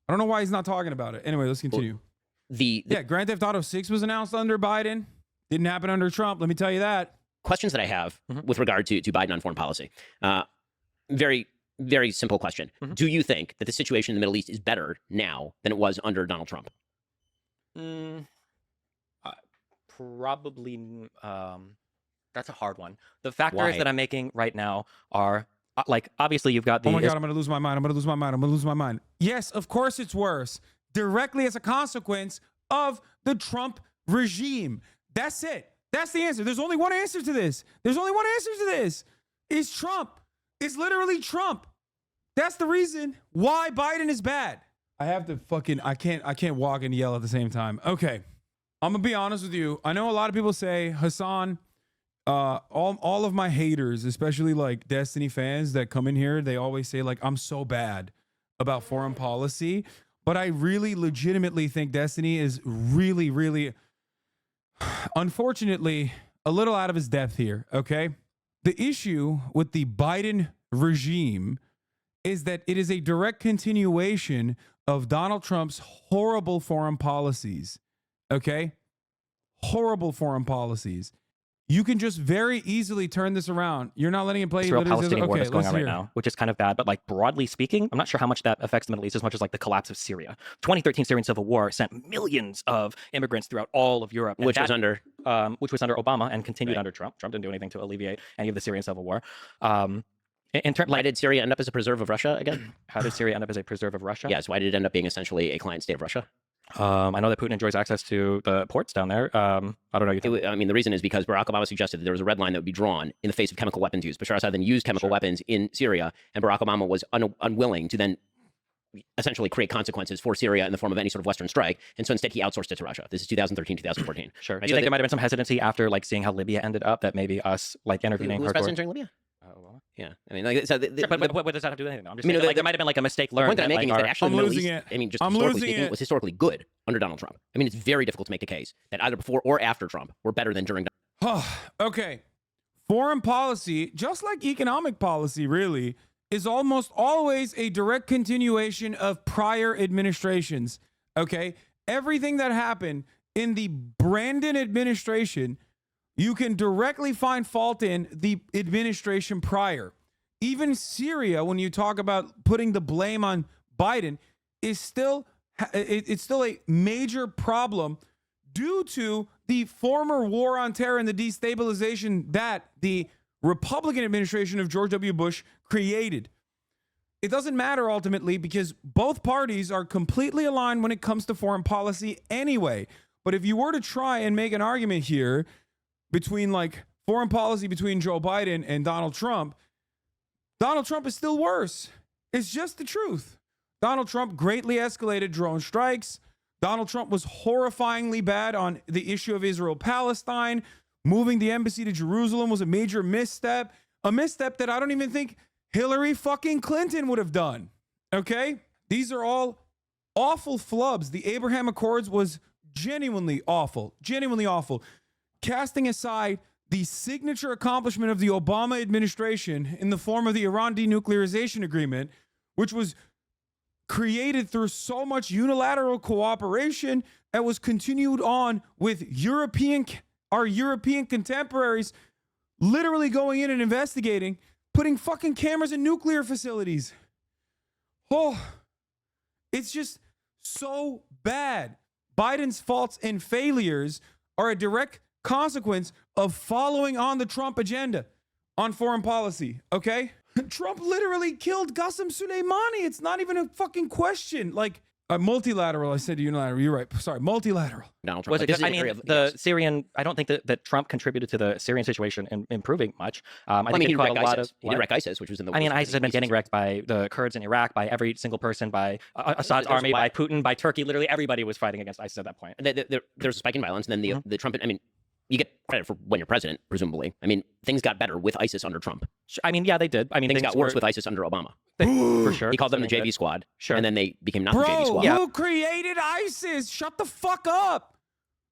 I don't know why he's not talking about it. Anyway, let's continue. Yeah, Grand Theft Auto 6 was announced under Biden. Didn't happen under Trump, let me tell you that. Questions that I have with regard to Biden on foreign policy. Very, very simple question. Do you think that the situation in the Middle East is better now than it was under Donald Trump? Probably, that's a hard one. The factors that I'm making right now are like, obviously you've got the. Oh my God, I'm going to lose my mind. Yes, of course it's worse. Directly as a consequence of the Trump regime. That's it. That's the answer. There's only one answer to this. It's Trump. It's literally Trump. That's the reason why Biden is bad. I have to fucking, I can't walk and yell at the same time. Okay. I'm gonna be honest with you. I know a lot of people say, Hasan, all of my haters, especially like Destiny fans that come in here, they always say like, I'm so bad about foreign policy. But I really legitimately think Destiny is really, really, unfortunately, a little out of his depth here, okay? The issue with the Biden regime is that it is a direct continuation of Donald Trump's horrible foreign policies. Okay? Horrible foreign policies. You can just very easily turn this around. You're not letting it play. Israel-Palestinian war that's going on right now, which is kind of bad. But like, broadly speaking, I'm not sure how much that affects the Middle East as much as like the collapse of Syria. 2013 Syrian civil war sent millions of immigrants throughout all of Europe, which was under Obama and continued under Trump. Trump didn't do anything to alleviate any of the Syrian civil war. In terms, Why like, did Syria end up as a preserve of Russia again? how did Syria end up as a preserve of Russia? Yes. Why did it end up being essentially a client state of Russia? I know that Putin enjoys access to the ports down there. I don't know. I mean, the reason is because Barack Obama suggested that there was a red line that would be drawn in the face of chemical weapons use. Bashar Assad then used chemical weapons in Syria, and Barack Obama was unwilling to then essentially create consequences for Syria in the form of any sort of Western strike. And so instead he outsourced it to Russia. This is 2013, 2014. Sure. Right? Do you think there might have been some hesitancy after like seeing how Libya ended up that maybe us like intervening? Who was president during Libya? Obama? Yeah. I mean, like, so Sure, but what does that have to do with anything? I'm just I mean, saying, the- like, there might have been like a mistake the learned. point that I'm that, making like, is that actually I'm the Middle losing East, it. I mean, just I'm historically losing speaking, it. was historically good under Donald Trump. I mean, it's very difficult to make a case that either before or after Trump were better than during Okay. Foreign policy, just like economic policy, really, is almost always a direct continuation of prior administrations. Okay. Everything that happened in the Brandon administration, you can directly find fault in the administration prior. Even Syria, when you talk about putting the blame on Biden, is still it's still a major problem due to the former war on terror and the destabilization that the Republican administration of George W. Bush created. It doesn't matter ultimately because both parties are completely aligned when it comes to foreign policy anyway. But if you were to try and make an argument here between like foreign policy between Joe Biden and Donald Trump is still worse. It's just the truth. Donald Trump greatly escalated drone strikes. Donald Trump was horrifyingly bad on the issue of Israel-Palestine. Moving the embassy to Jerusalem was a major misstep. A misstep that I don't even think Hillary fucking Clinton would have done. Okay? These are all awful flubs. The Abraham Accords was genuinely awful. Genuinely awful. Casting aside the signature accomplishment of the Obama administration in the form of the Iran denuclearization agreement, which was created through so much unilateral cooperation and was continued on with our European contemporaries literally going in and investigating, putting fucking cameras in nuclear facilities. Oh, it's just so bad. Biden's faults and failures are a direct consequence of following on the Trump agenda on foreign policy, okay? Trump literally killed Qasem Soleimani. It's not even a fucking question. Like, multilateral, I said unilateral. You're right. Sorry, multilateral. Donald Trump. Was Like, it this just, is I an mean, area of- the yes. Syrian, I don't think that Trump contributed to the Syrian situation in improving much. I Well, think he it caught a wrecked lot ISIS. of. He did wreck ISIS, which was in the. I mean, was ISIS had been ISIS. getting wrecked by the Kurds in Iraq, by every single person, by Assad's there's army, why- by Putin, by Turkey. Literally everybody was fighting against ISIS at that point. There's a spike in violence, and then the Trump. I mean, you get credit for when you're president, presumably. I mean, things got better with ISIS under Trump. I mean, yeah, they did. I mean, Things got worse were- with ISIS under Obama. for sure. He called them the Something JV squad, Sure. and then they became not the JV Bro, squad. Yeah. who created ISIS? Shut the fuck up.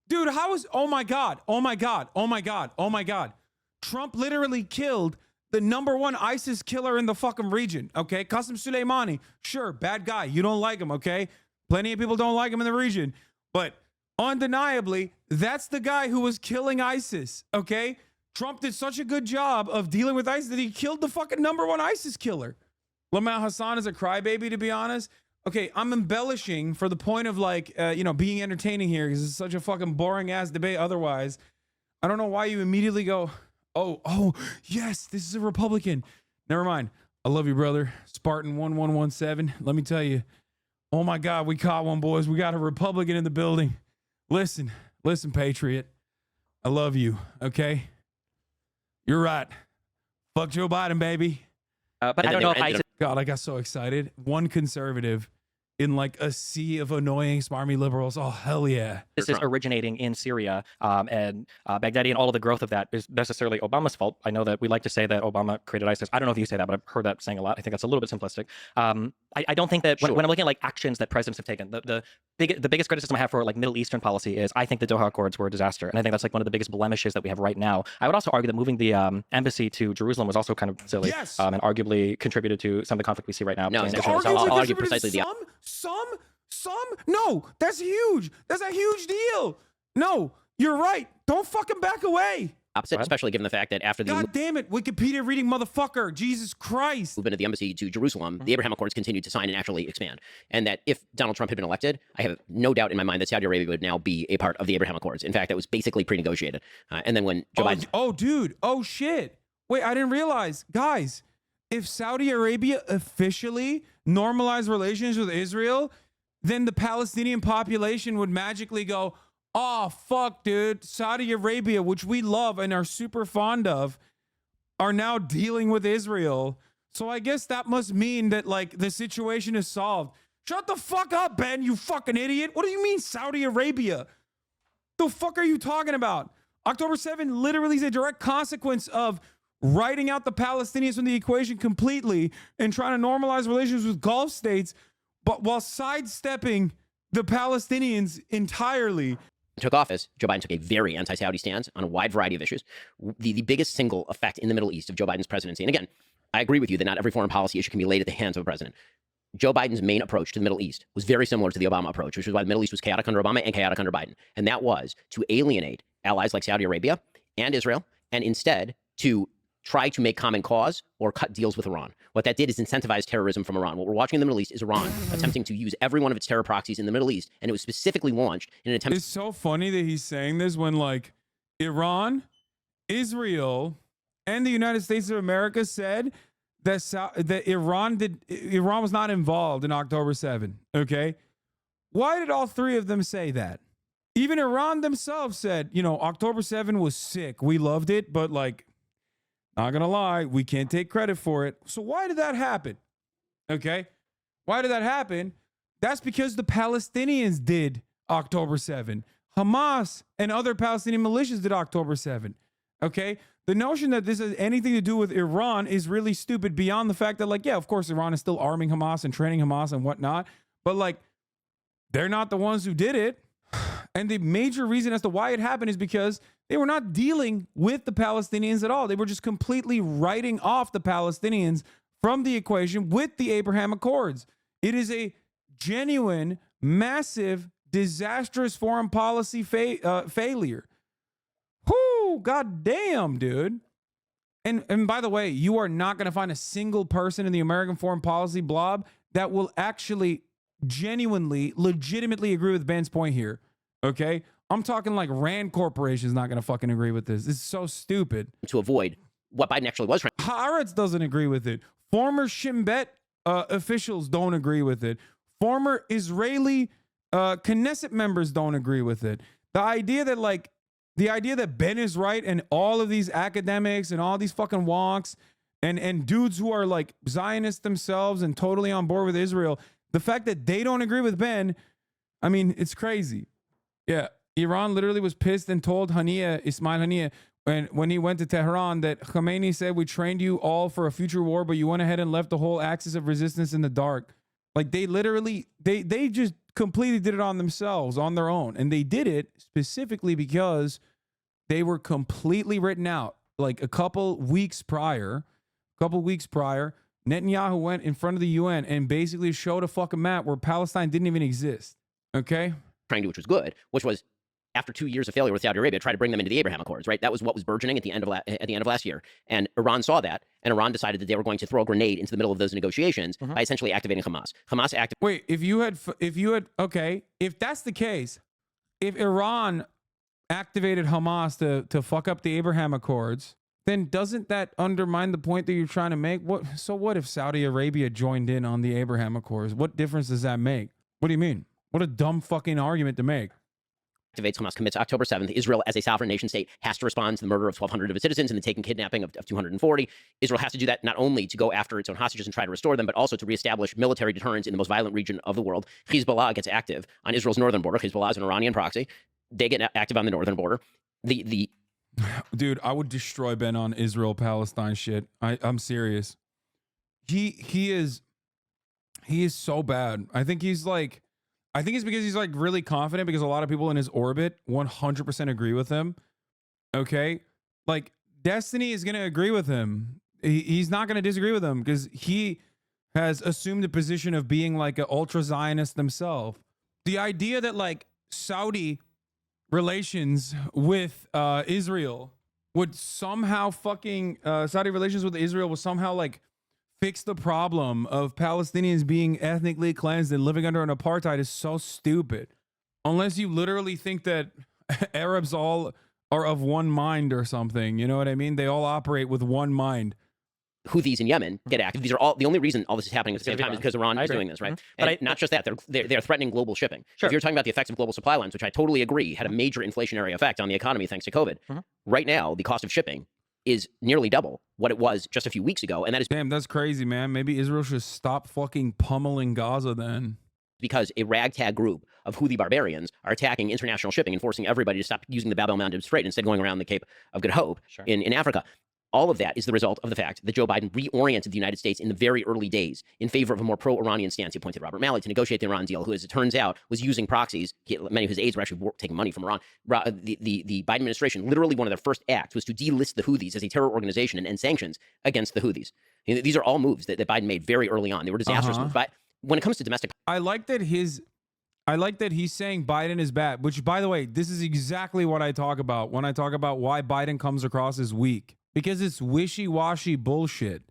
Dude, how is, oh my God, oh my God, oh my God, oh my God. Trump literally killed the #1 ISIS killer in the fucking region, okay? Qasem Soleimani, sure, bad guy. You don't like him, okay? Plenty of people don't like him in the region. But undeniably, that's the guy who was killing ISIS, okay? Trump did such a good job of dealing with ISIS that he killed the fucking #1 ISIS killer. Lamar Hassan is a crybaby, to be honest. Okay, I'm embellishing for the point of like, being entertaining here because it's such a fucking boring ass debate otherwise. I don't know why you immediately go, oh, yes, this is a Republican. Never mind. I love you, brother. Spartan 1117. Let me tell you. Oh my God, we caught one, boys. We got a Republican in the building. Listen, Patriot. I love you, okay? You're right. Fuck Joe Biden, baby. But I don't know if ISIS. God, I got so excited. One conservative in like a sea of annoying, smarmy liberals. Oh, hell yeah. This is originating in Syria and Baghdadi, and all of the growth of that is necessarily Obama's fault. I know that we like to say that Obama created ISIS. I don't know if you say that, but I've heard that saying a lot. I think that's a little bit simplistic. I don't think that when I'm looking at like actions that presidents have taken, the biggest criticism I have for like Middle Eastern policy is I think the Doha Accords were a disaster, and I think that's like one of the biggest blemishes that we have right now. I would also argue that moving the embassy to Jerusalem was also kind of silly, Yes. and arguably contributed to some of the conflict we see right now. No, between it's Israel and arguably Palestine. I'll argue precisely the some. No, that's huge. That's a huge deal. No, you're right. Don't fucking back away. opposite, especially given the fact that after the God damn it, Wikipedia reading motherfucker. Jesus Christ. movement of the embassy to Jerusalem, the Abraham Accords continued to sign and actually expand. And that if Donald Trump had been elected, I have no doubt in my mind that Saudi Arabia would now be a part of the Abraham Accords. In fact, that was basically pre-negotiated. And then when Joe Biden... Oh, dude. Oh, shit. Wait, I didn't realize. Guys, if Saudi Arabia officially normalized relations with Israel, then the Palestinian population would magically go, oh, fuck, dude. Saudi Arabia, which we love and are super fond of, are now dealing with Israel. So I guess that must mean that, like, the situation is solved. Shut the fuck up, Ben, you fucking idiot. What do you mean Saudi Arabia? The fuck are you talking about? October 7th literally is a direct consequence of writing out the Palestinians from the equation completely and trying to normalize relations with Gulf states, but while sidestepping the Palestinians entirely. Took office, Joe Biden took a very anti-Saudi stance on a wide variety of issues. The biggest single effect in the Middle East of Joe Biden's presidency, and again, I agree with you that not every foreign policy issue can be laid at the hands of a president. Joe Biden's main approach to the Middle East was very similar to the Obama approach, which is why the Middle East was chaotic under Obama and chaotic under Biden. And that was to alienate allies like Saudi Arabia and Israel, and instead to try to make common cause or cut deals with Iran. What that did is incentivize terrorism from Iran. What we're watching in the Middle East is Iran attempting to use every one of its terror proxies in the Middle East, and it was specifically launched in an attempt. It's so funny that he's saying this when, like, Iran, Israel, and the United States of America said that Iran was not involved in October 7th. Okay, why did all three of them say that? Even Iran themselves said, you know, October 7th was sick. We loved it, but, like, not gonna lie, we can't take credit for it. So why did that happen? Okay, why did that happen? That's because the Palestinians did October 7th. Hamas and other Palestinian militias did October 7th. Okay, the notion that this has anything to do with Iran is really stupid, beyond the fact that, like, yeah, of course, Iran is still arming Hamas and training Hamas and whatnot, but, like, they're not the ones who did it. And the major reason as to why it happened is because they were not dealing with the Palestinians at all. They were just completely writing off the Palestinians from the equation with the Abraham Accords. It is a genuine, massive, disastrous foreign policy failure. Whoo, goddamn, dude. And by the way, you are not going to find a single person in the American foreign policy blob that will actually genuinely, legitimately agree with Ben's point here. Okay? I'm talking like Rand Corporation is not going to fucking agree with this. This is so stupid. To avoid what Biden actually was trying. Haaretz doesn't agree with it. Former Shin Bet officials don't agree with it. Former Israeli Knesset members don't agree with it. The idea that Ben is right and all of these academics and all these fucking wonks and dudes who are like Zionists themselves and totally on board with Israel, the fact that they don't agree with Ben, I mean, it's crazy. Yeah, Iran literally was pissed and told Ismail Haniyeh, when he went to Tehran, that Khomeini said, we trained you all for a future war, but you went ahead and left the whole axis of resistance in the dark. Like, they literally, they just completely did it on themselves, on their own. And they did it specifically because they were completely written out. Like a couple weeks prior, Netanyahu went in front of the UN and basically showed a fucking map where Palestine didn't even exist. Okay? Trying to, which was good, which was after 2 years of failure with Saudi Arabia, try to bring them into the Abraham Accords, right? That was what was burgeoning at the end of last year. And Iran saw that, and Iran decided that they were going to throw a grenade into the middle of those negotiations by essentially activating Hamas. Wait, if that's the case, if Iran activated Hamas to fuck up the Abraham Accords, then doesn't that undermine the point that you're trying to make? What if Saudi Arabia joined in on the Abraham Accords? What difference does that make? What do you mean? What a dumb fucking argument to make. Activates Hamas, commits October 7th. Israel, as a sovereign nation state, has to respond to the murder of 1,200 of its citizens and the taking kidnapping of 240. Israel has to do that not only to go after its own hostages and try to restore them, but also to reestablish military deterrence in the most violent region of the world. Hezbollah gets active on Israel's northern border. Hezbollah is an Iranian proxy. They get active on the northern border. Dude, I would destroy Ben on Israel-Palestine shit. I'm serious. He is so bad. I think it's because he's like really confident because a lot of people in his orbit 100% agree with him. Okay? Like, Destiny is going to agree with him. He's not going to disagree with him because he has assumed the position of being like an ultra-Zionist himself. The idea that like Saudi relations with Israel would somehow Saudi relations with Israel would somehow like fix the problem of Palestinians being ethnically cleansed and living under an apartheid is so stupid. Unless you literally think that Arabs all are of one mind or something. You know what I mean? They all operate with one mind. Houthis in Yemen get active. These are all the only reason all this is happening at the same time is because Iran is doing this, right? And not just that, they're threatening global shipping. If you're talking about the effects of global supply lines, which I totally agree had a major inflationary effect on the economy thanks to COVID, right now the cost of shipping is nearly double what it was just a few weeks ago, and that is damn, that's crazy, man. Maybe Israel should stop fucking pummeling Gaza then. because a ragtag group of Houthi barbarians are attacking international shipping and forcing everybody to stop using the Bab el-Mandeb Strait and instead going around the Cape of Good Hope in Africa. All of that is the result of the fact that Joe Biden reoriented the United States in the very early days in favor of a more pro-Iranian stance. He appointed Robert Malley to negotiate the Iran deal, who, as it turns out, was using proxies. Many of his aides were actually taking money from Iran. The Biden administration, literally one of their first acts was to delist the Houthis as a terror organization and end sanctions against the Houthis. These are all moves that Biden made very early on. They were disastrous moves. But when it comes to domestic, I like that he's saying Biden is bad, which, by the way, this is exactly what I talk about when I talk about why Biden comes across as weak, because it's wishy-washy bullshit.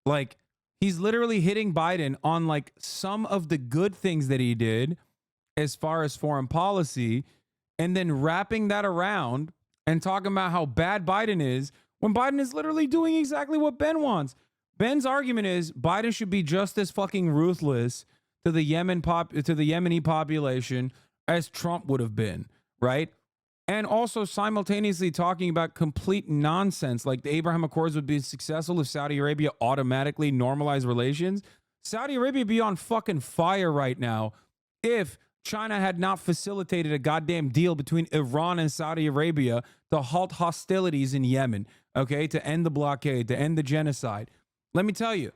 Like, he's literally hitting Biden on like some of the good things that he did as far as foreign policy, and then wrapping that around and talking about how bad Biden is when Biden is literally doing exactly what Ben wants. Ben's argument is Biden should be just as fucking ruthless to the Yemeni population as Trump would have been, right? And also simultaneously talking about complete nonsense, like the Abraham Accords would be successful if Saudi Arabia automatically normalized relations. Saudi Arabia would be on fucking fire right now if China had not facilitated a goddamn deal between Iran and Saudi Arabia to halt hostilities in Yemen, okay, to end the blockade, to end the genocide. Let me tell you,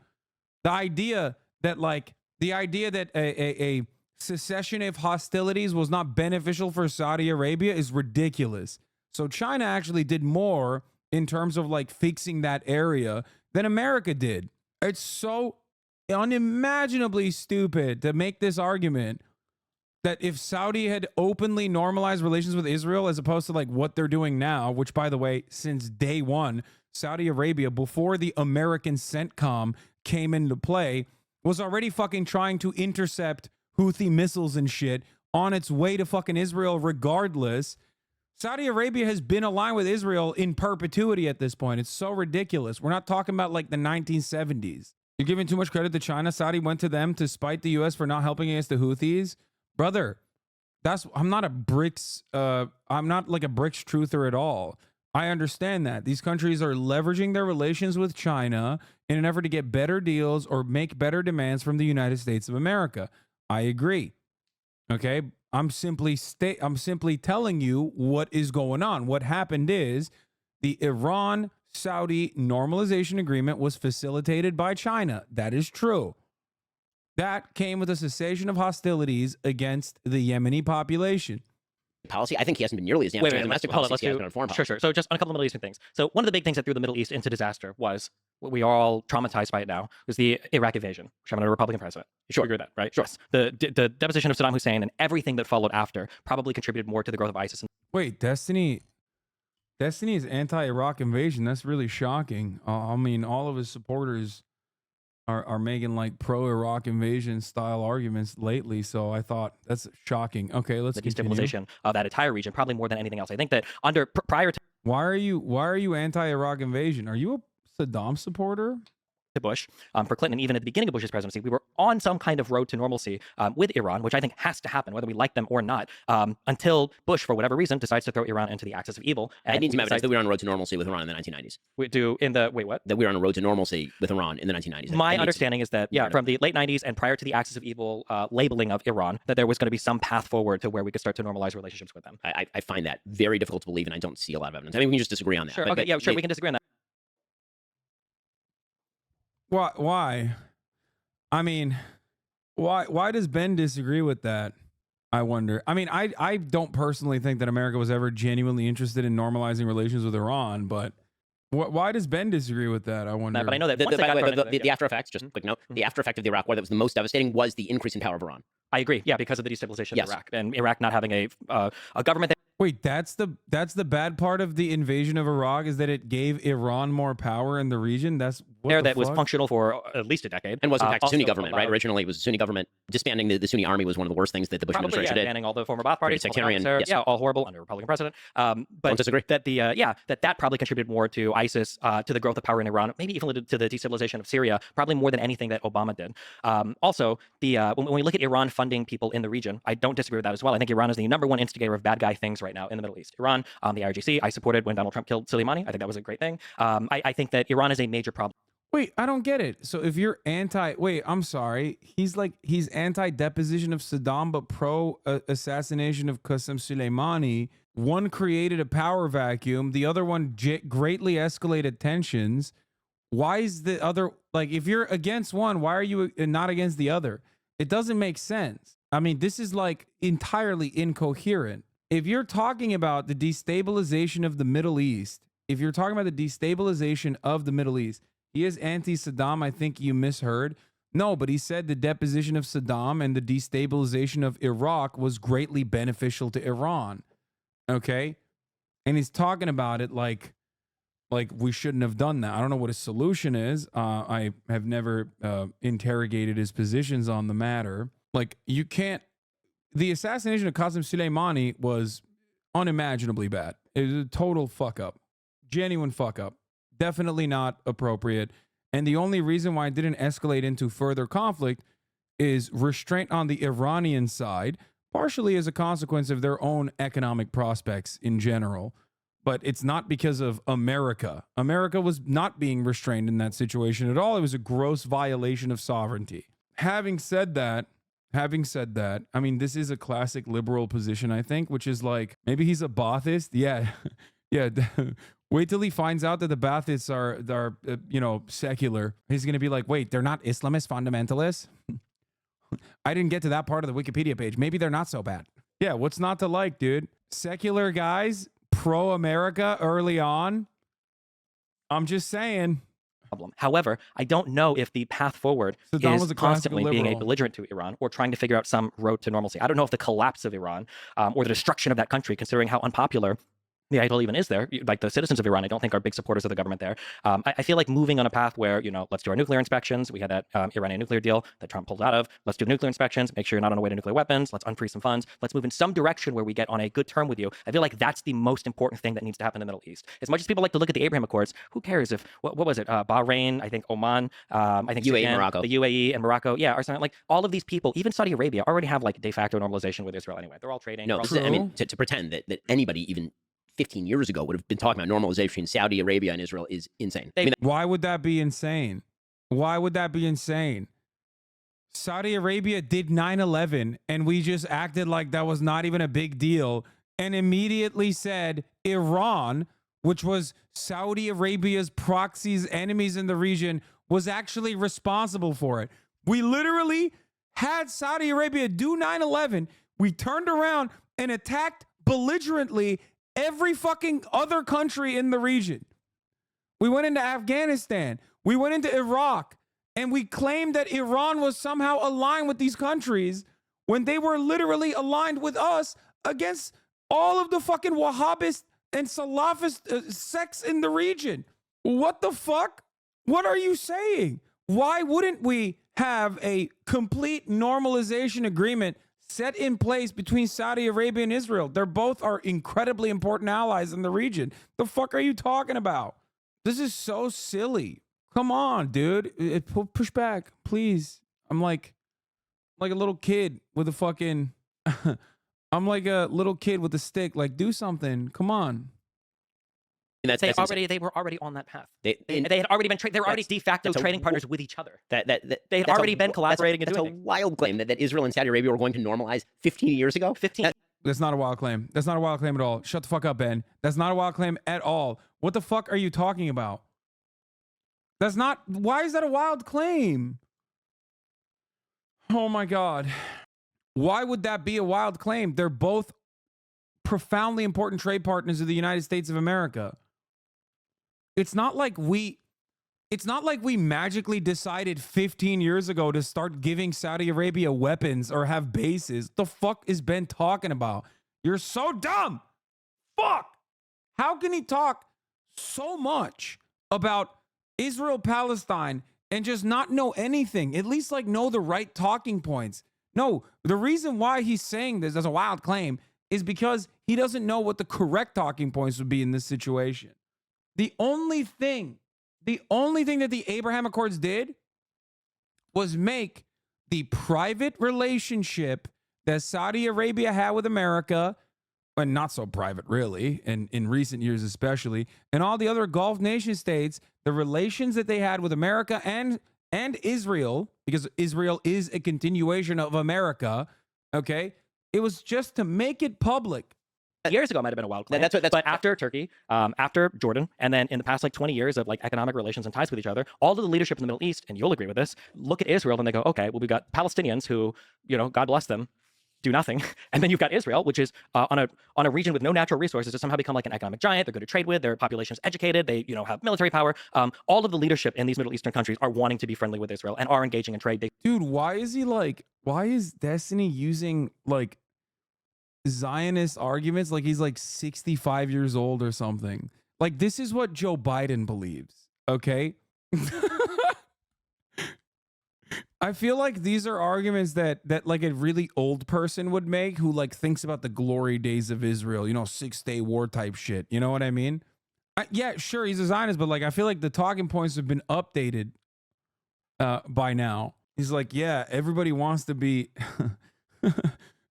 the idea that a cessation of hostilities was not beneficial for Saudi Arabia is ridiculous. So China actually did more in terms of like fixing that area than America did. It's so unimaginably stupid to make this argument that if Saudi had openly normalized relations with Israel as opposed to like what they're doing now, which, by the way, since day one, Saudi Arabia, before the American CENTCOM came into play, was already fucking trying to intercept Houthi missiles and shit on its way to fucking Israel regardless. Saudi Arabia has been aligned with Israel in perpetuity at this point. It's so ridiculous. We're not talking about like the 1970s. You're giving too much credit to China. Saudi went to them to spite the U.S. for not helping against the Houthis. Brother, I'm not like a BRICS truther at all. I understand that. These countries are leveraging their relations with China in an effort to get better deals or make better demands from the United States of America. I agree. Okay? I'm simply telling you what is going on. What happened is the Iran-Saudi normalization agreement was facilitated by China. That is true. That came with a cessation of hostilities against the Yemeni population. Policy. I think he hasn't been nearly as damaging on domestic policy as he has been on foreign policy. Sure. So just on a couple of Middle Eastern things. So one of the big things that threw the Middle East into disaster was what we are all traumatized by it now, was the Iraq invasion, which I'm a Republican president. You agree with that, right? Sure. Yes. The deposition of Saddam Hussein and everything that followed after probably contributed more to the growth of ISIS. Wait, Destiny is anti-Iraq invasion. That's really shocking. I mean, all of his supporters are making like pro-Iraq invasion style arguments lately, so I thought that's shocking. Okay, let's continue. The destabilization of that entire region, probably more than anything else. I think that under prior to Why are you anti-Iraq invasion? Are you a Saddam supporter? Bush, for Clinton, even at the beginning of Bush's presidency, we were on some kind of road to normalcy with Iran, which I think has to happen, whether we like them or not, until Bush, for whatever reason, decides to throw Iran into the axis of evil. And I need some evidence that we were on a road to normalcy with Iran in the 1990s. That we were on a road to normalcy with Iran in the 1990s. My understanding is that, from the late 90s and prior to the axis of evil labeling of Iran, that there was going to be some path forward to where we could start to normalize relationships with them. I find that very difficult to believe, and I don't see a lot of evidence. I mean, we can just disagree on that. Sure, we can disagree on that. Why? I mean, why does Ben disagree with that? I wonder. I mean, I don't personally think that America was ever genuinely interested in normalizing relations with Iran, but why does Ben disagree with that? I wonder. But I know that the after effects, just a quick note, the after effect of the Iraq war that was the most devastating was the increase in power of Iran. I agree. Yeah, because of the destabilization of Iraq and Iraq not having a government that. Wait, that's the bad part of the invasion of Iraq, is that it gave Iran more power in the region. That's What there the that was fuck? functional for at least a decade. And was in fact a Sunni Also government, right? allowed- Originally, it was a Sunni government. Disbanding the Sunni army was one of the worst things that the Bush Probably, administration yeah, did. banning all the former Ba'ath parties, sectarian, there, yes. yeah, all horrible under a Republican president. But Don't disagree. that that probably contributed more to ISIS, to the growth of power in Iran, maybe even to the destabilization of Syria, probably more than anything that Obama did. Also, when we look at Iran funding people in the region, I don't disagree with that as well. I think Iran is the #1 instigator of bad guy things right now in the Middle East. Iran, the IRGC, I supported when Donald Trump killed Soleimani. I think that was a great thing. I think that Iran is a major problem. Wait, I don't get it. So if you're wait, I'm sorry. He's anti-deposition of Saddam, but pro-assassination of Qasem Soleimani. One created a power vacuum. The other one greatly escalated tensions. Why is the other, like, if you're against one, why are you not against the other? It doesn't make sense. I mean, this is like entirely incoherent. If you're talking about the destabilization of the Middle East, he is anti-Saddam. I think you misheard. No, but he said the deposition of Saddam and the destabilization of Iraq was greatly beneficial to Iran. Okay? And he's talking about it like we shouldn't have done that. I don't know what his solution is. I have never interrogated his positions on the matter. Like, you can't... The assassination of Qasem Soleimani was unimaginably bad. It was a total fuck up. Genuine fuck up. Definitely not appropriate. And the only reason why it didn't escalate into further conflict is restraint on the Iranian side, partially as a consequence of their own economic prospects in general. But it's not because of America. America was not being restrained in that situation at all. It was a gross violation of sovereignty. Having said that, I mean, this is a classic liberal position, I think, which is like, maybe he's a Ba'athist. Yeah. Yeah. Wait till he finds out that the Baathists are secular. He's going to be like, wait, they're not Islamist fundamentalists? I didn't get to that part of the Wikipedia page. Maybe they're not so bad. Yeah, what's not to like, dude? Secular guys, pro-America early on. I'm just saying. However, I don't know if the path forward Saddam was is a classical constantly being a liberal. belligerent to Iran or trying to figure out some road to normalcy. I don't know if the collapse of Iran or the destruction of that country, considering how unpopular the Ayatollah even is there, like the citizens of Iran, I don't think are big supporters of the government there. I feel like moving on a path where, let's do our nuclear inspections. We had that Iranian nuclear deal that Trump pulled out of. Let's do nuclear inspections. Make sure you're not on the way to nuclear weapons. Let's unfreeze some funds. Let's move in some direction where we get on a good term with you. I feel like that's the most important thing that needs to happen in the Middle East. As much as people like to look at the Abraham Accords, who cares if, what was it? Bahrain, I think Oman, I think UAE and Sudan, Morocco. the UAE and Morocco. Yeah, or something like all of these people, even Saudi Arabia, already have like de facto normalization with Israel anyway. They're all trading. No, they're all- I mean, to pretend that anybody even 15 years ago would have been talking about normalization in Saudi Arabia and Israel is insane. I mean, Why would that be insane? Why would that be insane? Saudi Arabia did 9/11 and we just acted like that was not even a big deal and immediately said Iran, which was Saudi Arabia's proxies, enemies in the region, was actually responsible for it. We literally had Saudi Arabia do 9/11. We turned around and attacked belligerently every fucking other country in the region. We went into Afghanistan. We went into Iraq. And we claimed that Iran was somehow aligned with these countries when they were literally aligned with us against all of the fucking Wahhabist and Salafist sects in the region. What the fuck? What are you saying? Why wouldn't we have a complete normalization agreement set in place between Saudi Arabia and Israel? They're both are incredibly important allies in the region. The fuck are you talking about? This is so silly. Come on, dude. Push back, please. I'm like a little kid with a fucking I'm like a little kid with a stick. Like, do something. Come on. that's They insane. were already on that path. They They had already been they were already de facto that's a trading w- partners with each other. They had They had already been collaborating and That's doing a things. wild claim that Israel and Saudi Arabia were going to normalize 15 years ago. 15. That's not a wild claim. That's not a wild claim at all. Shut the fuck up, Ben. That's not a wild claim at all. What the fuck are you talking about? That's not, why is that a wild claim? Oh my God. Why would that be a wild claim? They're both profoundly important trade partners of the United States of America. It's not like we magically decided 15 years ago to start giving Saudi Arabia weapons or have bases. The fuck is Ben talking about? You're so dumb. Fuck. How can he talk so much about Israel Palestine and just not know anything. At least like know the right talking points. No, the reason why he's saying this as a wild claim is because he doesn't know what the correct talking points would be in this situation. The only thing that the Abraham Accords did was make the private relationship that Saudi Arabia had with America, and not so private really, and in recent years especially, and all the other Gulf nation states, the relations that they had with America and Israel, because Israel is a continuation of America, okay? It was just to make it public. Years ago might have been a wild claim. But after Turkey, after Jordan, and then in the past like 20 years of like economic relations and ties with each other, all of the leadership in the Middle East, and you'll agree with this, look at Israel and they go, okay, well, we've got Palestinians who, you know, God bless them, do nothing. And then you've got Israel, which is on a region with no natural resources to somehow become like an economic giant. They're good to trade with. Their population is educated. They, you know, have military power. All of the leadership in these Middle Eastern countries are wanting to be friendly with Israel and are engaging in trade. Dude, why is Destiny using like Zionist arguments like he's like 65 years old or something? Like, this is what Joe Biden believes, okay? I feel like these are arguments that like a really old person would make who like thinks about the glory days of Israel, you know, 6-day war type shit. You know what I mean? Yeah, sure, he's a Zionist, but like I feel like the talking points have been updated by now. He's like, yeah, everybody wants to be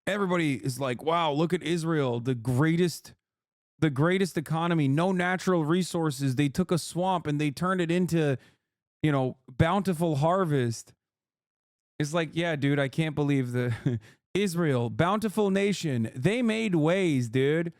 everybody is like, wow, look at Israel, the greatest economy, no natural resources. They took a swamp and they turned it into, you know, bountiful harvest. It's like, yeah, dude, I can't believe the Israel, bountiful nation. They made ways, dude.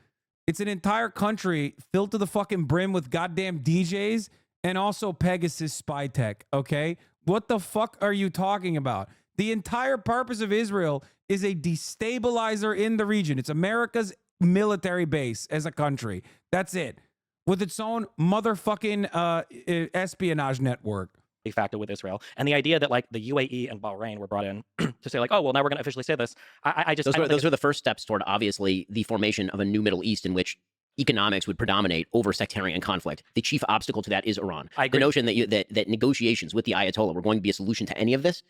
It's an entire country filled to the fucking brim with goddamn DJs and also Pegasus spy tech, okay? What the fuck are you talking about? The entire purpose of Israel is a destabilizer in the region. It's America's military base as a country. That's it. With its own motherfucking espionage network. Factor with Israel, and the idea that like the UAE and Bahrain were brought in to say like, oh well, now we're going to officially say this. Those are the first steps toward obviously the formation of a new Middle East in which economics would predominate over sectarian conflict. The chief obstacle to that is Iran. The notion that negotiations with the Ayatollah were going to be a solution to any of this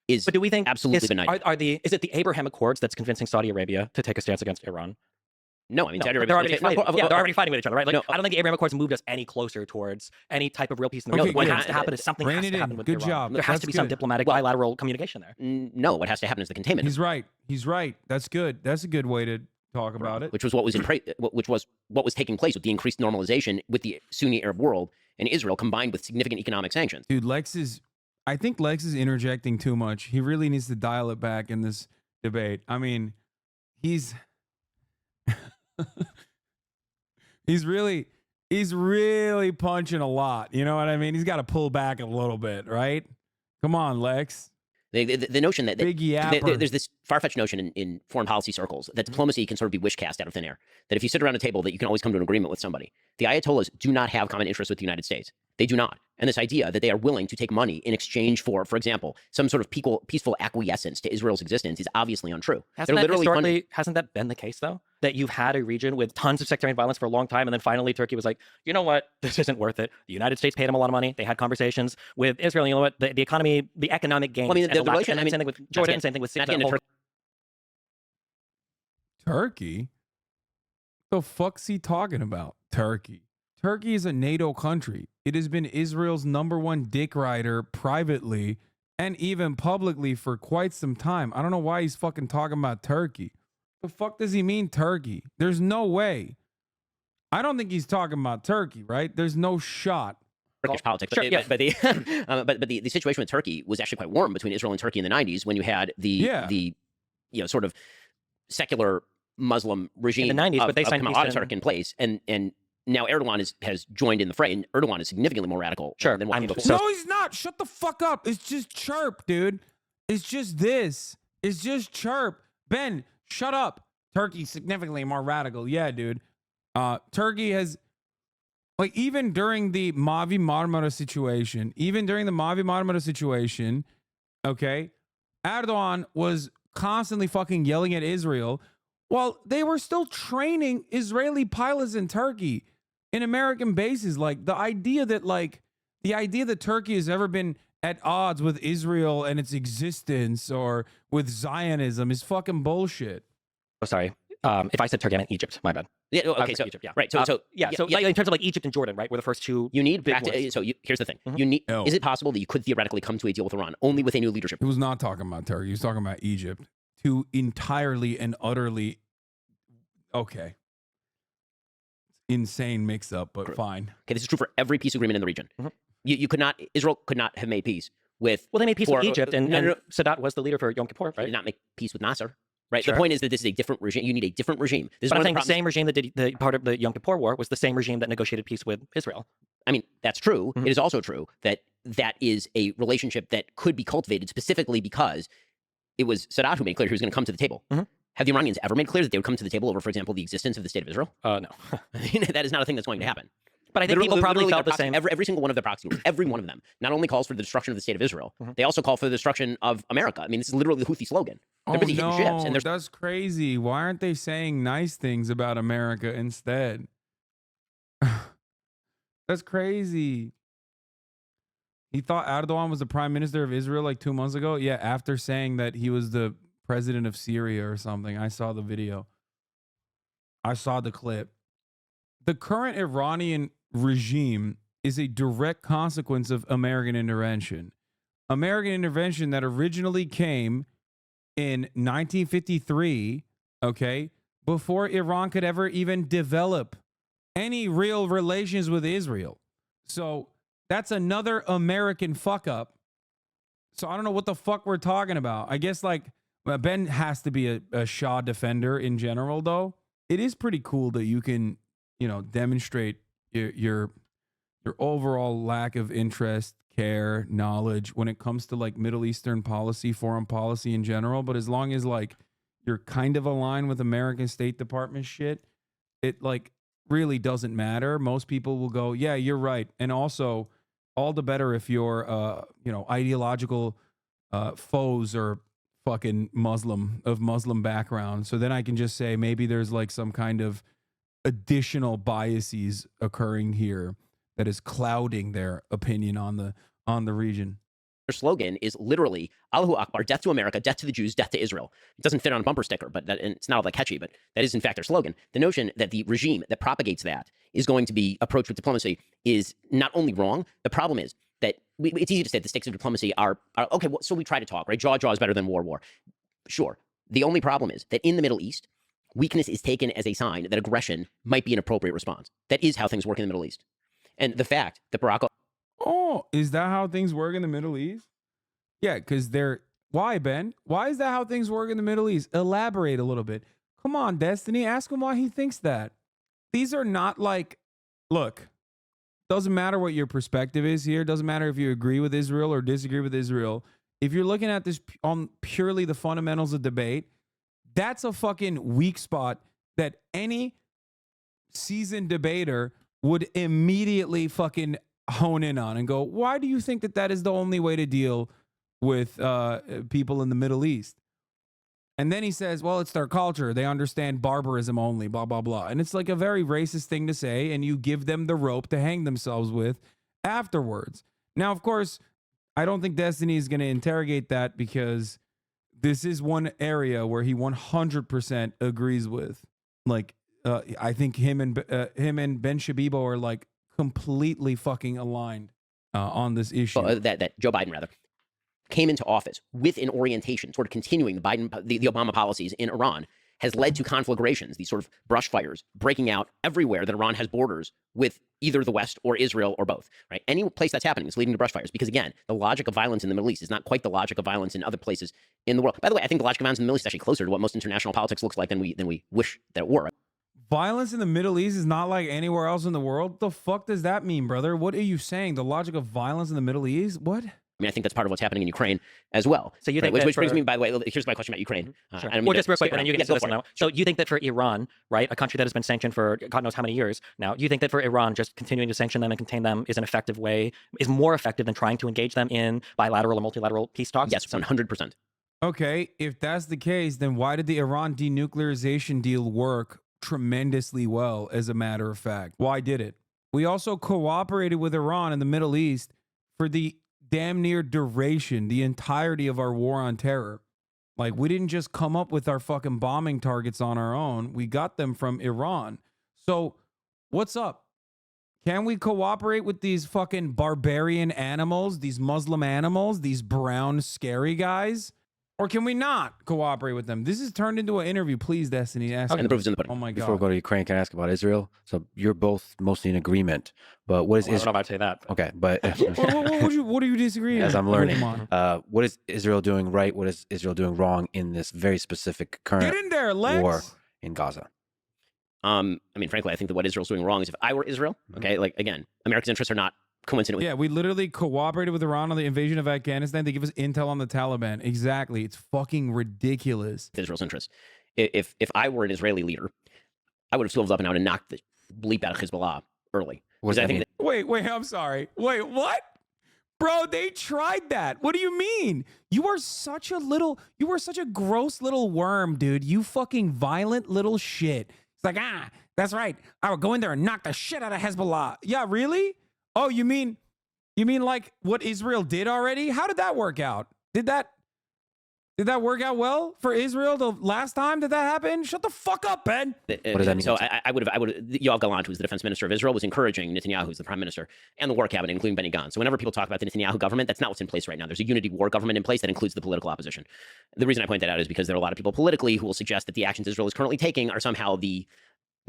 is, but do we think absolutely benighted. Is it the Abraham Accords that's convincing Saudi Arabia to take a stance against Iran? No, I mean, Saudi they're Arabia. already fighting with each other, right? Like, no, I don't think the Abraham Accords moved us any closer towards any type of real peace in the Okay, region. What good. has to happen is something has to happen with Good Iran. job. There has That's to be some good. diplomatic bilateral communication there. No, what has to happen is the containment. He's right. He's right. That's good. That's a good way to talk about it. Which was what was taking place with the increased normalization with the Sunni Arab world and Israel, combined with significant economic sanctions. Dude, I think Lex is interjecting too much. He really needs to dial it back in this debate. I mean, he's really punching a lot. You know what I mean? He's got to pull back a little bit, right? Come on, Lex. The notion that Big yapper. there's this far-fetched notion in foreign policy circles that diplomacy can sort of be wish-cast out of thin air. That if you sit around a table, that you can always come to an agreement with somebody. The Ayatollahs do not have common interests with the United States. They do not. And this idea that they are willing to take money in exchange for example, some sort of peaceful acquiescence to Israel's existence is obviously untrue. Hasn't that been the case, though? That you've had a region with tons of sectarian violence for a long time, and then finally Turkey was like, you know what, this isn't worth it. The United States paid them a lot of money. They had conversations with Israel. You know what, the economy, the economic gains. Well, I mean, same thing with Jordan, same thing with Turkey? The fuck's he talking about? Turkey. Turkey is a NATO country. It has been Israel's #1 dick rider privately and even publicly for quite some time. I don't know why he's fucking talking about Turkey. The fuck does he mean Turkey? There's no way. I don't think he's talking about Turkey, right? There's no shot. Turkish politics, Sure, yeah. but the situation with Turkey was actually quite warm between Israel and Turkey in the 90s when you had the sort of secular Muslim regime in the 90s, but they signed Kemal Ataturk in place, and now Erdogan has joined in the fray, and Erdogan is significantly more radical than what No, he's not. Shut the fuck up. It's just chirp, dude. It's just this. It's just chirp. Ben, shut up. Turkey's significantly more radical. Yeah, dude. Turkey has, like, even during the Mavi Marmara situation, okay, Erdogan was constantly fucking yelling at Israel while they were still training Israeli pilots in Turkey in American bases. Like, the idea that, like, The idea that Turkey has ever been at odds with Israel and its existence or with Zionism is fucking bullshit. Oh, sorry. If I said Turkey, I meant Egypt. My bad. Yeah, I okay, was so Egypt, yeah. right, so Like, in terms of like Egypt and Jordan, right, were the first two. you need big back to, ones. so here's the thing. You need. No. Is it possible that you could theoretically come to a deal with Iran only with a new leadership? He was not talking about Turkey. He was talking about Egypt. Two entirely and utterly, okay, insane mix up, but fine. Okay, this is true for every peace agreement in the region. You could not. Israel could not have made peace with. Well, they made peace with Egypt, and no. Sadat was the leader for Yom Kippur, They right? did not make peace with Nasser. Right. Sure. The point is that this is a different regime. You need a different regime. This is But one I'm of saying the the same regime that did the part of the Yom Kippur War was the same regime that negotiated peace with Israel. I mean, that's true. It is also true that that is a relationship that could be cultivated specifically because it was Sadat who made clear he was going to come to the table. Have the Iranians ever made clear that they would come to the table over, for example, the existence of the state of Israel? No. I mean, that is not a thing that's going to happen. But I think people probably felt the same. Every single one of their proxy groups, every one of them, not only calls for the destruction of the state of Israel, they also call for the destruction of America. I mean, this is literally the Houthi slogan. They're busy hitting ships, and that's crazy. Why aren't they saying nice things about America instead? That's crazy. He thought Erdogan was the prime minister of Israel like 2 months ago. Yeah, after saying that he was the president of Syria or something. I saw the video. I saw the clip. The current Iranian regime is a direct consequence of American intervention. American intervention that originally came in 1953, okay, before Iran could ever even develop any real relations with Israel. So that's another American fuck up. So I don't know what the fuck we're talking about. I guess like Ben has to be a Shah defender in general, though. It is pretty cool that you can, you know, demonstrate your overall lack of interest, care, knowledge when it comes to like Middle Eastern policy, foreign policy in general. But as long as like you're kind of aligned with American State Department shit, it like really doesn't matter. Most people will go, yeah, you're right. And also all the better if your you know, ideological foes are fucking Muslim background. So then I can just say maybe there's like some kind of additional biases occurring here that is clouding their opinion on the region. Their slogan is literally Allahu Akbar, death to America, death to the Jews, death to Israel. It doesn't fit on a bumper sticker, but and it's not all that catchy, but that is in fact their slogan. The notion that the regime that propagates that is going to be approached with diplomacy is not only wrong. The problem is that it's easy to say the stakes of diplomacy are okay, well, so we try to talk, right? Jaw is better than war. Sure. The only problem is that in the Middle East, weakness is taken as a sign that aggression might be an appropriate response. That is how things work in the Middle East. And the fact that Barack Oh, is that how things work in the Middle East? Yeah, because why, Ben? Why is that how things work in the Middle East? Elaborate a little bit. Come on, Destiny. Ask him why he thinks that. These are not like, look, doesn't matter what your perspective is here. Doesn't matter if you agree with Israel or disagree with Israel. If you're looking at this on purely the fundamentals of debate, that's a fucking weak spot that any seasoned debater would immediately fucking hone in on and go, why do you think that that is the only way to deal with people in the Middle East? And then he says, well, it's their culture. They understand barbarism only, blah, blah, blah. And it's like a very racist thing to say, and you give them the rope to hang themselves with afterwards. Now, of course, I don't think Destiny is going to interrogate that because this is one area where he 100% agrees with. Like, I think him and Ben Shabibo are like completely fucking aligned on this issue. that Joe Biden rather came into office with an orientation toward continuing the Obama policies in Iran has led to conflagrations, these sort of brush fires breaking out everywhere that Iran has borders with either the West or Israel or both, right? Any place that's happening is leading to brush fires because, again, the logic of violence in the Middle East is not quite the logic of violence in other places in the world. By the way, I think the logic of violence in the Middle East is actually closer to what most international politics looks like than we wish that it were. Violence in the Middle East is not like anywhere else in the world? The fuck does that mean, brother? What are you saying? The logic of violence in the Middle East? What? I mean, I think that's part of what's happening in Ukraine as well. So you right? think which brings me, by the way, here's my question about Ukraine. Sure. Well, just real quick, and then you can answer this one now. So you think that for Iran, right, a country that has been sanctioned for God knows how many years now, you think that for Iran, just continuing to sanction them and contain them is an effective way, is more effective than trying to engage them in bilateral or multilateral peace talks? Yes, 100%. Okay, if that's the case, then why did the Iran denuclearization deal work tremendously well, as a matter of fact? Why did it? We also cooperated with Iran in the Middle East for the damn near duration, the entirety of our war on terror. Like, we didn't just come up with our fucking bombing targets on our own. We got them from Iran. So, what's up? Can we cooperate with these fucking barbarian animals, these Muslim animals, these brown scary guys? Or can we not cooperate with them? This is turned into an interview. Please, Destiny. Ask And the proof is in the pudding. Oh my God. Before we go to Ukraine, can I ask about Israel? So you're both mostly in agreement, but what is I don't know Israel? if I'd say that. Okay, but What are you disagreeing as with? I'm learning, Come on. what is Israel doing right? What is Israel doing wrong in this very specific current Get in there, Lex. war in Gaza? I mean, frankly, I think that what Israel's doing wrong is if I were Israel, okay, like, again, America's interests are not coincident with Yeah, we literally cooperated with Iran on the invasion of Afghanistan. They give us intel on the Taliban. Exactly. It's fucking ridiculous. Israel's interests. If I were an Israeli leader, I would have swiveled up and out and knocked the bleep out of Hezbollah early. What does Because I that think mean? Wait, I'm sorry. Wait, what? Bro, they tried that. What do you mean? You are such a gross little worm, dude. You fucking violent little shit. It's like, that's right. I would go in there and knock the shit out of Hezbollah. Yeah, really? Oh, you mean like what Israel did already? How did that work out? Did that work out well for Israel the last time that happened? Shut the fuck up, Ben. What does that mean? So I would have, Yoav Gallant, who's the defense minister of Israel, was encouraging Netanyahu, who's the prime minister, and the war cabinet, including Benny Gantz. So whenever people talk about the Netanyahu government, that's not what's in place right now. There's a unity war government in place that includes the political opposition. The reason I point that out is because there are a lot of people politically who will suggest that the actions Israel is currently taking are somehow the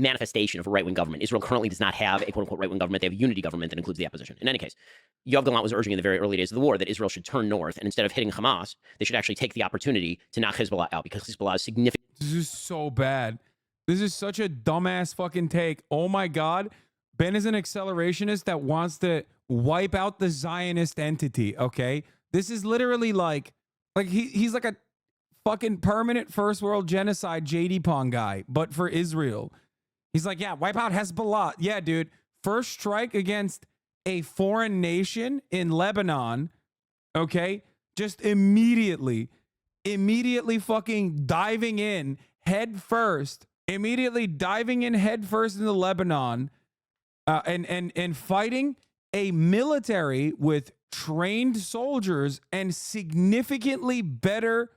manifestation of a right-wing government. Israel currently does not have a quote-unquote right-wing government. They have a unity government that includes the opposition. In any case, Yoav Gallant was urging in the very early days of the war that Israel should turn north, and instead of hitting Hamas, they should actually take the opportunity to knock Hezbollah out, because Hezbollah is significant. This is so bad. This is such a dumbass fucking take. Oh my God. Ben is an accelerationist that wants to wipe out the Zionist entity, okay? This is literally like he's like a fucking permanent first world genocide JD Pong guy, but for Israel. He's like, yeah, wipe out Hezbollah. Yeah, dude. First strike against a foreign nation in Lebanon, okay? Just immediately fucking diving in head first into Lebanon and fighting a military with trained soldiers and significantly better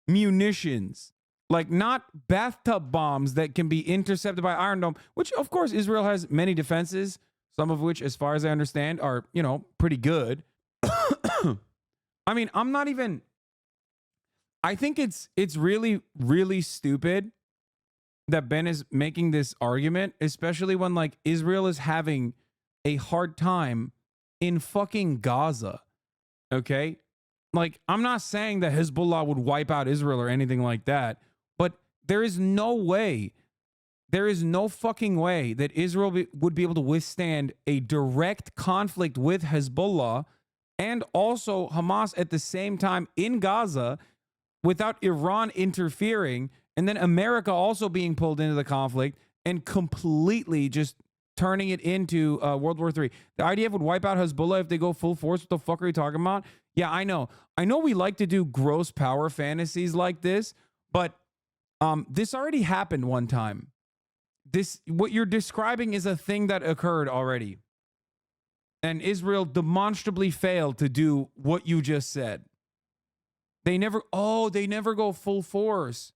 munitions. Like, not bathtub bombs that can be intercepted by Iron Dome, which, of course, Israel has many defenses, some of which, as far as I understand, are, pretty good. I mean, I think it's really, really stupid that Ben is making this argument, especially when, like, Israel is having a hard time in fucking Gaza, okay? Like, I'm not saying that Hezbollah would wipe out Israel or anything like that, but there is no fucking way that Israel would be able to withstand a direct conflict with Hezbollah and also Hamas at the same time in Gaza without Iran interfering, and then America also being pulled into the conflict and completely just turning it into World War III. The IDF would wipe out Hezbollah if they go full force. What the fuck are you talking about? Yeah, I know we like to do gross power fantasies like this, but this already happened one time. What you're describing is a thing that occurred already. And Israel demonstrably failed to do what you just said. They never go full force.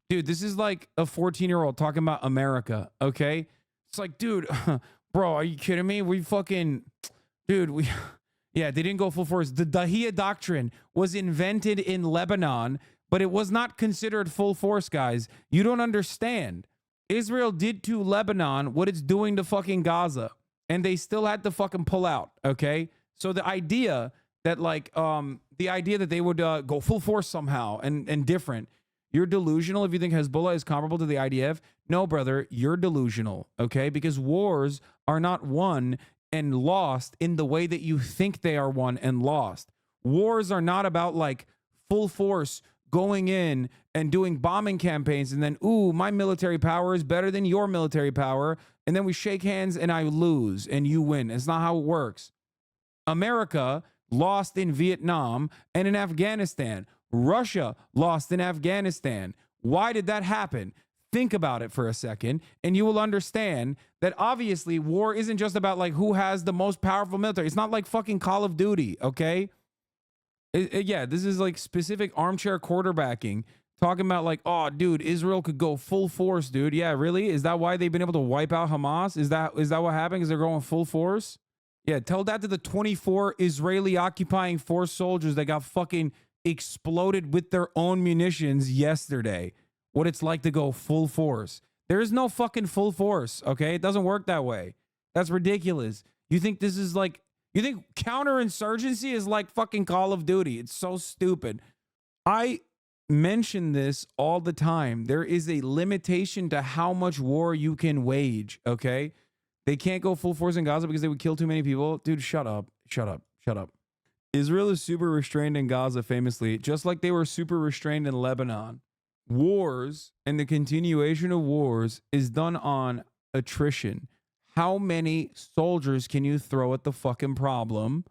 Dude, this is like a 14-year-old talking about America, okay? It's like, dude, bro, are you kidding me? Yeah, they didn't go full force. The Dahiya Doctrine was invented in Lebanon, but it was not considered full force, guys. You don't understand. Israel did to Lebanon what it's doing to fucking Gaza, and they still had to fucking pull out, okay? So the idea that they would go full force somehow and different, you're delusional if you think Hezbollah is comparable to the IDF. No, brother, you're delusional, okay? Because wars are not won and lost in the way that you think they are won and lost. Wars are not about like full force going in and doing bombing campaigns and then, ooh, my military power is better than your military power. And then we shake hands and I lose and you win. It's not how it works. America lost in Vietnam and in Afghanistan. Russia lost in Afghanistan. Why did that happen? Think about it for a second, and you will understand that obviously war isn't just about like who has the most powerful military. It's not like fucking Call of Duty, okay? Yeah, this is like specific armchair quarterbacking, talking about like, oh, dude, Israel could go full force, dude. Yeah, really? Is that why they've been able to wipe out Hamas? Is that what happened? Is they're going full force? Yeah, tell that to the 24 Israeli occupying force soldiers that got fucking exploded with their own munitions yesterday. What it's like to go full force. There is no fucking full force, okay? It doesn't work that way. That's ridiculous. You think this is like, you think counterinsurgency is like fucking Call of Duty? It's so stupid. I mention this all the time. There is a limitation to how much war you can wage, okay? They can't go full force in Gaza because they would kill too many people. Dude, shut up. Shut up. Shut up. Israel is super restrained in Gaza, famously, just like they were super restrained in Lebanon. Wars and the continuation of wars is done on attrition. How many soldiers can you throw at the fucking problem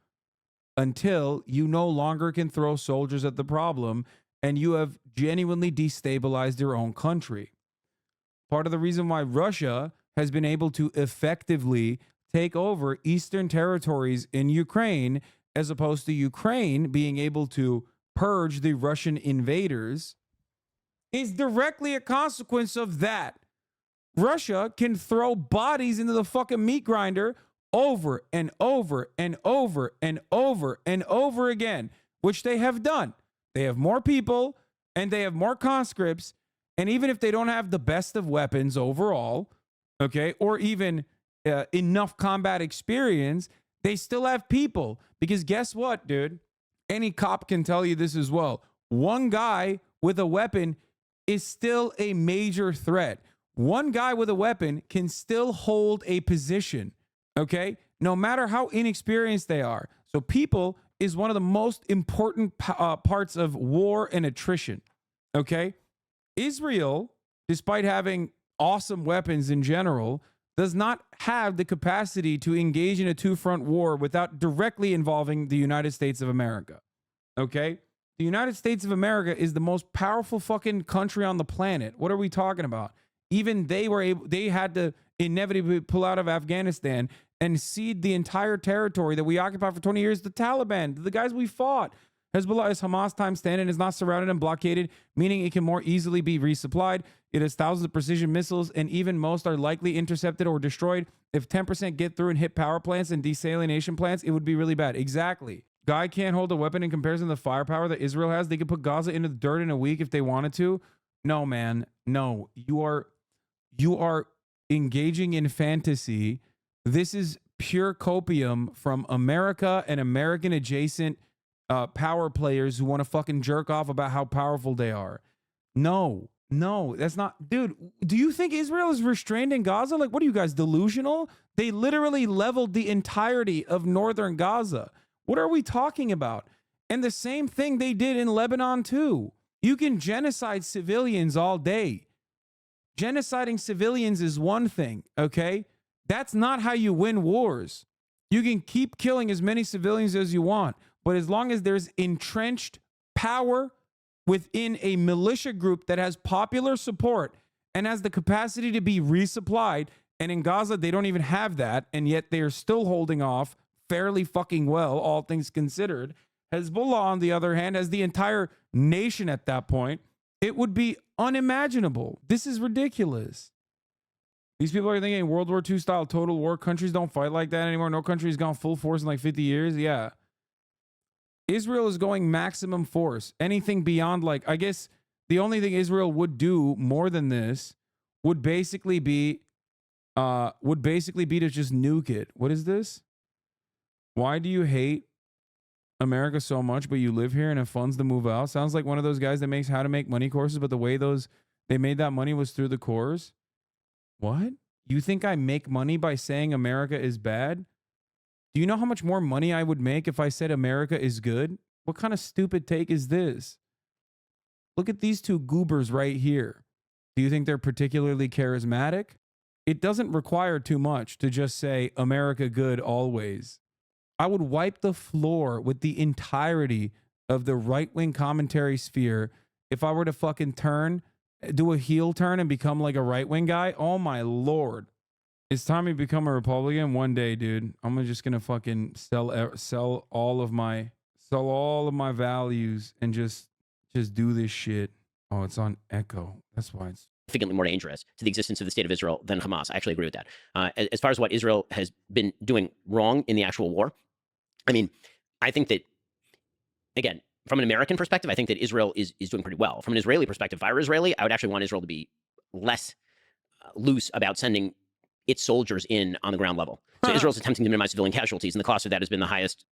until you no longer can throw soldiers at the problem and you have genuinely destabilized your own country? Part of the reason why Russia has been able to effectively take over eastern territories in Ukraine, as opposed to Ukraine being able to purge the Russian invaders, is directly a consequence of that. Russia can throw bodies into the fucking meat grinder over and over and over and over and over again, which they have done. They have more people and they have more conscripts. And even if they don't have the best of weapons overall, okay, or even enough combat experience, they still have people. Because guess what, dude? Any cop can tell you this as well. One guy with a weapon is still a major threat. One guy with a weapon can still hold a position, okay? No matter how inexperienced they are. So people is one of the most important parts of war and attrition, okay? Israel, despite having awesome weapons in general, does not have the capacity to engage in a two-front war without directly involving the United States of America, okay? The United States of America is the most powerful fucking country on the planet. What are we talking about? Even they had to inevitably pull out of Afghanistan and cede the entire territory that we occupied for 20 years to the Taliban, the guys we fought. Hezbollah is Hamas time stand and is not surrounded and blockaded, meaning it can more easily be resupplied. It has thousands of precision missiles, and even most are likely intercepted or destroyed. If 10% get through and hit power plants and desalination plants, it would be really bad. Exactly. Guy can't hold a weapon in comparison to the firepower that Israel has. They could put Gaza into the dirt in a week if they wanted to. No, man. No. You are engaging in fantasy. This is pure copium from America and American adjacent power players who want to fucking jerk off about how powerful they are. No, that's not, dude. Do you think Israel is restrained in Gaza? Like, what are you guys, delusional? They literally leveled the entirety of northern Gaza. What are we talking about? And the same thing they did in Lebanon too. You can genocide civilians all day. Genociding civilians is one thing, okay? That's not how you win wars. You can keep killing as many civilians as you want, but as long as there's entrenched power within a militia group that has popular support and has the capacity to be resupplied, and in Gaza, they don't even have that, and yet they are still holding off fairly fucking well, all things considered. Hezbollah, on the other hand, has the entire nation at that point. It would be unimaginable. This is ridiculous. These people are thinking World War II style total war. Countries don't fight like that anymore. No country's gone full force in like 50 years. Yeah. Israel is going maximum force. Anything beyond, like, I guess the only thing Israel would do more than this would basically be to just nuke it. What is this? Why do you hate America so much, but you live here and have funds to move out? Sounds like one of those guys that makes how to make money courses, but the way they made that money was through the course. What? You think I make money by saying America is bad? Do you know how much more money I would make if I said America is good? What kind of stupid take is this? Look at these two goobers right here. Do you think they're particularly charismatic? It doesn't require too much to just say America good always. I would wipe the floor with the entirety of the right-wing commentary sphere if I were to fucking turn do a heel turn and become like a right wing guy. Oh my lord. It's time to become a Republican one day, dude. I'm just gonna fucking sell all of my values and just do this shit. Oh, it's on Echo. That's why it's significantly more dangerous to the existence of the state of Israel than Hamas. I actually agree with that. As far as what Israel has been doing wrong in the actual war, I mean, I think that, again, from an American perspective, I think that Israel is doing pretty well. From an Israeli perspective, if I were Israeli, I would actually want Israel to be less loose about sending its soldiers in on the ground level. So Israel's attempting to minimize civilian casualties, and the cost of that has been the highest.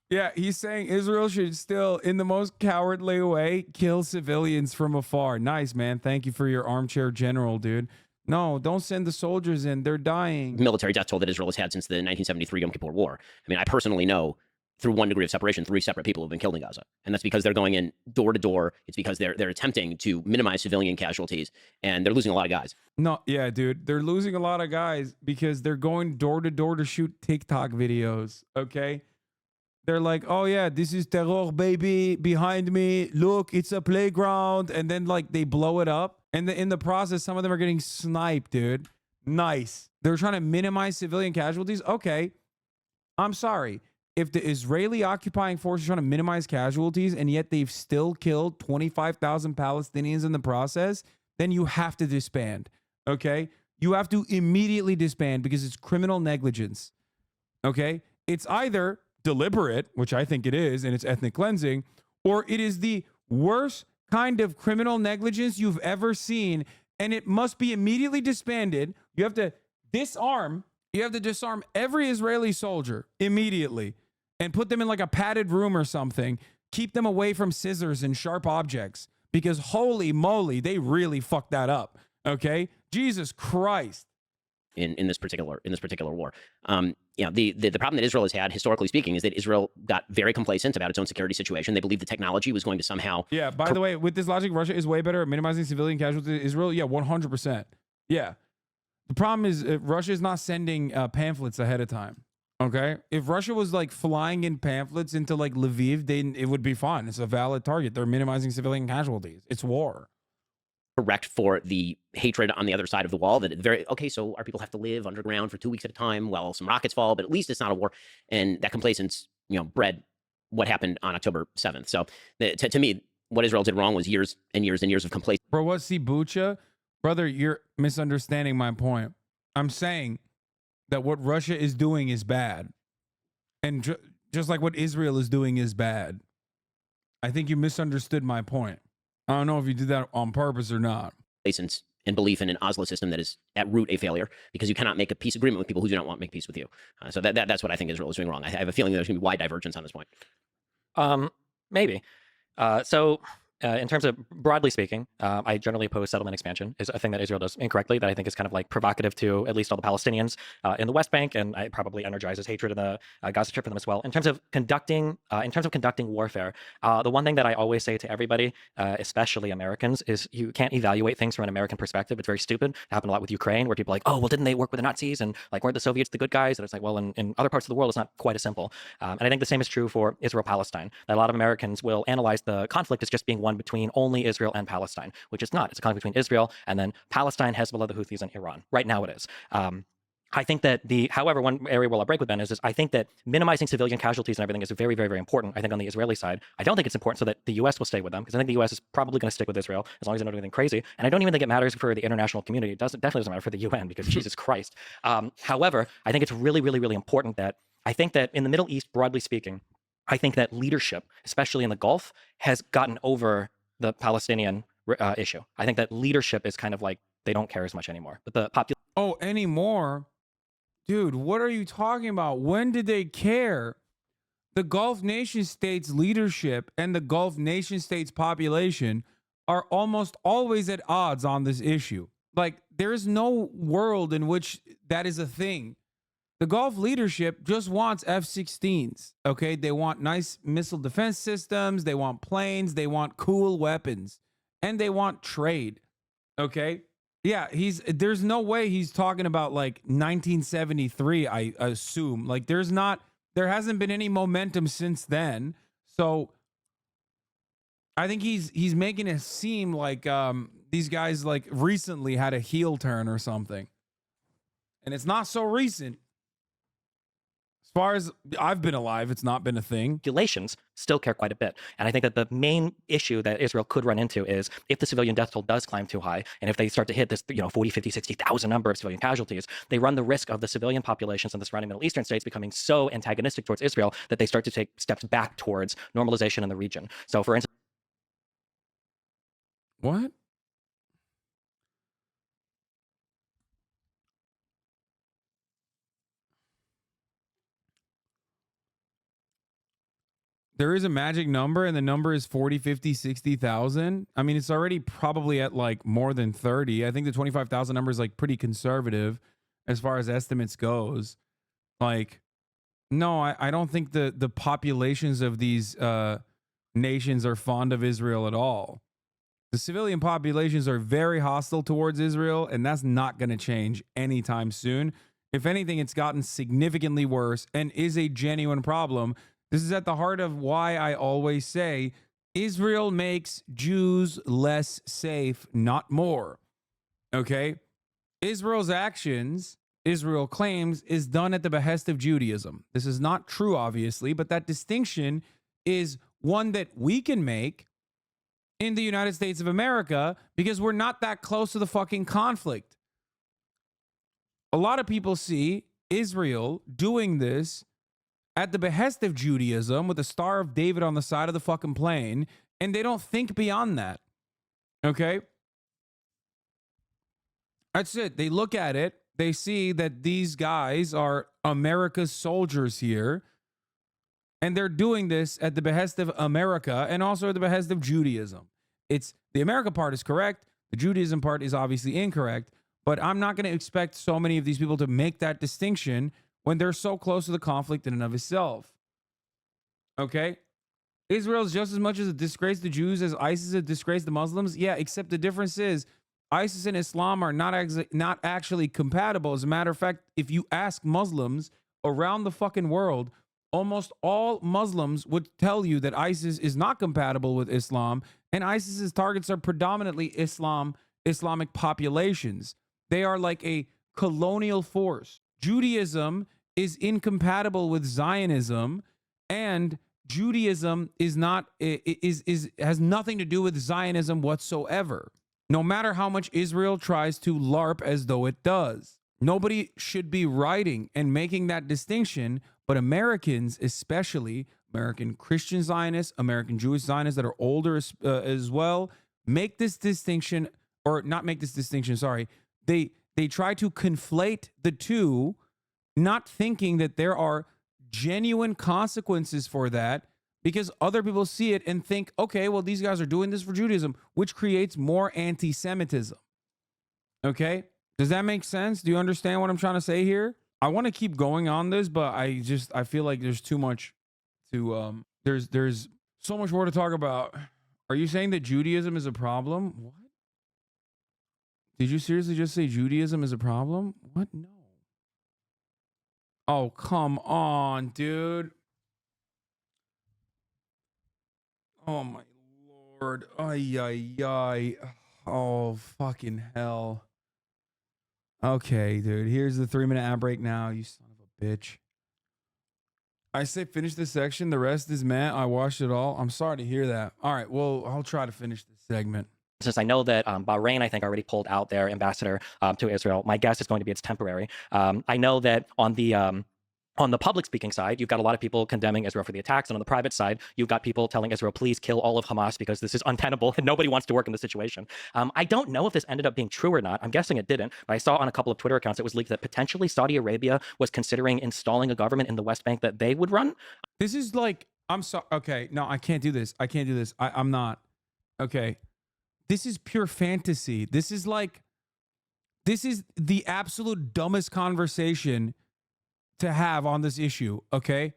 Yeah, he's saying Israel should still, in the most cowardly way, kill civilians from afar. Nice, man. Thank you for your armchair general, dude. No, don't send the soldiers in. They're dying. Military death toll that Israel has had since the 1973 Yom Kippur War. I mean, I personally know, through 1 degree of separation, 3 separate people have been killed in Gaza. And that's because they're going in door to door. It's because they're attempting to minimize civilian casualties, and they're losing a lot of guys. No, yeah, dude. They're losing a lot of guys because they're going door to door to shoot TikTok videos, okay? They're like, oh yeah, this is terror, baby, behind me. Look, it's a playground. And then like they blow it up. And in the process, some of them are getting sniped, dude. Nice. They're trying to minimize civilian casualties. Okay. I'm sorry. If the Israeli occupying force is trying to minimize casualties and yet they've still killed 25,000 Palestinians in the process, then you have to disband. Okay. You have to immediately disband because it's criminal negligence. Okay. It's either deliberate, which I think it is, and it's ethnic cleansing, or it is the worst kind of criminal negligence you've ever seen, and it must be immediately disbanded. You have to disarm every Israeli soldier immediately and put them in like a padded room or something. Keep them away from scissors and sharp objects because holy moly, they really fucked that up. Okay? Jesus Christ. In this particular war. The problem that Israel has had, historically speaking, is that Israel got very complacent about its own security situation. They believed the technology was going to somehow. Yeah. By the way, with this logic, Russia is way better at minimizing civilian casualties. Israel, yeah, 100%. Yeah. The problem is Russia is not sending pamphlets ahead of time. Okay. If Russia was like flying in pamphlets into like Lviv, then it would be fine. It's a valid target. They're minimizing civilian casualties. It's war. Correct for the hatred on the other side of the wall that so our people have to live underground for 2 weeks at a time while some rockets fall, but at least it's not a war. And that complacence, bred what happened on October 7th. So to me, what Israel did wrong was years and years and years of complacence. Bro, what, see, Bucha? Brother, you're misunderstanding my point. I'm saying that what Russia is doing is bad. And just like what Israel is doing is bad. I think you misunderstood my point. I don't know if you did that on purpose or not. Complacence and belief in an Oslo system that is at root a failure because you cannot make a peace agreement with people who do not want to make peace with you. So that's what I think Israel is doing wrong. I have a feeling there's going to be wide divergence on this point. Maybe. In terms of broadly speaking, I generally oppose settlement expansion. Is a thing that Israel does incorrectly that I think is kind of like provocative to at least all the Palestinians in the West Bank, and it probably energizes hatred in the Gaza Strip for them as well. In terms of conducting warfare, the one thing that I always say to everybody, especially Americans, is you can't evaluate things from an American perspective. It's very stupid. It happened a lot with Ukraine, where people are like, oh, well, didn't they work with the Nazis, and like weren't the Soviets the good guys? And it's like, well, in other parts of the world, it's not quite as simple. And I think the same is true for Israel-Palestine. That a lot of Americans will analyze the conflict as just being one between only Israel and Palestine, which it's not. It's a conflict between Israel and then Palestine, Hezbollah, the Houthis, and Iran. Right now it is. I think that however, one area where I'll break with Ben is I think that minimizing civilian casualties and everything is very, very, very important. I think on the Israeli side, I don't think it's important so that the U.S. will stay with them because I think the U.S. is probably going to stick with Israel as long as they don't do anything crazy. And I don't even think it matters for the international community. It definitely doesn't matter for the UN because Jesus Christ. However, I think it's really, really, really important that I think that in the Middle East, broadly speaking, I think that leadership, especially in the Gulf, has gotten over the Palestinian issue. I think that leadership is kind of like they don't care as much anymore. But the population. Oh, anymore? Dude, what are you talking about? When did they care? The Gulf nation states leadership and the Gulf nation states population are almost always at odds on this issue. Like, there is no world in which that is a thing. The Gulf leadership just wants F-16s, okay? They want nice missile defense systems, they want planes, they want cool weapons, and they want trade, okay? Yeah, there's no way he's talking about like 1973, I assume. Like there hasn't been any momentum since then. So I think he's making it seem like these guys like recently had a heel turn or something. And it's not so recent. As far as I've been alive, it's not been a thing. Regulations still care quite a bit. And I think that the main issue that Israel could run into is if the civilian death toll does climb too high, and if they start to hit this, 40, 50, 60,000 number of civilian casualties, they run the risk of the civilian populations in the surrounding Middle Eastern states becoming so antagonistic towards Israel that they start to take steps back towards normalization in the region. So for instance, What? There is a magic number, and the number is 40, 50, 60,000. I mean, it's already probably at like more than 30. I think the 25,000 number is like pretty conservative as far as estimates goes. Like, no, I don't think the populations of these nations are fond of Israel at all. The civilian populations are very hostile towards Israel, and that's not going to change anytime soon. If anything, it's gotten significantly worse and is a genuine problem. This is at the heart of why I always say Israel makes Jews less safe, not more. Okay? Israel's actions, Israel claims, is done at the behest of Judaism. This is not true, obviously, but that distinction is one that we can make in the United States of America because we're not that close to the fucking conflict. A lot of people see Israel doing this at the behest of Judaism with the Star of David on the side of the fucking plane, and they don't think beyond that. Okay? That's it. They look at it, they see that these guys are America's soldiers here, and they're doing this at the behest of America and also at the behest of Judaism. It's the America part is correct. The Judaism part is obviously incorrect, but I'm not going to expect so many of these people to make that distinction when they're so close to the conflict in and of itself. Okay? Israel's just as much as a disgrace to Jews as ISIS is a disgrace to Muslims. Yeah, except the difference is ISIS and Islam are not actually compatible. As a matter of fact, if you ask Muslims around the fucking world, almost all Muslims would tell you that ISIS is not compatible with Islam, and ISIS's targets are predominantly Islamic populations. They are like a colonial force. Judaism is incompatible with Zionism, and Judaism has nothing to do with Zionism whatsoever. No matter how much Israel tries to LARP as though it does. Nobody should be writing and making that distinction, but Americans, especially American Christian Zionists, American Jewish Zionists that are older as well, make this distinction, or not make this distinction, sorry. They try to conflate the two, not thinking that there are genuine consequences for that, because other people see it and think, okay, well, these guys are doing this for Judaism, which creates more anti-Semitism. Okay? Does that make sense? Do you understand what I'm trying to say here? I want to keep going on this, but I feel like there's too much to there's so much more to talk about. Are you saying that Judaism is a problem? What? Did you seriously just say Judaism is a problem? What? No. Oh, come on, dude. Oh my Lord. Ay, ay, ay. Oh, fucking hell. Okay, dude. Here's the 3-minute ad break now, you son of a bitch. I say finish this section. The rest is meh. I watched it all. I'm sorry to hear that. All right, well, I'll try to finish this segment. Since I know that Bahrain, I think, already pulled out their ambassador to Israel, my guess is going to be it's temporary. I know that on the public speaking side, you've got a lot of people condemning Israel for the attacks. And on the private side, you've got people telling Israel, please kill all of Hamas because this is untenable and nobody wants to work in this situation. I don't know if this ended up being true or not. I'm guessing it didn't. But I saw on a couple of Twitter accounts, it was leaked that potentially Saudi Arabia was considering installing a government in the West Bank that they would run. This is like, I'm sorry. Okay, no, I can't do this. I'm not. Okay. This is pure fantasy. This is the absolute dumbest conversation to have on this issue, okay?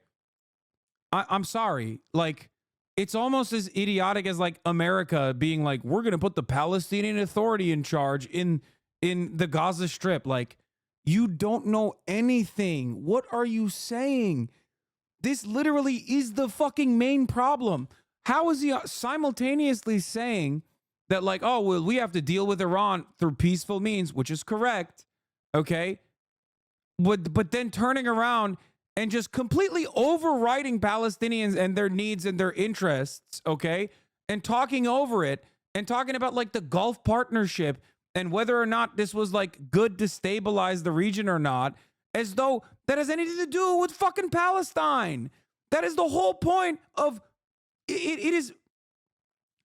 I'm sorry. Like, it's almost as idiotic as like America being like, we're gonna put the Palestinian Authority in charge in the Gaza Strip. Like, you don't know anything. What are you saying? This literally is the fucking main problem. How is he simultaneously saying that, like, oh, well, we have to deal with Iran through peaceful means, which is correct, okay? But then turning around and just completely overriding Palestinians and their needs and their interests, okay? And talking over it and talking about like the Gulf Partnership and whether or not this was like good to stabilize the region or not, as though that has anything to do with fucking Palestine. That is the whole point of it.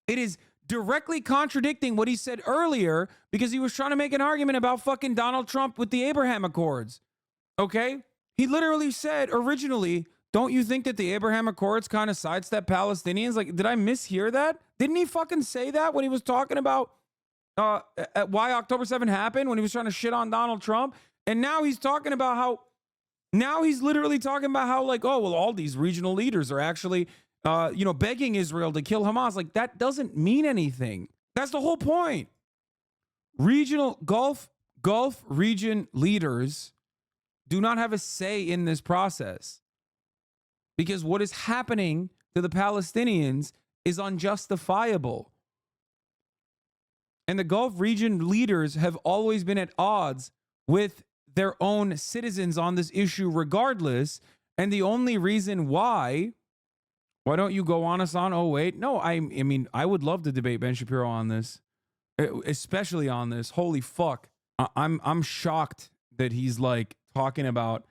It is directly contradicting what he said earlier because he was trying to make an argument about fucking Donald Trump with the Abraham Accords. Okay? He literally said originally, don't you think that the Abraham Accords kind of sidestep Palestinians? Like, did I mishear that? Didn't he fucking say that when he was talking about why October 7 happened, when he was trying to shit on Donald Trump? And now he's talking about how, now he's literally talking about how, like, oh, well, all these regional leaders are actually, begging Israel to kill Hamas. Like, that doesn't mean anything. That's the whole point. Regional Gulf region leaders do not have a say in this process because what is happening to the Palestinians is unjustifiable. And the Gulf region leaders have always been at odds with their own citizens on this issue regardless. And the only reason why don't you go on, Hassan? Oh, wait. No, I mean, I would love to debate Ben Shapiro on this, especially on this. Holy fuck. I'm shocked that he's like talking about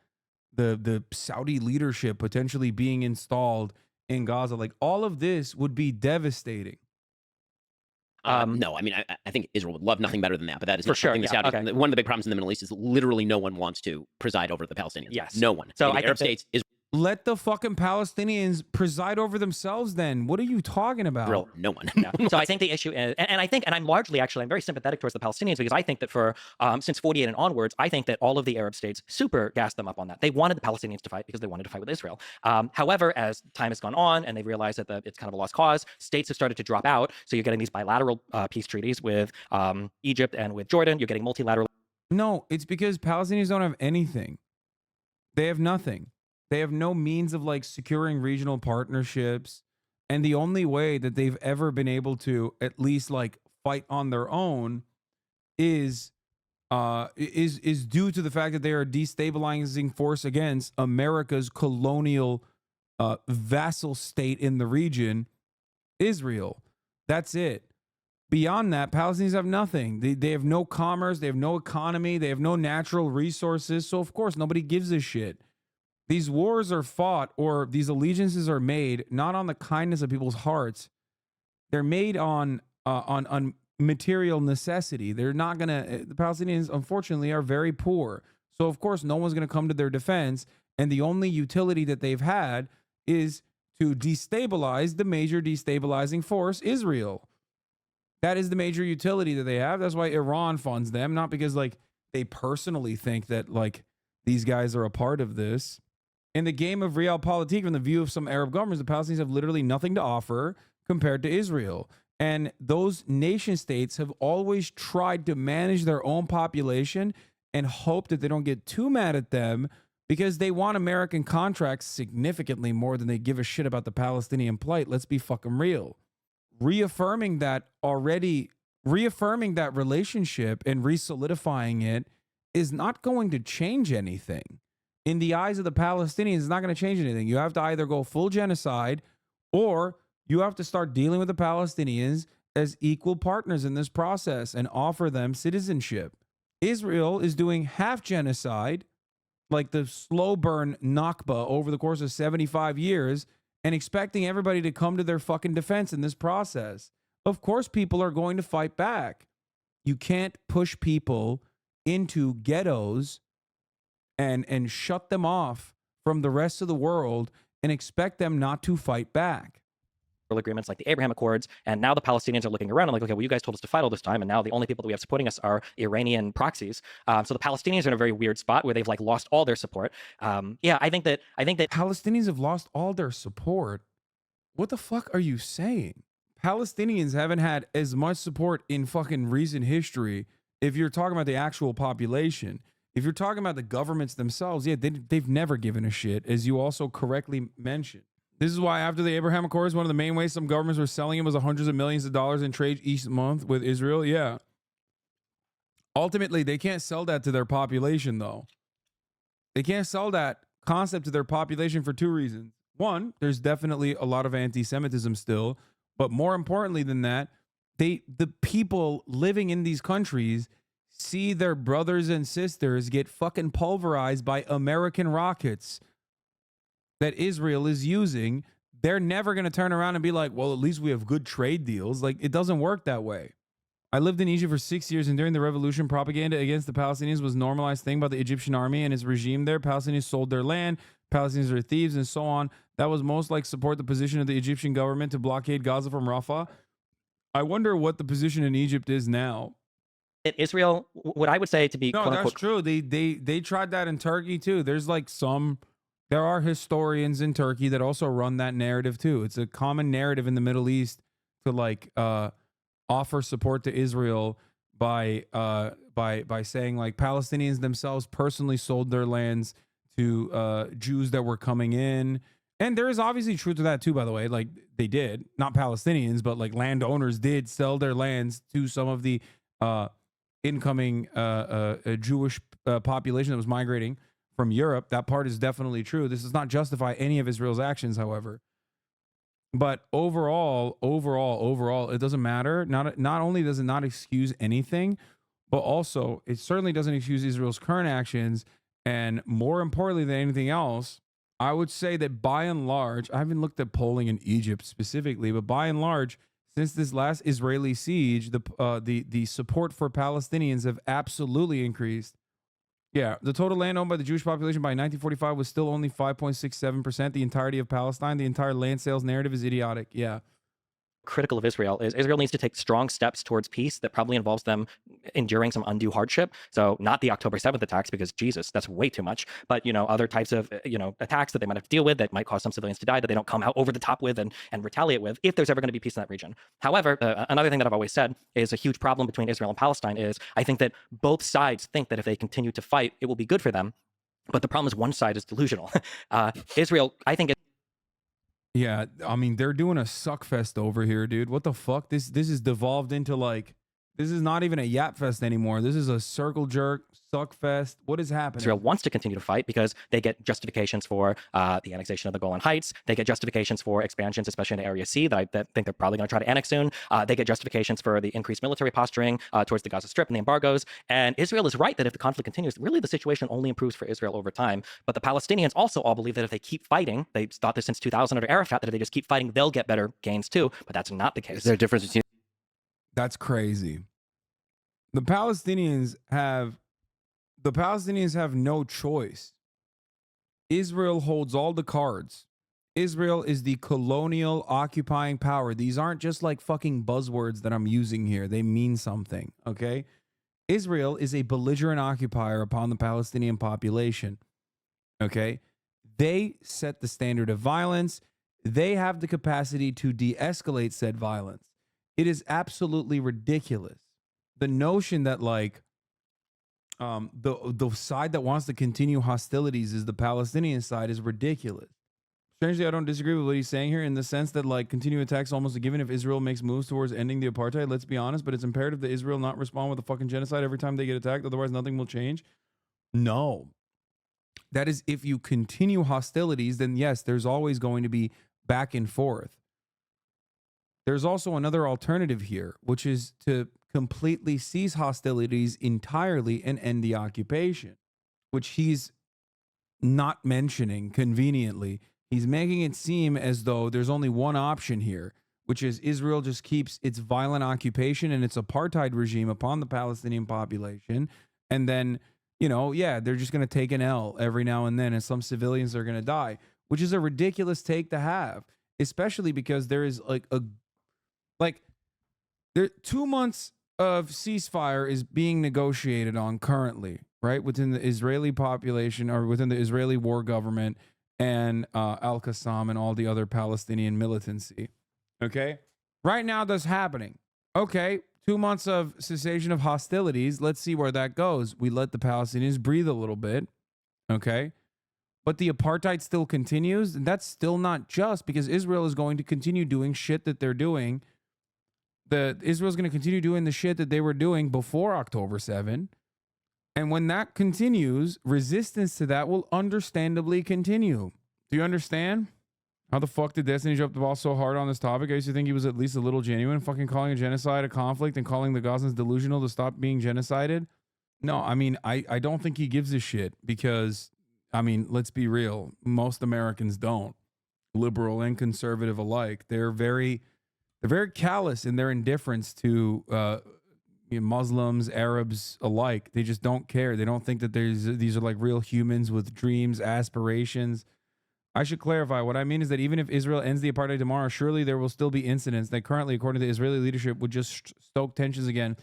the Saudi leadership potentially being installed in Gaza. Like, all of this would be devastating. No, I mean, I think Israel would love nothing better than that, but that is For not sure, something the yeah, Saudis. okay. One of the big problems in the Middle East is literally no one wants to preside over the Palestinians. Yes. No one. So Maybe I Arab think states, Israel, Let the fucking Palestinians preside over themselves then. What are you talking about? no one. Yeah. So I think the issue is, and I'm largely actually, I'm very sympathetic towards the Palestinians because I think that for, since 48 and onwards, I think that all of the Arab states super gassed them up on that. They wanted the Palestinians to fight because they wanted to fight with Israel. However, as time has gone on and they realized that it's kind of a lost cause, states have started to drop out. So you're getting these bilateral peace treaties with Egypt and with Jordan. You're getting multilateral. No, it's because Palestinians don't have anything. They have nothing. They have no means of like securing regional partnerships. And the only way that they've ever been able to at least like fight on their own is due to the fact that they are a destabilizing force against America's colonial vassal state in the region, Israel. That's it. Beyond that, Palestinians have nothing. They have no commerce. They have no economy. They have no natural resources. So, of course, nobody gives a shit. These wars are fought, or these allegiances are made not on the kindness of people's hearts. They're made on material necessity. They're not gonna. The Palestinians, unfortunately, are very poor. So of course, no one's gonna come to their defense. And the only utility that they've had is to destabilize the major destabilizing force, Israel. That is the major utility that they have. That's why Iran funds them, not because like they personally think that like these guys are a part of this. In the game of realpolitik, from the view of some Arab governments, the Palestinians have literally nothing to offer compared to Israel. And those nation states have always tried to manage their own population and hope that they don't get too mad at them because they want American contracts significantly more than they give a shit about the Palestinian plight. Let's be fucking real. Reaffirming that relationship and re-solidifying it is not going to change anything. In the eyes of the Palestinians, it's not going to change anything. You have to either go full genocide or you have to start dealing with the Palestinians as equal partners in this process and offer them citizenship. Israel is doing half genocide, like the slow burn Nakba over the course of 75 years, and expecting everybody to come to their fucking defense in this process. Of course, people are going to fight back. You can't push people into ghettos and shut them off from the rest of the world and expect them not to fight back. Agreements like the Abraham Accords, and now the Palestinians are looking around and like, okay, well, you guys told us to fight all this time, and now the only people that we have supporting us are Iranian proxies. So the Palestinians are in a very weird spot where they've like lost all their support. I think that Palestinians have lost all their support. What the fuck are you saying? Palestinians haven't had as much support in fucking recent history if you're talking about the actual population. If you're talking about the governments themselves, yeah, they've never given a shit, as you also correctly mentioned. This is why after the Abraham Accords, one of the main ways some governments were selling it was hundreds of millions of dollars in trade each month with Israel. Yeah. Ultimately, they can't sell that to their population, though. They can't sell that concept to their population for two reasons. One, there's definitely a lot of anti-Semitism still, but more importantly than that, the people living in these countries see their brothers and sisters get fucking pulverized by American rockets that Israel is using. They're never going to turn around and be like, well, at least we have good trade deals. Like, it doesn't work that way. I lived in Egypt for 6 years, and during the revolution, propaganda against the Palestinians was a normalized thing by the Egyptian army and its regime there. Palestinians sold their land, Palestinians are thieves, and so on. That was most like support the position of the Egyptian government to blockade Gaza from Rafah. I wonder what the position in Egypt is now. In Israel, what I would say to be No, quote that's unquote true. They tried that in Turkey too. There's like there are historians in Turkey that also run that narrative too. It's a common narrative in the Middle East to like offer support to Israel by saying like Palestinians themselves personally sold their lands to Jews that were coming in. And there is obviously truth to that too, by the way. Like they did, not Palestinians, but like landowners did sell their lands to some of the incoming Jewish population that was migrating from Europe. That part is definitely true. This does not justify any of Israel's actions, however. But overall, it doesn't matter. Not only does it not excuse anything, but also it certainly doesn't excuse Israel's current actions. And more importantly than anything else, I would say that by and large, I haven't looked at polling in Egypt specifically, but by and large, since this last Israeli siege, the support for Palestinians have absolutely increased. Yeah, the total land owned by the Jewish population by 1945 was still only 5.67%. The entirety of Palestine, the entire land sales narrative is idiotic. Yeah. critical of Israel is Israel needs to take strong steps towards peace that probably involves them enduring some undue hardship. So not the October 7th attacks, because Jesus, that's way too much, but other types of attacks that they might have to deal with that might cause some civilians to die that they don't come out over the top with and retaliate with if there's ever going to be peace in that region. However, another thing that I've always said is a huge problem between Israel and Palestine is I think that both sides think that if they continue to fight, it will be good for them. But the problem is one side is delusional. Israel, I think Yeah, I mean they're doing a suck fest over here, dude. What the fuck? This is devolved into like this is not even a yap fest anymore. This is a circle jerk suck fest. What is happening? Israel wants to continue to fight because they get justifications for the annexation of the Golan Heights. They get justifications for expansions, especially into Area C, that I think they're probably going to try to annex soon. They get justifications for the increased military posturing towards the Gaza Strip and the embargoes. And Israel is right that if the conflict continues, really the situation only improves for Israel over time. But the Palestinians also all believe that if they keep fighting, they've thought this since 2000 under Arafat, that if they just keep fighting, they'll get better gains too. But that's not the case. Is there a difference between? That's crazy. The Palestinians have no choice. Israel holds all the cards. Israel is the colonial occupying power. These aren't just like fucking buzzwords that I'm using here. They mean something, okay? Israel is a belligerent occupier upon the Palestinian population, okay? They set the standard of violence. They have the capacity to de-escalate said violence. It is absolutely ridiculous. The notion that like the side that wants to continue hostilities is the Palestinian side is ridiculous. Strangely, I don't disagree with what he's saying here in the sense that like continued attacks almost a given if Israel makes moves towards ending the apartheid. Let's be honest, but it's imperative that Israel not respond with a fucking genocide every time they get attacked. Otherwise, nothing will change. No. That is, if you continue hostilities, then yes, there's always going to be back and forth. There's also another alternative here, which is to completely cease hostilities entirely and end the occupation, which he's not mentioning conveniently. He's making it seem as though there's only one option here, which is Israel just keeps its violent occupation and its apartheid regime upon the Palestinian population. And then, they're just going to take an L every now and then, and some civilians are going to die, which is a ridiculous take to have, especially because there is there 2 months of ceasefire is being negotiated on currently, right? Within the Israeli population or within the Israeli war government and Al-Qassam and all the other Palestinian militancy. Okay? Right now that's happening. Okay, 2 months of cessation of hostilities. Let's see where that goes. We let the Palestinians breathe a little bit. Okay? but the apartheid still continues, and that's still not just, because Israel is going to continue doing shit that they're doing. Israel's going to continue doing the shit that they were doing before October 7. And when that continues, resistance to that will understandably continue. Do you understand? How the fuck did Destiny drop the ball so hard on this topic? I used to think he was at least a little genuine, fucking calling a genocide a conflict and calling the Gazans delusional to stop being genocided. No, I mean, I don't think he gives a shit because, I mean, let's be real. Most Americans don't. Liberal and conservative alike. They're very callous in their indifference to Muslims, Arabs alike. They just don't care. They don't think that these are like real humans with dreams, aspirations. I should clarify. What I mean is that even if Israel ends the apartheid tomorrow, surely there will still be incidents that currently, according to Israeli leadership, would just stoke tensions again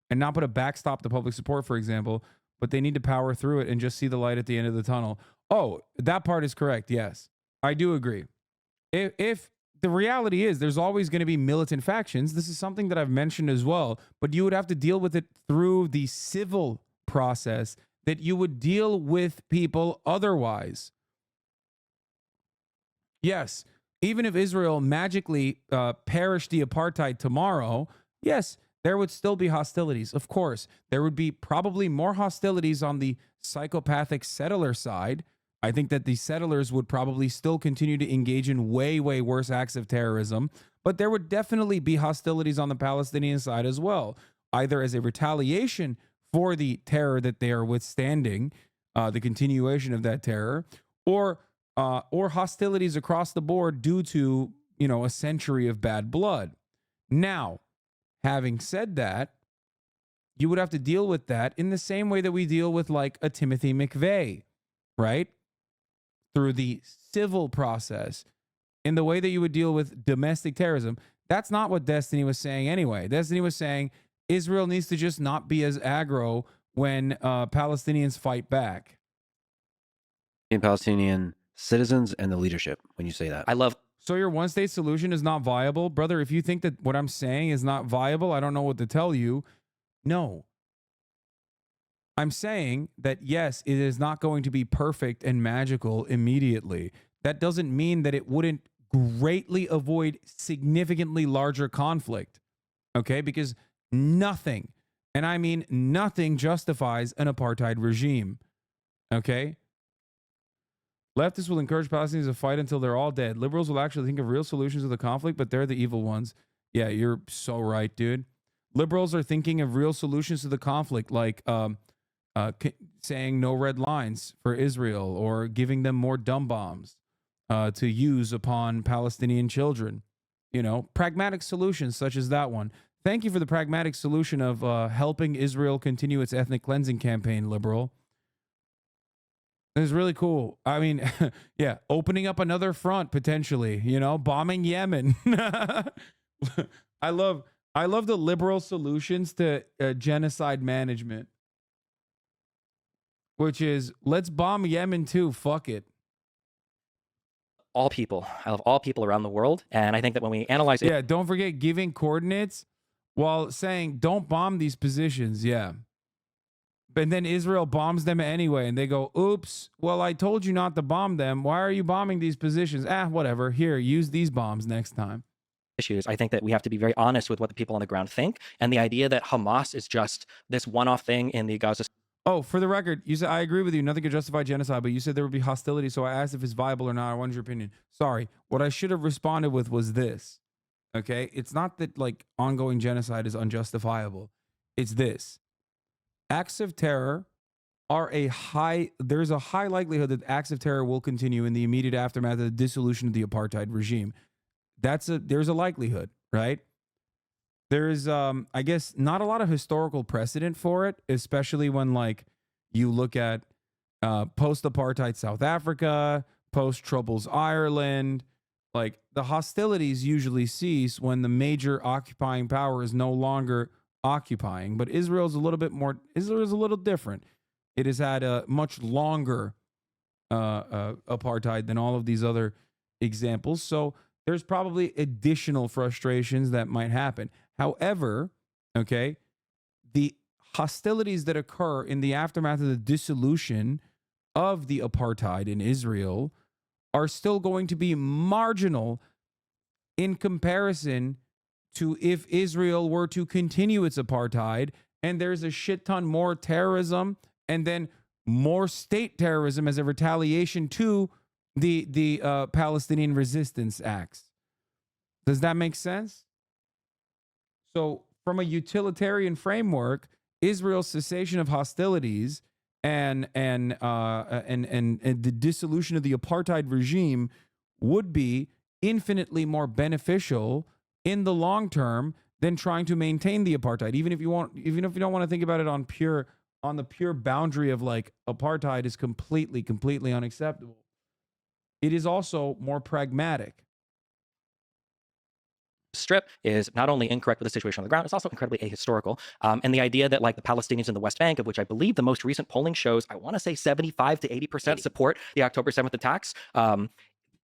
and not put a backstop to public support, for example, but they need to power through it and just see the light at the end of the tunnel. Oh, that part is correct. Yes, I do agree. If the reality is there's always going to be militant factions, this is something that I've mentioned as well, but you would have to deal with it through the civil process that you would deal with people otherwise. Yes, even if Israel magically perished the apartheid tomorrow, yes, there would still be hostilities. Of course, there would be probably more hostilities on the psychopathic settler side. I think that the settlers would probably still continue to engage in way, way worse acts of terrorism, but there would definitely be hostilities on the Palestinian side as well, either as a retaliation for the terror that they are withstanding, the continuation of that terror, or hostilities across the board due to, a century of bad blood. Now, having said that, you would have to deal with that in the same way that we deal with like a Timothy McVeigh, right? Through the civil process, in the way that you would deal with domestic terrorism. That's not what Destiny was saying anyway. Destiny was saying Israel needs to just not be as aggro when Palestinians fight back. In Palestinian citizens and the leadership when you say that. So your one-state solution is not viable? Brother, if you think that what I'm saying is not viable, I don't know what to tell you. No. I'm saying that, yes, it is not going to be perfect and magical immediately. That doesn't mean that it wouldn't greatly avoid significantly larger conflict, okay? Because nothing, and I mean nothing, justifies an apartheid regime, okay? Leftists will encourage Palestinians to fight until they're all dead. Liberals will actually think of real solutions to the conflict, but they're the evil ones. Yeah, you're so right, dude. Liberals are thinking of real solutions to the conflict, like saying no red lines for Israel or giving them more dumb bombs to use upon Palestinian children. Pragmatic solutions such as that one. Thank you for the pragmatic solution of helping Israel continue its ethnic cleansing campaign, liberal. It's really cool. I mean, yeah, opening up another front potentially, bombing Yemen. I love the liberal solutions to genocide management, which is let's bomb Yemen too. Fuck it. All people. I love all people around the world. And I think that when we analyze it, yeah, don't forget giving coordinates while saying don't bomb these positions. Yeah. But then Israel bombs them anyway, and they go, oops, well, I told you not to bomb them. Why are you bombing these positions? Whatever. Here, use these bombs next time. issues, I think that we have to be very honest with what the people on the ground think. And the idea that Hamas is just this one-off thing in the Gaza. Oh, for the record, you said, I agree with you. Nothing could justify genocide, but you said there would be hostility. So I asked if it's viable or not. I wanted your opinion. Sorry. What I should have responded with was this. Okay. It's not that like ongoing genocide is unjustifiable. It's this. Acts of terror are there's a high likelihood that acts of terror will continue in the immediate aftermath of the dissolution of the apartheid regime. There's a likelihood, right? There's, I guess, not a lot of historical precedent for it, especially when like you look at post-apartheid South Africa, post-Troubles Ireland. Like the hostilities usually cease when the major occupying power is no longer occupying. But Israel's a little different. It has had a much longer apartheid than all of these other examples. So there's probably additional frustrations that might happen. However, okay, the hostilities that occur in the aftermath of the dissolution of the apartheid in Israel are still going to be marginal in comparison to if Israel were to continue its apartheid and there's a shit ton more terrorism and then more state terrorism as a retaliation to the Palestinian resistance acts. Does that make sense? So, from a utilitarian framework, Israel's cessation of hostilities and the dissolution of the apartheid regime would be infinitely more beneficial in the long term than trying to maintain the apartheid. Even if you don't want to think about it on the pure boundary of like apartheid is completely unacceptable. It is also more pragmatic. Strip is not only incorrect with the situation on the ground, it's also incredibly ahistorical. And the idea that like the Palestinians in the West Bank, of which I believe the most recent polling shows, I want to say 75 to 80% support the October 7th attacks.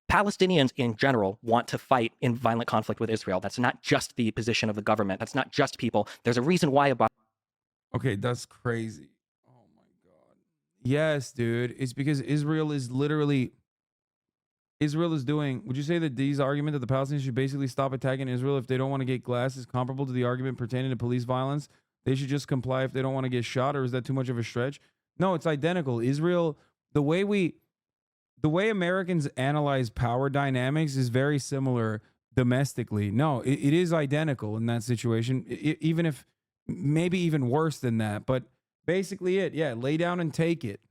Palestinians in general want to fight in violent conflict with Israel. That's not just the position of the government. That's not just people. There's a reason why about. Okay, that's crazy. Oh my God. Yes, dude. It's because Israel is doing, would you say that these arguments that the Palestinians should basically stop attacking Israel if they don't want to get glass is comparable to the argument pertaining to police violence? They should just comply if they don't want to get shot, or is that too much of a stretch? No, it's identical. Israel, the way Americans analyze power dynamics is very similar domestically. No, it is identical in that situation, even if maybe even worse than that. But basically lay down and take it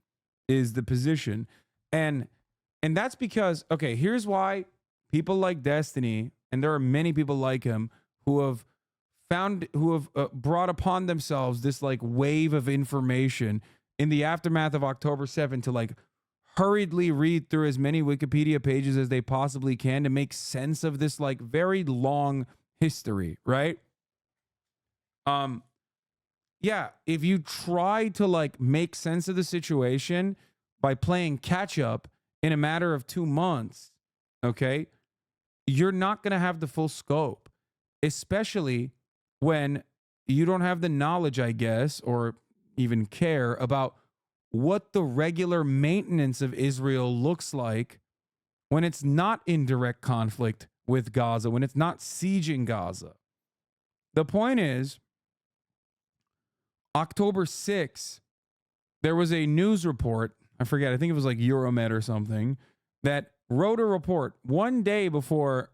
is the position. And that's because, okay, here's why people like Destiny, and there are many people like him who have brought upon themselves this like wave of information in the aftermath of October 7th to like hurriedly read through as many Wikipedia pages as they possibly can to make sense of this like very long history, right? Yeah, if you try to like make sense of the situation by playing catch up in a matter of 2 months, okay, you're not going to have the full scope, especially when you don't have the knowledge, I guess, or even care about what the regular maintenance of Israel looks like when it's not in direct conflict with Gaza, when it's not sieging Gaza. The point is, October 6th, there was a news report, I forget, I think it was like Euromed or something, that wrote a report one day before,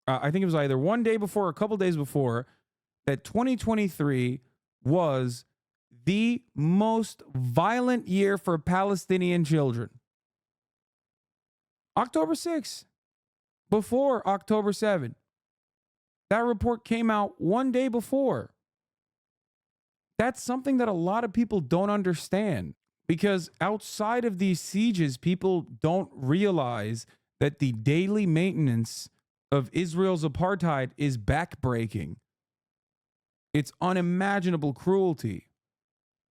I think it was either one day before or a couple days before, that 2023 was the most violent year for Palestinian children. October 6th, before October 7th. That report came out one day before. That's something that a lot of people don't understand, because outside of these sieges, people don't realize that the daily maintenance of Israel's apartheid is backbreaking. It's unimaginable cruelty.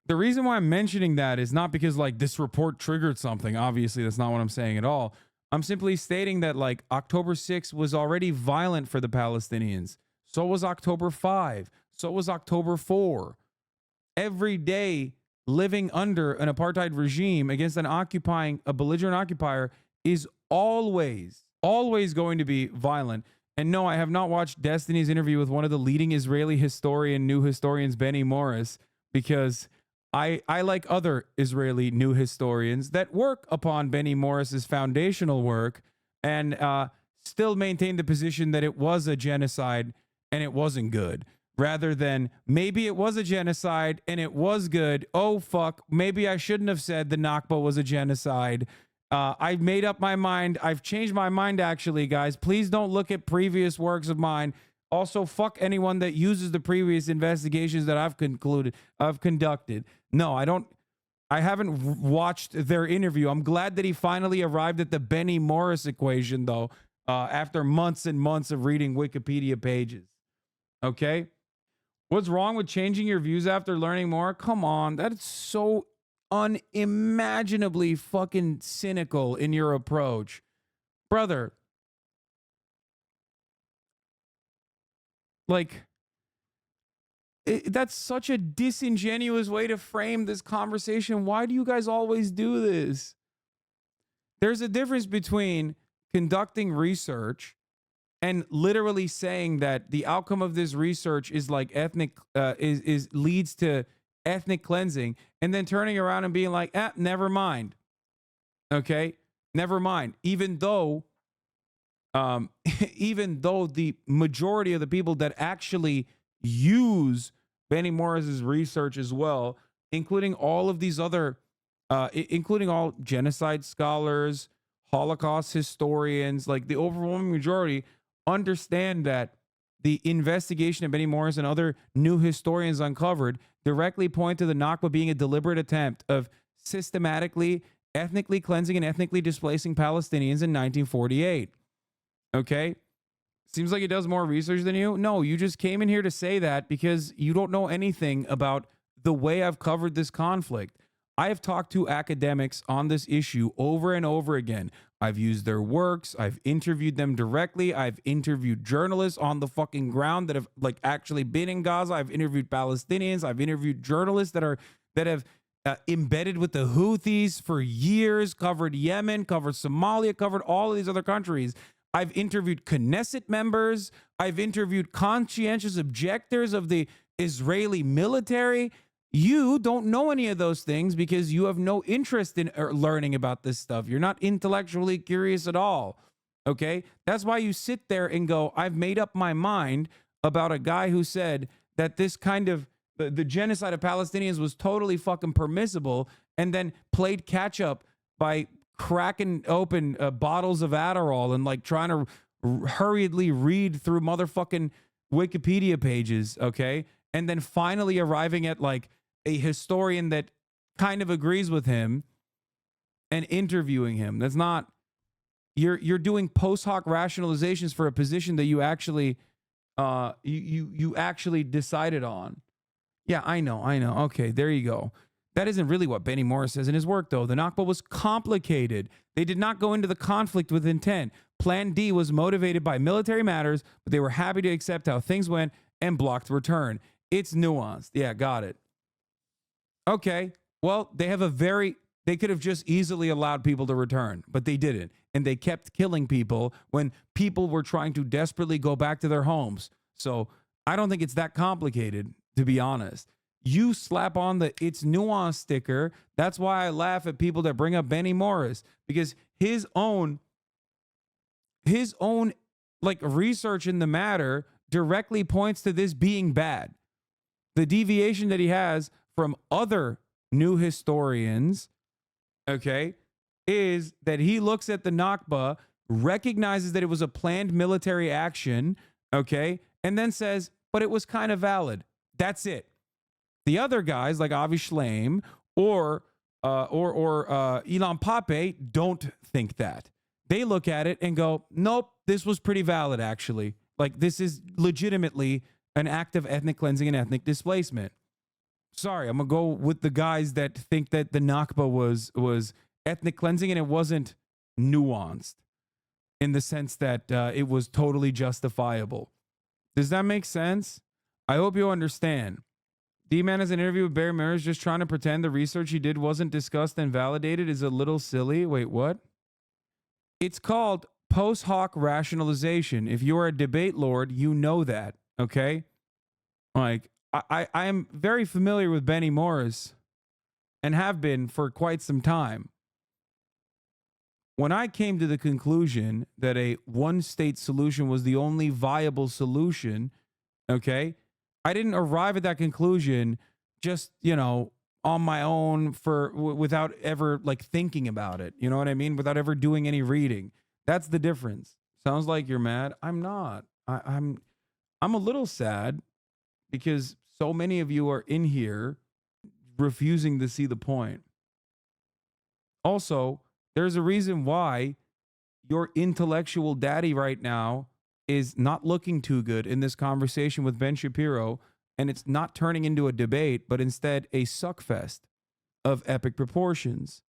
The reason why I'm mentioning that is not because like this report triggered something. Obviously, that's not what I'm saying at all. I'm simply stating that like October 6th was already violent for the Palestinians. So was October 5. So was October 4. Every day living under an apartheid regime against a belligerent occupier is always going to be violent. And no, I have not watched Destiny's interview with one of the leading Israeli new historians, Benny Morris, because I like other Israeli new historians that work upon Benny Morris's foundational work and still maintain the position that it was a genocide and it wasn't good, rather than maybe it was a genocide and it was good. Oh, fuck. Maybe I shouldn't have said the Nakba was a genocide. I've made up my mind. I've changed my mind, actually, guys. Please don't look at previous works of mine. Also, fuck anyone that uses the previous investigations that I've conducted. No, I haven't watched their interview. I'm glad that he finally arrived at the Benny Morris equation, though, after months and months of reading Wikipedia pages. Okay? What's wrong with changing your views after learning more? Come on, that's so unimaginably fucking cynical in your approach. Brother, like, that's such a disingenuous way to frame this conversation. Why do you guys always do this? There's a difference between conducting research and literally saying that the outcome of this research is like ethnic is leads to ethnic cleansing, and then turning around and being like, never mind. Okay, never mind. Even though even though the majority of the people that actually use Benny Morris's research as well, including all of these other, including all genocide scholars, Holocaust historians, like the overwhelming majority, understand that the investigation of Benny Morris and other new historians uncovered directly point to the Nakba being a deliberate attempt of systematically ethnically cleansing and ethnically displacing Palestinians in 1948. Okay? Seems like he does more research than you. No, you just came in here to say that because you don't know anything about the way I've covered this conflict. I have talked to academics on this issue over and over again. I've used their works. I've interviewed them directly. I've interviewed journalists on the fucking ground that have like actually been in Gaza. I've interviewed Palestinians. I've interviewed journalists that have embedded with the Houthis for years, covered Yemen, covered Somalia, covered all of these other countries. I've interviewed Knesset members. I've interviewed conscientious objectors of the Israeli military. You don't know any of those things because you have no interest in learning about this stuff. You're not intellectually curious at all. Okay? That's why you sit there and go, I've made up my mind about a guy who said that this kind of the genocide of Palestinians was totally fucking permissible, and then played catch up by cracking open bottles of Adderall and like trying to hurriedly read through motherfucking Wikipedia pages. Okay? And then finally arriving at like a historian that kind of agrees with him and interviewing him. That's not, you're doing post hoc rationalizations for a position that you actually you actually decided on. Yeah, I know. Okay, there you go. That isn't really what Benny Morris says in his work, though. The Nakba was complicated. They did not go into the conflict with intent. Plan D was motivated by military matters, but they were happy to accept how things went and blocked return. It's nuanced. Yeah, got it. Okay, well, they could have just easily allowed people to return, but they didn't. And they kept killing people when people were trying to desperately go back to their homes. So I don't think it's that complicated, to be honest. You slap on the "it's nuanced" sticker. That's why I laugh at people that bring up Benny Morris, because his own like research in the matter directly points to this being bad. The deviation that he has from other new historians, okay, is that he looks at the Nakba, recognizes that it was a planned military action, okay, and then says, but it was kind of valid. That's it. The other guys like Avi Shlaim or Ilan Pape don't think that. They look at it and go, nope, this was pretty valid, actually. Like, this is legitimately an act of ethnic cleansing and ethnic displacement. Sorry, I'm going to go with the guys that think that the Nakba was ethnic cleansing and it wasn't nuanced in the sense that it was totally justifiable. Does that make sense? I hope you understand. D-Man has an interview with Barry Myers just trying to pretend the research he did wasn't discussed and validated is a little silly. Wait, what? It's called post hoc rationalization. If you're a debate lord, you know that, okay? Like, I am very familiar with Benny Morris and have been for quite some time. When I came to the conclusion that a one-state solution was the only viable solution, okay, I didn't arrive at that conclusion just, on my own without ever like thinking about it. You know what I mean? Without ever doing any reading. That's the difference. Sounds like you're mad. I'm not. I'm a little sad because so many of you are in here refusing to see the point. Also, there's a reason why your intellectual daddy right now is not looking too good in this conversation with Ben Shapiro, and it's not turning into a debate, but instead a suckfest of epic proportions.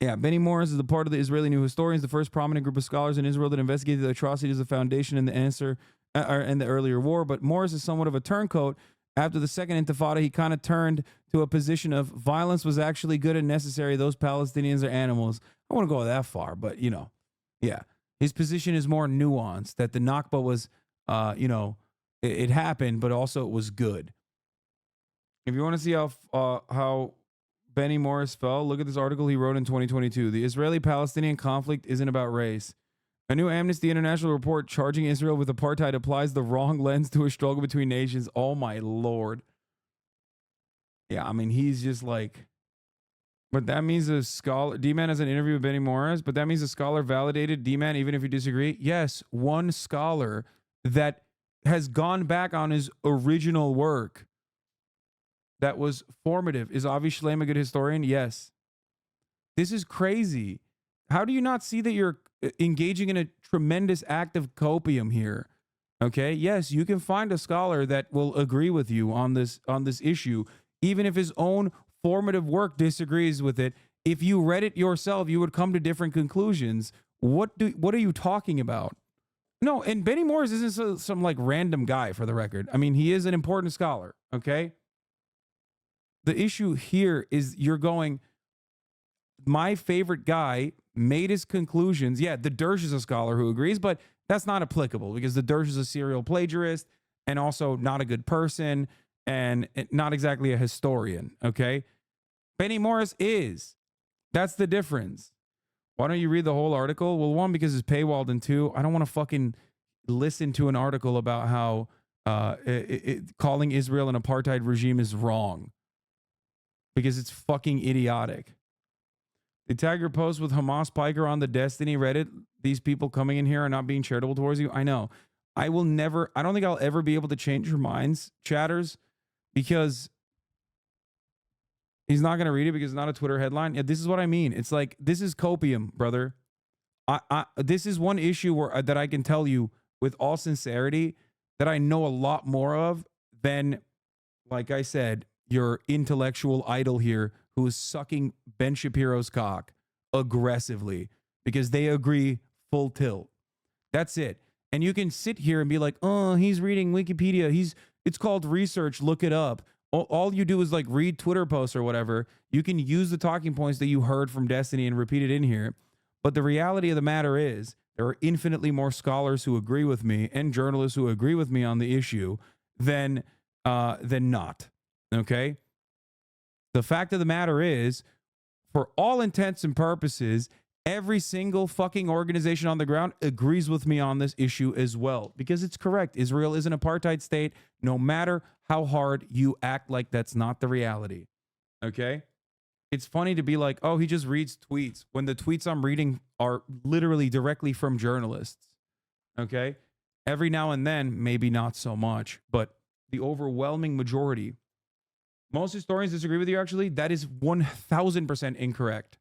Yeah, Benny Morris is a part of the Israeli New Historians, the first prominent group of scholars in Israel that investigated the atrocities of the foundation and the answer and the earlier war. But Morris is somewhat of a turncoat After the second intifada, he kind of turned to a position of violence was actually good and necessary. Those Palestinians are animals. I don't want to go that far, but yeah. His position is more nuanced, that the Nakba was, it happened, but also it was good. If you want to see how Benny Morris fell, look at this article he wrote in 2022. The Israeli-Palestinian conflict isn't about race. A new Amnesty International report charging Israel with apartheid applies the wrong lens to a struggle between nations. Oh my Lord. Yeah, I mean, he's just like, but that means a scholar, D-Man has an interview with Benny Morris, but that means a scholar validated D-Man even if you disagree. Yes, one scholar that has gone back on his original work that was formative. Is Avi Shlaim a good historian? Yes. This is crazy. How do you not see that you're engaging in a tremendous act of copium here? Okay. Yes, you can find a scholar that will agree with you on this issue, even if his own formative work disagrees with it. If you read it yourself, you would come to different conclusions. What are you talking about? No, and Benny Morris isn't some like random guy, for the record. I mean, he is an important scholar. Okay. The issue here is you're going, my favorite guy made his conclusions. Yeah, the Dersh is a scholar who agrees, but that's not applicable because the Dersh is a serial plagiarist and also not a good person and not exactly a historian, okay? Benny Morris is. That's the difference. Why don't you read the whole article? Well, one, because it's paywalled, and two, I don't want to fucking listen to an article about how calling Israel an apartheid regime is wrong because it's fucking idiotic. They tag your post with Hamas Piker on the Destiny Reddit. These people coming in here are not being charitable towards you. I know. I don't think I'll ever be able to change your minds, chatters, because he's not going to read it because it's not a Twitter headline. Yeah, this is what I mean. It's like, this is copium, brother. This is one issue that I can tell you with all sincerity that I know a lot more of than, like I said, your intellectual idol here who is sucking Ben Shapiro's cock aggressively because they agree full tilt. That's it. And you can sit here and be like, oh, he's reading Wikipedia. It's called research. Look it up. All you do is like read Twitter posts or whatever. You can use the talking points that you heard from Destiny and repeat it in here. But the reality of the matter is there are infinitely more scholars who agree with me and journalists who agree with me on the issue than not. Okay? The fact of the matter is, for all intents and purposes, every single fucking organization on the ground agrees with me on this issue as well, because it's correct. Israel is an apartheid state, no matter how hard you act like that's not the reality. Okay? It's funny to be like, oh, he just reads tweets, when the tweets I'm reading are literally directly from journalists. Okay? Every now and then, maybe not so much, but the overwhelming majority. Most historians disagree with you, actually. That is 1000% incorrect.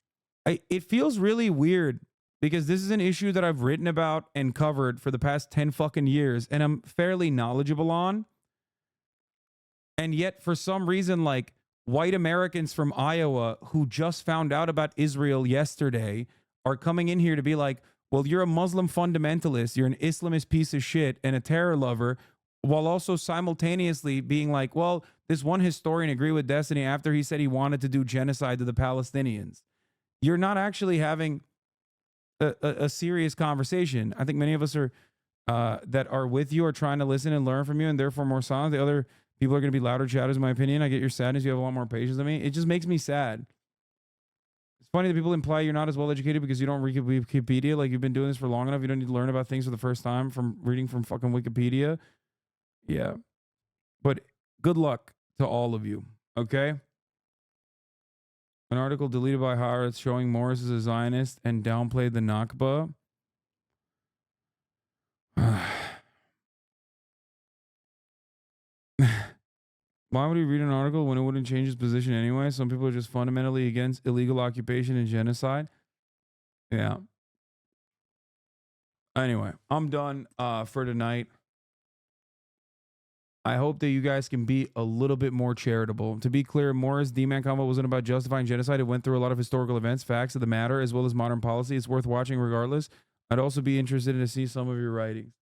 It feels really weird because this is an issue that I've written about and covered for the past 10 fucking years and I'm fairly knowledgeable on. And yet, for some reason, like white Americans from Iowa who just found out about Israel yesterday are coming in here to be like, well, you're a Muslim fundamentalist, you're an Islamist piece of shit and a terror lover, while also simultaneously being like, well, this one historian agreed with Destiny after he said he wanted to do genocide to the Palestinians. You're not actually having a serious conversation. I think many of us are that are with you are trying to listen and learn from you, and therefore more silent. The other people are going to be louder chatters, in my opinion. I get your sadness. You have a lot more patience than me. It just makes me sad. It's funny that people imply you're not as well educated because you don't read Wikipedia. Like, you've been doing this for long enough. You don't need to learn about things for the first time from reading from fucking Wikipedia. Yeah. But good luck to all of you. Okay? An article deleted by Haaretz showing Morris as a Zionist and downplayed the Nakba. Why would he read an article when it wouldn't change his position anyway? Some people are just fundamentally against illegal occupation and genocide. Yeah. Anyway, I'm done for tonight. I hope that you guys can be a little bit more charitable. To be clear, Morris' D-Man combo wasn't about justifying genocide. It went through a lot of historical events, facts of the matter, as well as modern policy. It's worth watching regardless. I'd also be interested to see some of your writings.